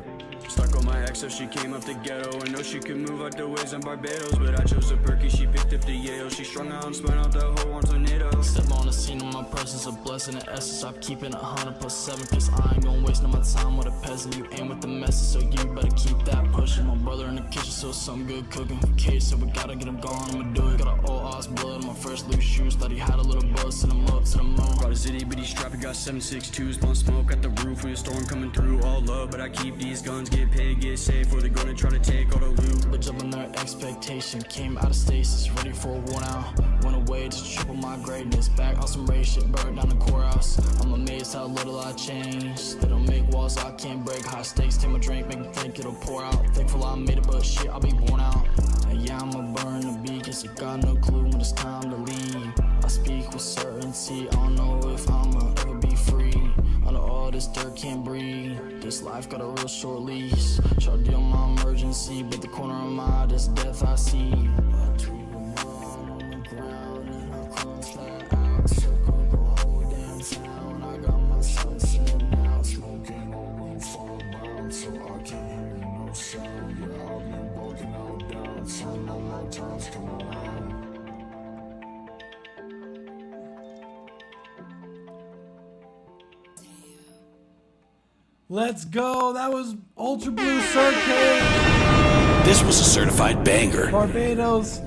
Stuck on my ex, so she came up the ghetto. I know she could move out the ways in Barbados, but I chose a perky, she picked up the Yale. She strung out and spun out the whole one tornado. Step on the scene with my presence, a blessing and essence. I'm keeping 100+7, cause I ain't gonna waste no my time with a peasant. You aim with the message, so you better keep that pushing. My brother in the kitchen, so something good cooking. Cage, so we gotta get him going, I'ma do it. Got an old ass blood on my first loose shoes. Thought he had a little buzz, sent him up to the moon. Brought a zitty bitty strap, he got 7.62s. Blowing smoke at the roof, with a storm coming through. All love, but I keep these guns, get paid, get safe, or they're gonna try to take all the loot. Bitch up in their expectation, came out of stasis, ready for a 1 out. Went away to triple my greatness, back on some race shit, burned down the courthouse. I'm amazed how little I changed. They don't make walls, so I can't break. High stakes, take my drink, make me think it'll pour out. Thankful I made it, but shit, I'll be worn out. And yeah, I'ma burn the beat, cause I got no clue when it's time to leave. I speak with certainty, I don't know if I'ma ever be free. Under all this dirt, can't breathe. This life got a real short leash. Try to deal my emergency, but the corner of my eye, this death I see. I treat them on the ground, and I cross that out. Circle the whole damn town. I got my sunset now. Smoking on the far bound, so I can't hear no sound. Yeah, I've been bugging out down, so no more times come around. Let's go. That was UltraBlu, Sir Cage. This was a certified banger. Barbados.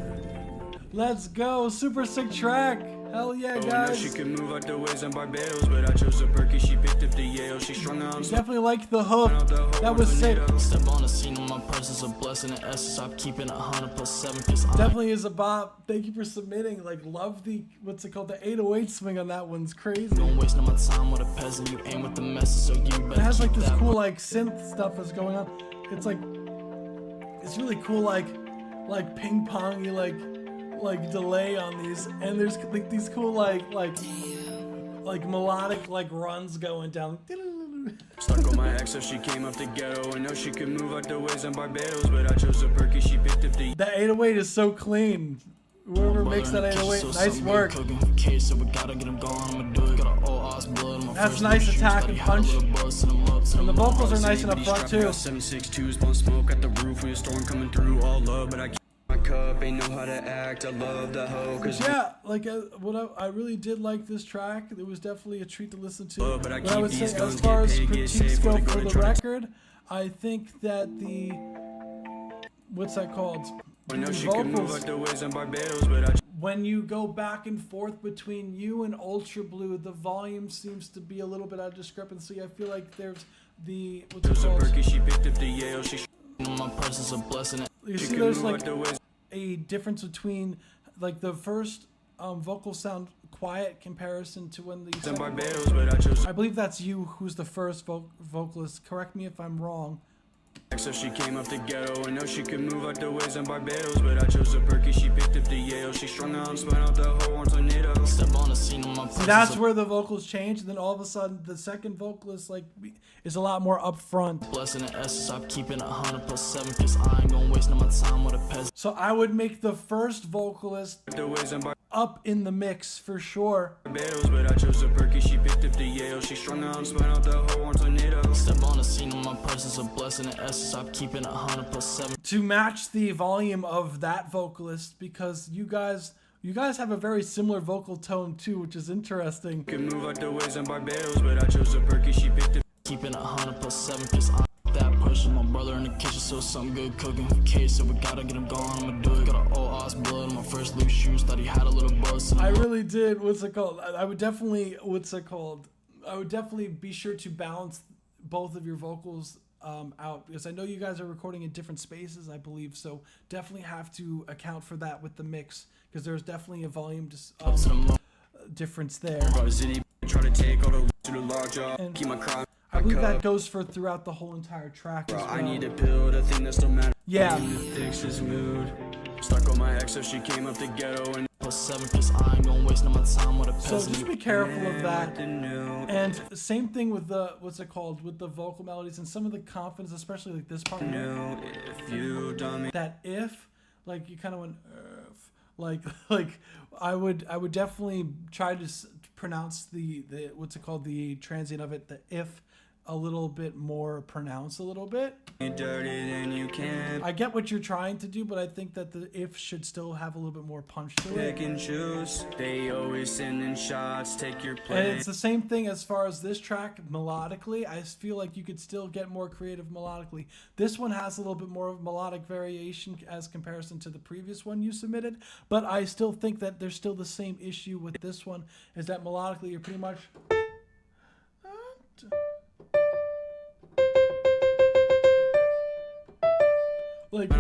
Let's go. Super sick track. Hell yeah, I know guys. she could move out the ways in Barbados, but I chose a perky, she picked up the Yale. She strung out and Definitely like the hook. That was sick. Step on the scene with my presence, a blessing and essence. I'm keeping 100+7, cause I Definitely is a bop. Thank you for submitting. Like, love the, what's it called? The 808 swing on that one's crazy. don't waste no my time with a peasant. You aim with the message, so you better It has like keep this that cool like synth stuff that's going on. It's like, it's really cool like ping pongy like delay on these, and there's like these cool like melodic like runs going down. Stuck on my ex, so she came up the ghetto. I know she could move out the ways in Barbados, but I chose a perky, she picked up the. That 808 is so clean. Whoever makes that 808, nice work. Cage, so we gotta get him going, I'ma do it. Got an old ass blood That's nice attack and punch. And the vocals are nice and up front too. 762s blowing smoke at the roof. We a storm coming through, all love, but I keep my cup. Ain't know how to act. I love the hoe. Yeah, like I really did like this track. It was definitely a treat to listen to. But I would say, as far as critiques go for the record, I think that the what's that called? I know The she can move vocals. like the waves in Barbados, but I When you go back and forth between you and UltraBlu, the volume seems to be a little bit out of discrepancy. I feel like there's the what's it called? she picked up the Yale. She my purse is a blessing. You see, there's like a difference between like the first vocals sound quiet comparison to when the second Barbados, but I chose. I believe that's you who's the first vocalist. Correct me if I'm wrong. So she came up the ghetto. I know she could move like the waves in Barbados, but I chose a perky. She picked up the Yale. She strung out and spun out the whole one tornado. Step on the scene on my See, that's where the vocals change, and then all of a sudden the second vocalist like is a lot more upfront. Blessing the essence, I'm keeping 100 plus 7, cause I ain't gonna waste no more time with a peasant. So I would make the first vocalist up in the mix for sure. Barbados, but I chose a perky. She picked up the Yale. She strung out and spun out the whole one tornado. Step on the scene on my purse is a blessing the essence, I'm keeping 100 plus 7. To match the volume of that vocalist, because you guys have a very similar vocal tone too, which is interesting. Can move like the waves in Barbados, but I chose a perky. She picked up. Keeping 100 plus 7, cause I'm that person. My brother in the kitchen, so something good cooking. Kage said we gotta get him gone, I'ma do it. Got an old ass blood on my first loose shoes, thought he had a little buzz. I really did. What's it called? I would definitely. What's it called? I would definitely be sure to balance both of your vocals out, because I know you guys are recording in different spaces, I believe. So definitely have to account for that with the mix, because there's definitely a volume difference there. Try to take all the to the large jaw. And keep my crime. I believe that goes for throughout the whole entire track as well. I need a pill, the thing that still matters. Yeah. Fix his mood. Stuck on my ex, so she came up the ghetto and plus 7, cause I ain't gonna waste no more time with a So peasant. just be careful of that. And same thing with the what's it called, with the vocal melodies and some of the confidence, especially like this part. If you done me. That if, like you kind of went like I would definitely try to pronounce the what's it called, the transient of it, the if, a little bit more pronounced a little bit. Dirty than you can. I get what you're trying to do, but I think that the if should still have a little bit more punch to it. Pick and choose. They always sending shots. Take your place. And it's the same thing as far as this track melodically. I feel like you could still get more creative melodically. This one has a little bit more of melodic variation as comparison to the previous one you submitted, but I still think that there's still the same issue with this one, is that melodically you're pretty much like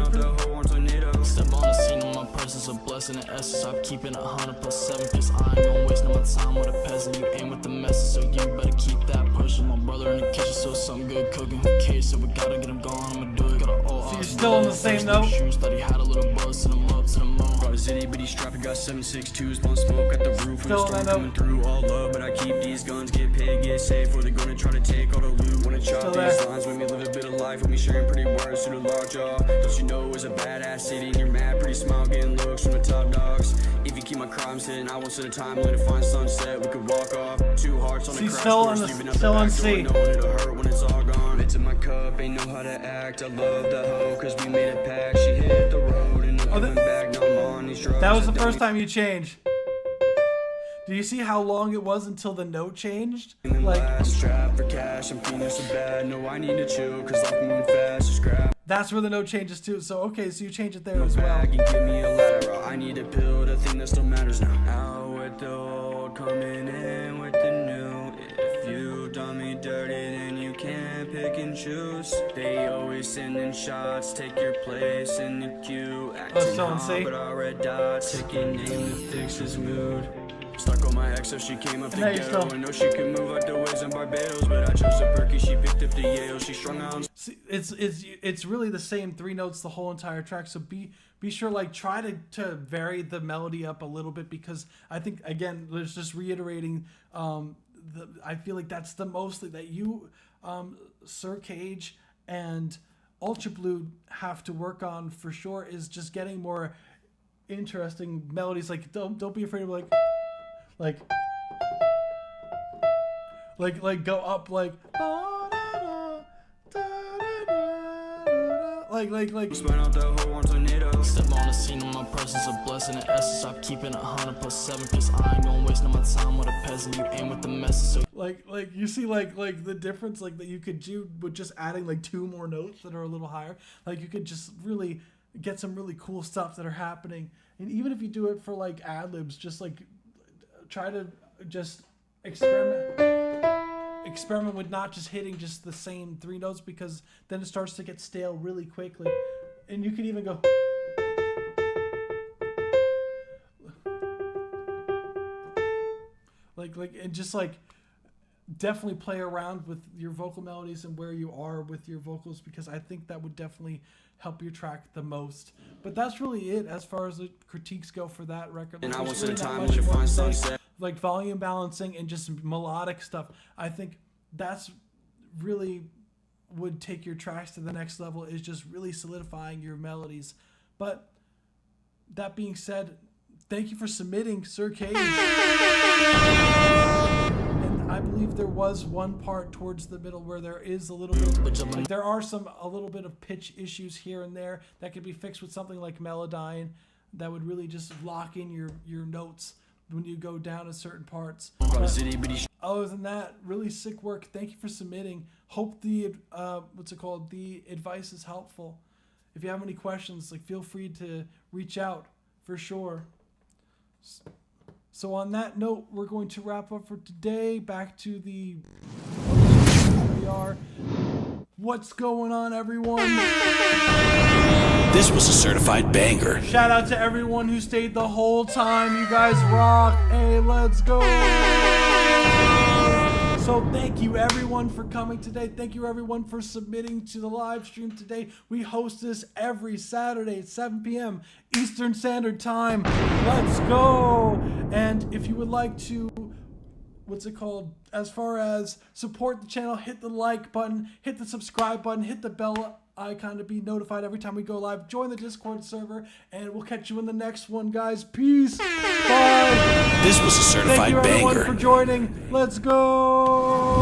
Step on the scene on my purse is a blessing the essence, I'm keeping 100 plus 7, cause I ain't gonna waste no more time with a peasant. You aim with the message, so you better keep that pushing. My brother in the kitchen, so something good cooking. Kage said we gotta get him gone, I'ma do it. Got an old so you're still on the same note. Shoes, thought he had a little buzz, send him up to the moon. Brought a zitty bitty strap, got 7.62s, blowing smoke at the roof. Still Storm coming through, all love, but I keep these guns, get paid, get safe, or they're gonna try to take all the loot. Wanna chop these lines, when we live a bit of life, when we sharing pretty words to the large jaw. Don't you know it's a badass city, and you're mad, pretty smile, getting looks from the top dogs. If you keep my crimes hidden, I won't set a timeline to find sunset, we could walk off. 2 hearts on the crash course, leaving out the back door, knowing it'll hurt when it's all gone. It's in my cup, ain't know how to act, I love the hoe, cause we made a pact. She hit the road, and I'm coming back, now I'm on these drugs. That was the first time you changed. Do you see how long it was until the note changed? Like, strap for cash, I'm feeling so bad. No, I need to chill, cause life moving fast. Just grab. That's where the note changes too. So okay, so you change it there as well. And give me a ladder. I need a pill, the thing that still matters now. Out with the old, coming in with the new. If you done me dirty, then you can't pick and choose. They always sending shots, take your place in the queue. Acting hard, but all red dots, taking aim to fix his mood. Stuck on my ex, so she came up the ghetto. I know she could move like the waves in Barbados, but I chose a perky. She picked up the Yale. She strung out. See, it's really the same 3 notes the whole entire track. So be sure, like, try to vary the melody up a little bit, because I think, again, there's just reiterating. I feel like that's the mostly that you, Sir Kage and UltraBlu have to work on for sure, is just getting more interesting melodies. Like, don't be afraid of like like go up like Spin out that whole one tornado. Step on the scene of my presence, a blessing and essence. I'm keeping 100+7, cause I ain't gonna waste no more time with a peasant. You aim with the message, so like you see like the difference like that you could do with just adding like 2 more notes that are a little higher. Like you could just really get some really cool stuff that are happening. And even if you do it for like ad-libs, just like try to just experiment with not just hitting just the same 3 notes, because then it starts to get stale really quickly. And you can even go like and just like definitely play around with your vocal melodies and where you are with your vocals, because I think that would definitely help your track the most. But that's really it as far as the critiques go for that record. And I There's want really some not time much when it more to finds say. sunset. Like volume balancing and just melodic stuff, I think that's really would take your tracks to the next level, is just really solidifying your melodies. But that being said, thank you for submitting, Sir Kage. And I believe there was one part towards the middle where there is a little bit, like there are a little bit of pitch issues here and there that could be fixed with something like Melodyne that would really just lock in your notes when you go down to certain parts. But other than that, really sick work. Thank you for submitting. Hope the the advice is helpful. If you have any questions, like feel free to reach out for sure. So on that note, we're going to wrap up for today. Back to the we are. What's going on, everyone? This was a certified banger. Shout out to everyone who stayed the whole time. You guys rock. Hey, let's go. So thank you everyone for coming today. Thank you everyone for submitting to the live stream today. We host this every Saturday at 7 p.m. Eastern Standard Time. Let's go. And if you would like to, as far as support the channel, hit the like button, hit the subscribe button, hit the bell icon to be notified every time we go live. Join the Discord server, and we'll catch you in the next one, guys. Peace. Bye. This was a certified Thank you everyone banger. for joining. Let's go.